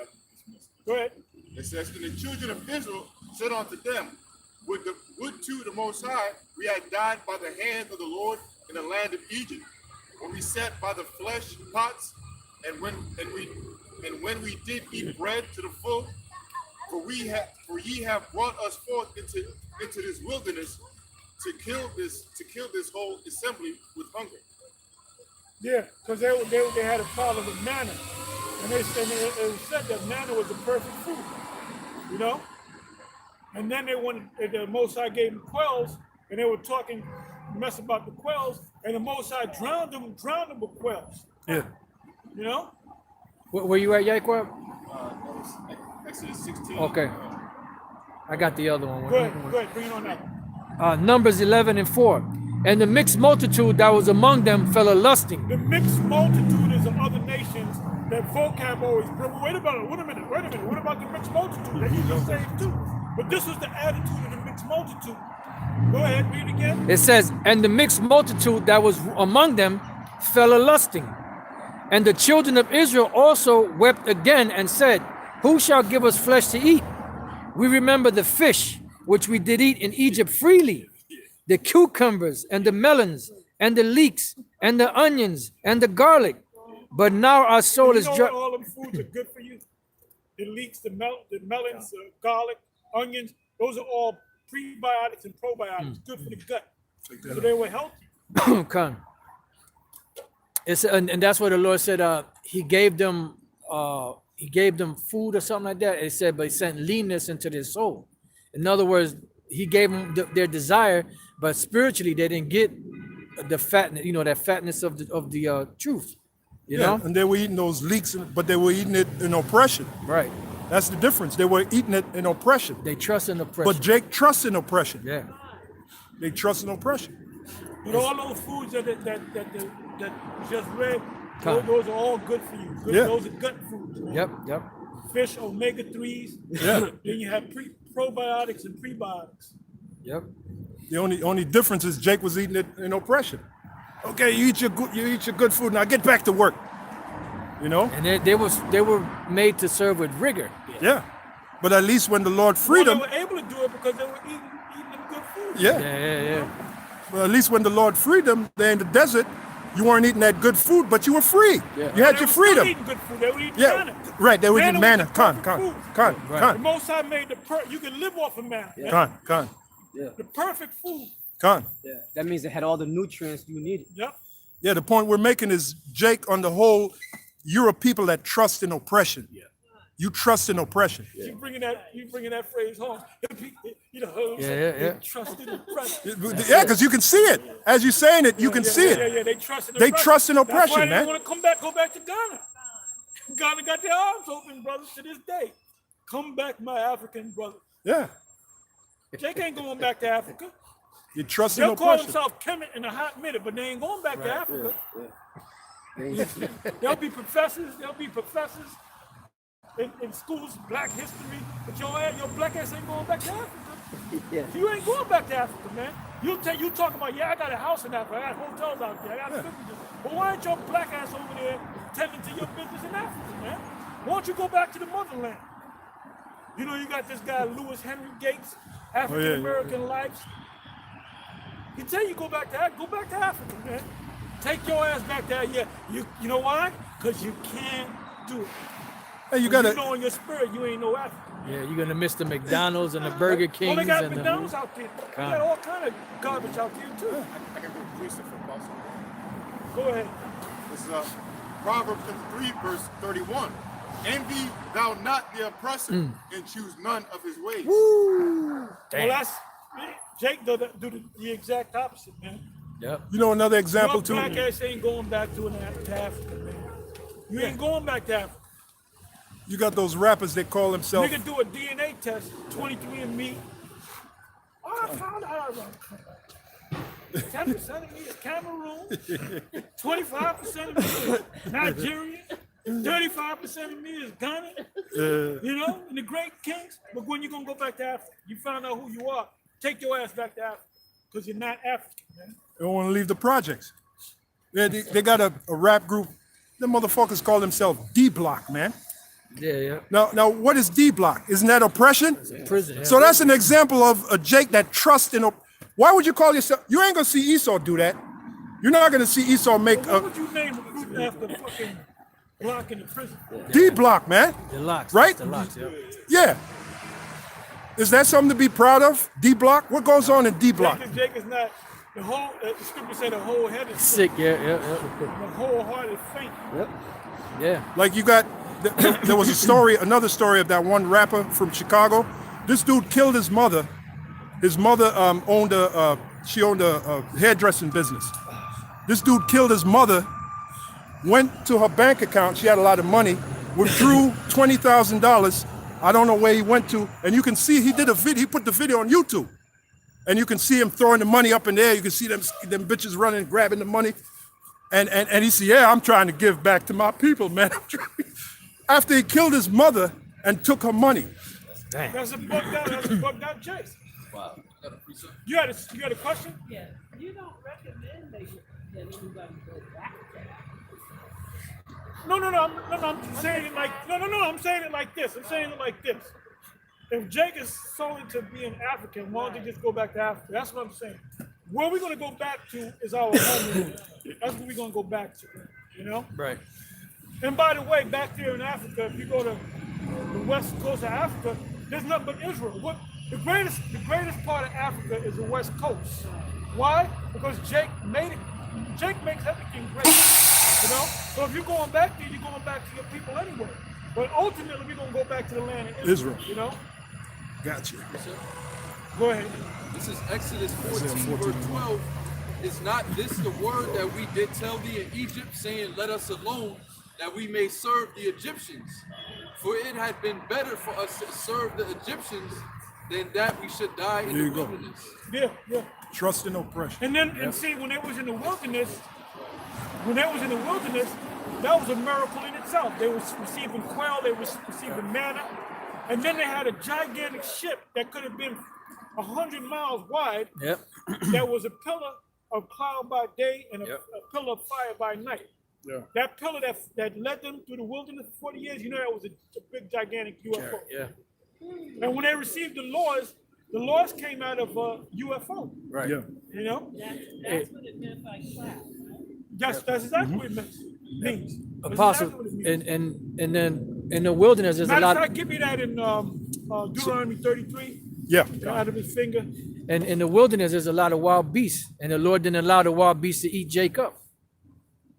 Go ahead. It says, and the children of Israel said unto them, Would to the Most High we had died by the hand of the Lord in the land of Egypt, when we sat by the flesh pots, and when we did eat bread to the full, for ye have brought us forth into this wilderness to kill this whole assembly with hunger. Yeah, because they had a problem with manna. And it said that manna was the perfect food, you know? And then the Most High gave them quails, and they were talking mess about the quails, and the Most High drowned them with quails, Yeah. you know? Where you at, Yaquab? That was Exodus 16. Okay. I got the other one. Go ahead, bring it on up. Numbers 11 and 4. And the mixed multitude that was among them fell a lusting. The mixed multitude is of other nations that vocab always. Wait a minute. What about the mixed multitude? They used to say it too. But this was the attitude of the mixed multitude. Go ahead, read it again. It says, and the mixed multitude that was among them fell a lusting. And the children of Israel also wept again and said, who shall give us flesh to eat? We remember the fish which we did eat in Egypt freely, the cucumbers and the melons and the leeks and the onions and the garlic. But now our soul is dry. All them foods are good for you. The leeks, the melons, the garlic, onions, those are all prebiotics and probiotics, good for the gut. So they were healthy. Come. It's and that's what the Lord said. He gave them food or something like that. It said, but he sent leanness into their soul. In other words, he gave them their desire, but spiritually they didn't get the fatness, that fatness of the truth. You know? And they were eating those leeks, but they were eating it in oppression. Right. That's the difference. They were eating it in oppression. They trust in oppression. But Jake trusts in oppression. Yeah. They trust in oppression. But all those foods that you just read, those are all good for you. Good, Yeah. Those are gut foods. Man. Yep. Fish, omega-3s. Yeah. Then you have probiotics and prebiotics. Yep. The only difference is Jake was eating it in oppression. Okay, you eat your good food. Now get back to work. You know? And they were made to serve with rigor. Yeah. But at least when the Lord freed them, They were able to do it because they were eating the good food. yeah. Yeah. But at least when the Lord freed them, they're in the desert. You weren't eating that good food, but you were free. Yeah. You had They your were freedom. still eating good food. They were eating Yeah, manna. right. They were eating Manna manna. was the perfect food. Right. The Most High made you can live off of manna. Con. The perfect food. Yeah, that means it had all the nutrients you needed. Yep. Yeah, the point we're making is, Jake, on the whole, you're a people that trust in oppression. Yeah. You trust in oppression. You bringing that phrase home. Yeah. Trust in oppression. Yeah, because you can see it. As you're saying it, you can see it. Yeah, they trust in They oppression. trust in That's oppression, why they man. want to go back to Ghana. Ghana got their arms open, brothers, to this day. Come back, my African brother. Yeah. Jake ain't going back to Africa. You trust in They'll call oppression. themselves Kemet in a hot minute, but they ain't going back to Africa. There'll be professors in schools, black history, but your black ass ain't going back to Africa. Yeah. You ain't going back to Africa, man. You talking about, I got a house in Africa, I got hotels out there, I got businesses. But why ain't your black ass over there tending to your business in Africa, man? Why don't you go back to the motherland? You got this guy, Lewis Henry Gates, African American Lives. He tell you go back to Africa, man. Take your ass back there. Yeah, you know why? Because you can't do it. Hey, you know in your spirit you ain't no African. Yeah, you're gonna miss the McDonald's and the Burger Kings. They got and McDonald's out there. They got all kind of garbage out there too. I can read Joseph from Apostle. Go ahead. This is Proverbs 3, verse 31. Envy thou not the oppressor, and choose none of his ways. Well, that's Jake do the exact opposite, man. Yep. You know another example Your too? black ass ain't going back to Africa, man. You ain't going back to Africa. You got those rappers that call themselves. Nigga do a DNA test, 23andMe. Oh, I found out. 10% of me is Cameroon, 25% of me is Nigerian, 35% of me is Ghana, and the Great Kings. But when you gonna go back to Africa, you found out who you are. Take your ass back to Africa, because you're not African, man. They don't want to leave the projects. They got a rap group. The motherfuckers call themselves D Block, man. Yeah. Now, what is D Block? Isn't that oppression? Prison. So that's an example of a Jake that trusts in. Why would you call yourself? You ain't gonna see Esau do that. You're not gonna see Esau make What would you name a group after fucking Block in the prison? D Block, man. The locks. Right? The locks. Yeah. Yeah. Is that something to be proud of? D Block? What goes on in D Block? Jake is not the whole. The scripture said the whole head is Sick. Yeah. the whole heart is faint. Yep. Yeah. Like you got there was a story, another story of that one rapper from Chicago. This dude killed his mother. His mother owned a hairdressing business. This dude killed his mother, went to her bank account. She had a lot of money, withdrew $20,000. I don't know where he went to, and you can see he did a video. He put the video on YouTube, and you can see him throwing the money up in the air. You can see them bitches running, grabbing the money, and he said, "Yeah, I'm trying to give back to my people, man." After he killed his mother and took her money. That's a bugged out chase. Wow. You had a question? Yeah, you don't recommend that anybody go back to that. No. I'm saying it like I'm saying it like this. If Jake is solely to being African, why don't they just go back to Africa? That's what I'm saying. Where we're gonna go back to is our homeland. That's what we're gonna go back to. You know? Right. And by the way, back there in Africa, if you go to the west coast of Africa, there's nothing but Israel. The greatest part of Africa is the west coast. Why? Because Jake made it. Jake makes everything great. You know? So if you're going back there, you're going back to your people anyway. But ultimately, we're going to go back to the land of Israel. You know? Gotcha. Go ahead. This is Exodus 14, verse 12. Is not this the word that we did tell thee in Egypt, saying, let us alone, that we may serve the Egyptians? For it had been better for us to serve the Egyptians than that we should die in the wilderness. Yeah. Trust in oppression. And then, and see, when they was in the wilderness, that was a miracle in itself. They was receiving quail, they was receiving manna, and then they had a gigantic ship that could have been 100 miles wide. Yep. That was a pillar of cloud by day and a pillar of fire by night. Yeah. That pillar that led them through the wilderness for 40 years, that was a big, gigantic UFO. Yeah. And when they received the laws came out of a UFO. Right. Yeah. You know? That's what it meant by cloud, right? That's exactly what it means. That's Apostle, exactly what it means. and then in the wilderness, there's a Matter of lot. fact, give me that in Deuteronomy 33. Yeah. Out of his finger. And in the wilderness, there's a lot of wild beasts, and the Lord didn't allow the wild beasts to eat Jacob.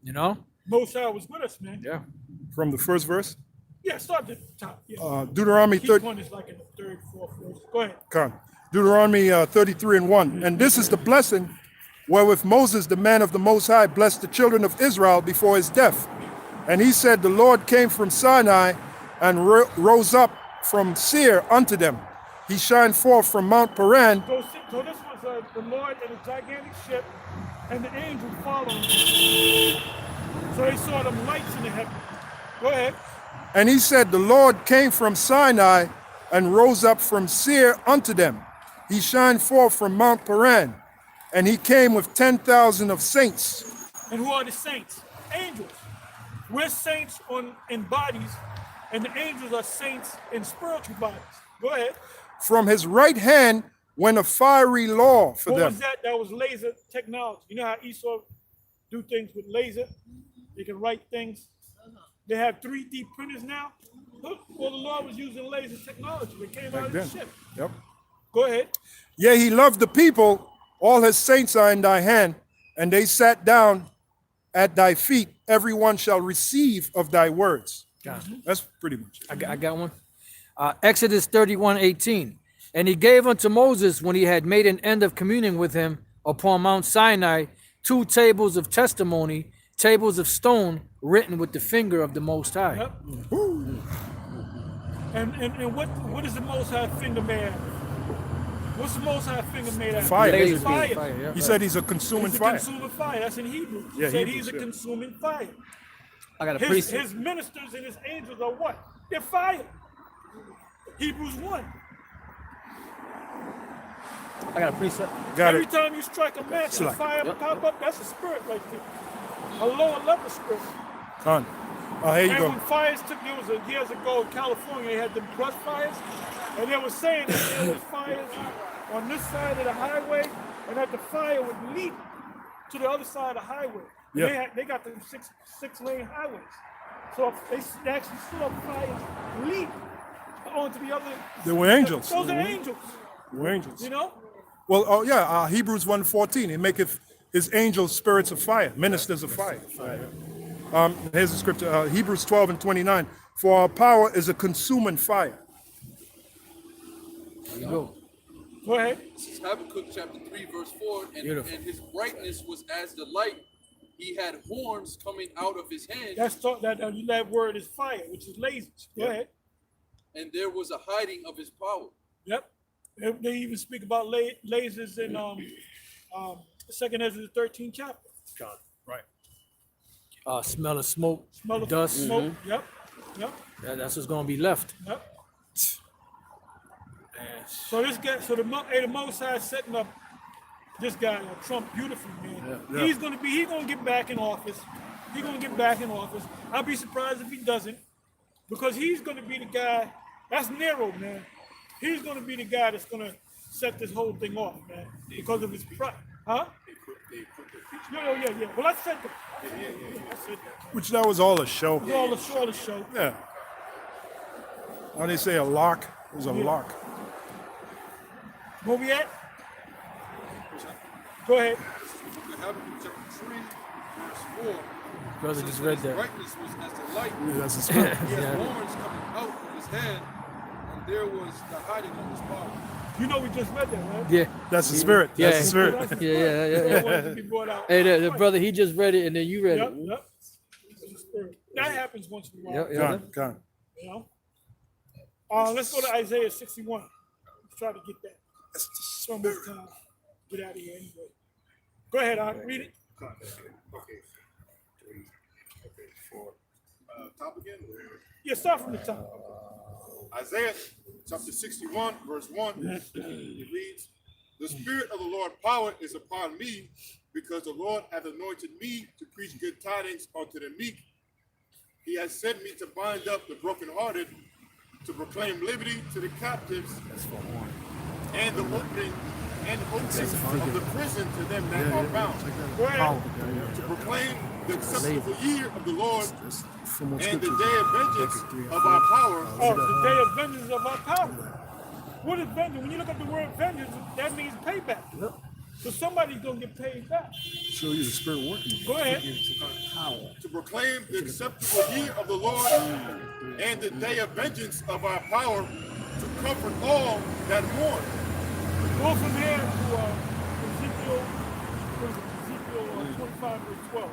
You know? Most High was with us, man. Yeah. From the first verse. Yeah, start at the top. Yeah. Deuteronomy Key 30. point is like in the third, fourth verse. Go ahead. Come. Deuteronomy 33:1. And this is the blessing wherewith Moses, the man of the Most High, blessed the children of Israel before his death. And he said, the Lord came from Sinai and rose up from Seir unto them. He shined forth from Mount Paran. So this was the Lord and a gigantic ship, and the angel following. So they saw them lights in the heaven. Go ahead. And he said, the Lord came from Sinai and rose up from Seir unto them. He shined forth from Mount Paran, and he came with 10,000 of saints. And who are the saints? Angels. We're saints in bodies, and the angels are saints in spiritual bodies. Go ahead. From his right hand went a fiery law for What them. was that? That was laser technology. You know how Esau do things with laser? They can write things. They have 3D printers now. Well, the Lord was using laser technology. It came out of the ship. Yep. Go ahead. Yea, he loved the people. All his saints are in thy hand, and they sat down at thy feet. Everyone shall receive of thy words. That's pretty much it. I got one. Exodus 31:18. And he gave unto Moses, when he had made an end of communing with him upon Mount Sinai, 2 tables of testimony, tables of stone, written with the finger of the Most High. Yep. And what is the Most High finger made out of? What's the Most High finger made out of? Fire. Laser Fire. fire, yeah. He said he's a consuming He's a fire. consuming fire. That's in Hebrew. He Yeah, said Hebrews, he's a yeah. consuming fire. I got a His precept. ministers and his angels are what? They're fire. Hebrews 1. I got a precept. Got Every it. time you strike a match and Slack. fire pop up, that's a spirit right there. A lower level spirit. Con. Here you And go. when fires took, there was years ago in California, they had the brush fires, and they were saying that there was fires on this side of the highway, and that the fire would leap to the other side of the highway. And Yeah. they got them six-lane highways. So if they actually saw fires leap onto the other. They were angels. Those are angels, They were angels. you know? Well, oh yeah, Hebrews 1:14. He maketh his angels spirits of fire, ministers of fire. Here's the scripture, Hebrews 12:29. For our power is a consuming fire. There you go. Go ahead. This is Habakkuk chapter 3, verse 4. Beautiful. And his brightness was as the light. He had horns coming out of his hand, That word is fire, which is lasers. Go ahead. and there was a hiding of his power. Yep. They even speak about lasers in Second Ezra 13th chapter. Right. Smell of smoke, Smell of dust. smoke. Yep. Yep. That's what's going to be left. Yep. So the Most High is setting up this guy, Trump, beautifully, man. Yeah. He's gonna get back in office. He's gonna get back in office. I'll be surprised if he doesn't, because he's gonna be the guy. That's Nero, man. He's gonna be the guy that's gonna set this whole thing off, man, because of his pride. Huh? Yeah. Well, I said that. I said that. Which that was all a show. It's all the show. Yeah. How they say a lock? It was a lock. Where we at? Go ahead. Habakkuk chapter 3, verse 4. Brother just His read that. brightness was as the light. Yeah, that's the spirit. He had horns coming out of his hand, and there was the hiding of his power. You know we just read that, right? Yeah. That's the spirit. Yeah. That's the spirit. That wanted to be brought out. Hey, the brother, he just read it, and then you read Yep, it. yep. It's the spirit. That happens once in a while. Yep. Gone. You know? Let's go to Isaiah 61. Let's try to get that. It's almost time. Get out of here anyway. Go ahead, read it. Okay. 4. Top again? Yeah, start from the top. Isaiah chapter 61, verse 1. It reads, The Spirit of the Lord power is upon me, because the Lord hath anointed me to preach good tidings unto the meek. He has sent me to bind up the brokenhearted, to proclaim liberty to the captives, and the opening of the prison to them that are bound. Go ahead. To proclaim the acceptable year of the Lord, and the day of vengeance of our power. Oh, the day of vengeance of our power. What is vengeance? When you look at the word vengeance, that means payback. Yep. So somebody's going to get paid back. Show you the spirit working. Go ahead. To proclaim the acceptable year of the Lord, and the day of vengeance of our power, to comfort all that mourn. Go from here to Ezekiel 25, verse 12.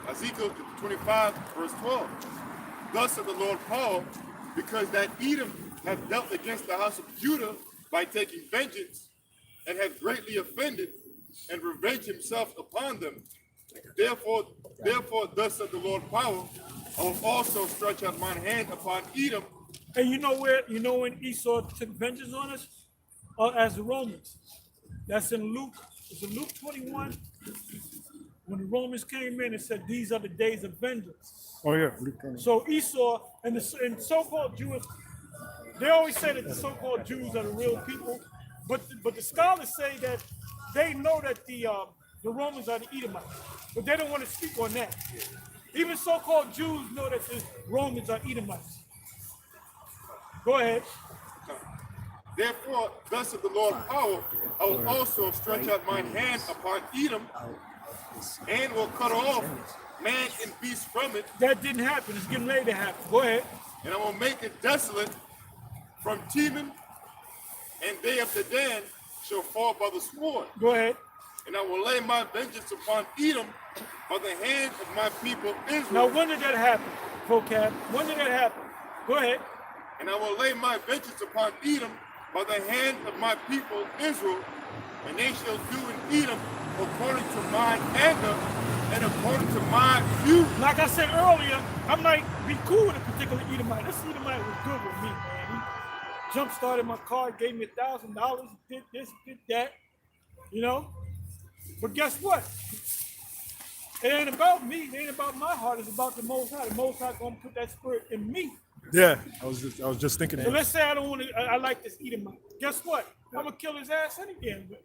Ezekiel 25, verse 12. Thus said the Lord power, because that Edom hath dealt against the house of Judah by taking vengeance, and hath greatly offended, and revenged himself upon them. Therefore, thus said the Lord power, I will also stretch out mine hand upon Edom. And you know when Esau took vengeance on us? As the Romans. That's in Luke. It's in Luke 21. When the Romans came in and said, these are the days of vengeance. Oh, yeah. So Esau and so-called Jews, they always say that the so-called Jews are the real people, but the scholars say that they know that the Romans are the Edomites, but they don't want to speak on that. Even so-called Jews know that the Romans are Edomites. Go ahead. Therefore, thus said the Lord power, I will also stretch out mine hand upon Edom, and will cut off man and beast from it. That didn't happen. It's getting ready to happen. Go ahead. And I will make it desolate from Teman, and they of the Dan shall fall by the sword. Go ahead. And I will lay my vengeance upon Edom by the hand of my people Israel. Now, when did that happen, vocab? When did that happen? Go ahead. And I will lay my vengeance upon Edom by the hand of my people Israel, and they shall do in Edom according to mine anger and according to my fury. Like I said earlier, I might be cool with a particular Edomite. This Edomite was good with me, man. He jump-started my car, gave me $1,000, did this, did that, you know? But guess what? It ain't about me. It ain't about my heart. It's about the Most High. The Most High gonna put that spirit in me. Yeah, I was just thinking So that. let's say I don't want to. I like this Edomite. Guess what? I'm gonna kill his ass any damn way.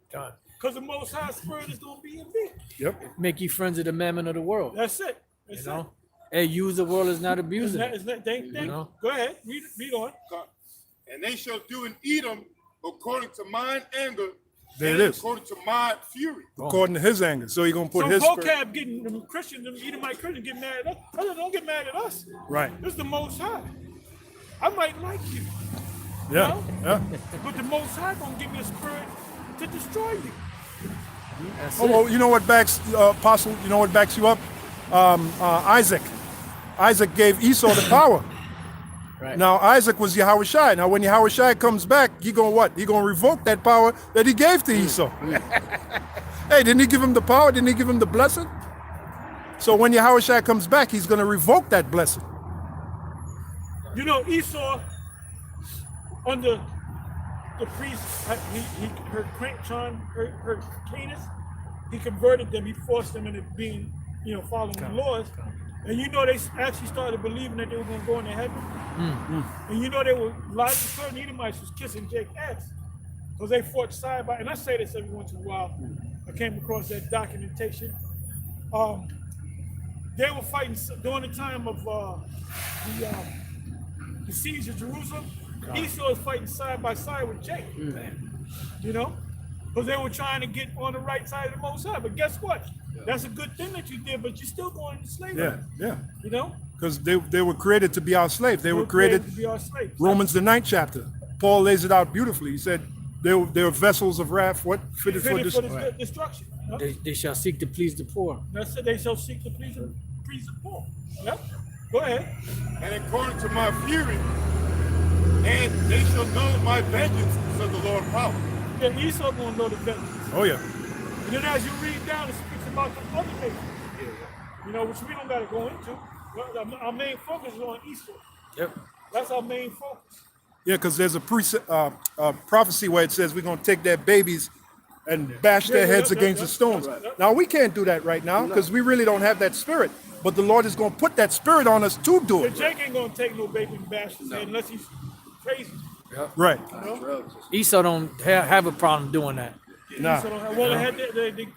Because the Most High spirit is gonna be in me. Yep. Make you friends of the mammon of the world. That's it. That's You know? Hey, use the world is not abusing it. Thank you. know? Go ahead. Read on. And they shall do in Edom according to mine anger There and it is. according to my fury. According to his anger. So you're going to put So his spirit. vocab getting them Christians, them Edomite Christians get mad at us. Brothers, don't get mad at us. Right. This is the Most High. I might like you, Yeah. know? Yeah. but the Most High gonna give me a spirit to destroy you. Oh, well, you know what backs, Apostle, you know what backs you up? Isaac. Isaac gave Esau the power. Right. Now, Isaac was Yahushai. Now, when Yahushai comes back, he going to what? He going to revoke that power that he gave to Esau. Hey, didn't he give him the power? Didn't he give him the blessing? So when Yahushai comes back, he's going to revoke that blessing. You know, Esau, under the priest, he her Canis, he converted them. He forced them into being, following the laws. And you know, they actually started believing that they were going to go into heaven. And you know, they were, a lot of certain Edomites was kissing Jake's ass because they fought side by. And I say this every once in a while. I came across that documentation. They were fighting during the time of the siege of Jerusalem. Esau was fighting side by side with Jake. You know, because they were trying to get on the right side of the Most High. But guess what? That's a good thing that you did, but you're still going into slavery. Yeah, yeah. You know? Because they were created to be our slaves. They were created, to be our slaves. Romans the 9th chapter. Paul lays it out beautifully. He said, they were vessels of wrath, what? Fitted for destruction. Huh? They shall seek to please the poor. That's it. They shall seek to please the poor. Yep. Go ahead. And according to my fury, and they shall know my vengeance, says the Lord of power. Yeah, Esau gonna know the vengeance. Oh, yeah. And then as you read down, it speaks about the other nations. You know, which we don't got to go into. Well, our main focus is on Esau. Yep. That's our main focus. Yeah, because there's a prophecy where it says we're going to take their babies and bash their heads against the stones. Now, we can't do that right now because we really don't have that spirit. But the Lord is going to put that spirit on us to do it. Jake ain't going to take no baby and bash his head unless he's crazy. Right. You know? Esau don't have a problem doing that. Nah. Well, they had the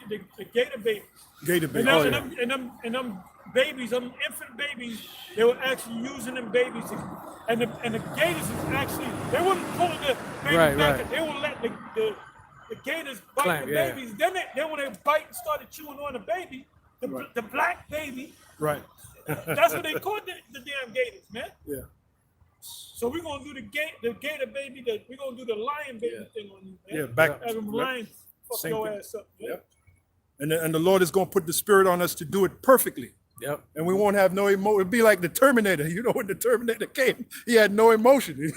gator babies. Gator baby. And them babies, them infant babies, they were actually using them babies. And the gators is actually, they weren't pulling the baby back. They would let the gators bite the babies. Then when they bite and started chewing on the baby, the black baby. Right. That's what they called the damn gators, man. Yeah. So we're gonna do the gator baby. We're gonna do the lion baby thing on you, man. Yeah, back. Have them lions fuck Same your thing. ass up. Man. Yep. And the Lord is going to put the spirit on us to do it perfectly. Yep. And we won't have no emotion. It'd be like the Terminator. You know, when the Terminator came, he had no emotion.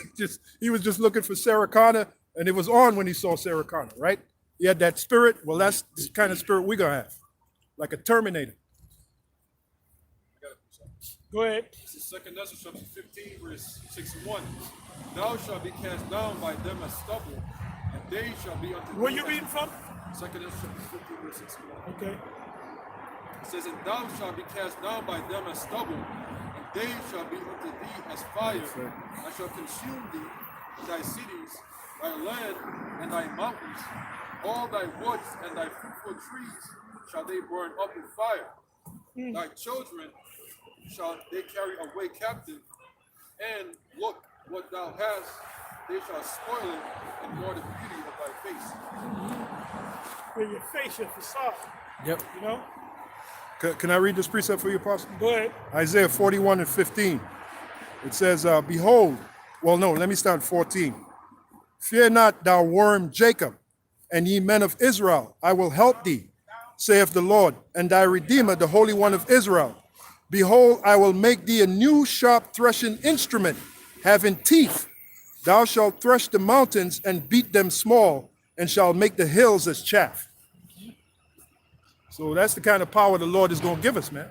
He was just looking for Sarah Connor, and it was on when he saw Sarah Connor, right? He had that spirit. Well, that's the kind of spirit we're going to have, like a Terminator. Go ahead. This is 2nd Ezra chapter 15, verse 61. Thou shalt be cast down by them as stubble, and they shall be unto Where thee you as- reading from? 2nd Ezra chapter 15, verse 61. Okay. It says, and thou shalt be cast down by them as stubble, and they shall be unto thee as fire. I shall consume thee, thy cities, thy land, and thy mountains, all thy woods and thy fruitful trees shall they burn up with fire. Thy children shall they carry away captive, and look what thou hast, they shall spoil it, and more the beauty of thy face. With your face, your facade. Yep. You know? Can I read this precept for you, Apostle? Go ahead. Isaiah 41 and 15. It says, behold, well, no, let me start at 14. Fear not, thou worm Jacob, and ye men of Israel, I will help thee, saith the Lord, and thy Redeemer, the Holy One of Israel. Behold, I will make thee a new sharp threshing instrument, having teeth. Thou shalt thresh the mountains and beat them small, and shall make the hills as chaff. So that's the kind of power the Lord is going to give us, man.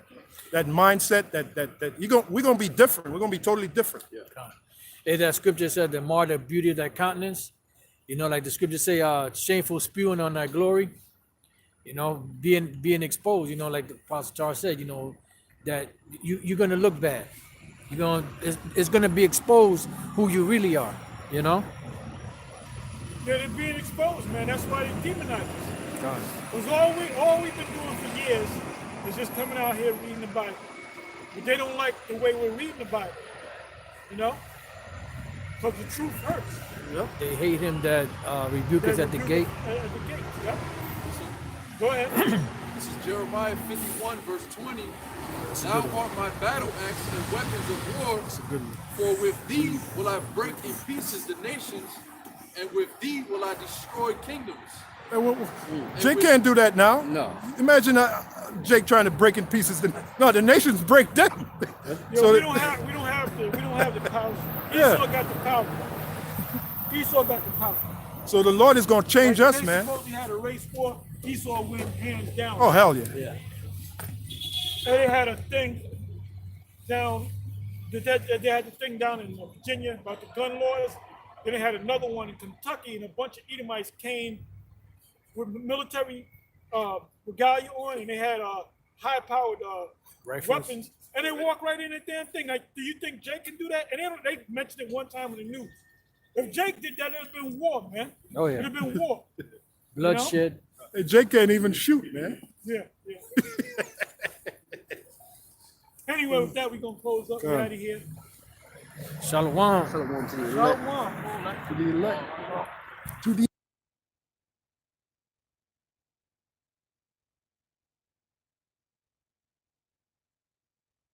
That mindset, that we're going to be different. We're going to be totally different. Yeah. And that scripture said, the more the beauty of thy countenance, you know, like the scripture say, shameful spewing on thy glory, you know, being exposed, you know, like the Apostle Charles said, you know, that you're going to look bad. It's going to be exposed who you really are, you know? Yeah, they're being exposed, man. That's why they demonize us. God. Because all we've been doing for years is just coming out here reading the Bible. But they don't like the way we're reading the Bible, you know? Because the truth hurts. Yep. They hate him that rebuke us at the gate. At the gate, yep. Go ahead. This is Jeremiah 51, verse 20. Thou art my battle axe and weapons of war. For with thee will I break in pieces the nations, and with thee will I destroy kingdoms. Hey, Jake can't do that now. No. Imagine Jake trying to break in pieces. No, the nations break down. Yo, we don't have the power. Yeah. Esau got the power. Esau got the power. So the Lord is going to change us, They man. supposedly had a race war. Esau win hands down. Oh, hell yeah. Yeah. And they had a thing down. They had the thing down in Virginia about the gun laws. Then they had another one in Kentucky, and a bunch of Edomites came with military regalia on, and they had high-powered weapons, and they walk right in that damn thing. Like, do you think Jake can do that? And they mentioned it one time in the news. If Jake did that, it would have been war, man. Oh, yeah. It would have been war. Bloodshed. Hey, Jake can't even shoot, man. Yeah, yeah. Anyway, with that, we're going to close up. We're out of here. Shalom. Shalom to the elect. Shalom. To the elect. To the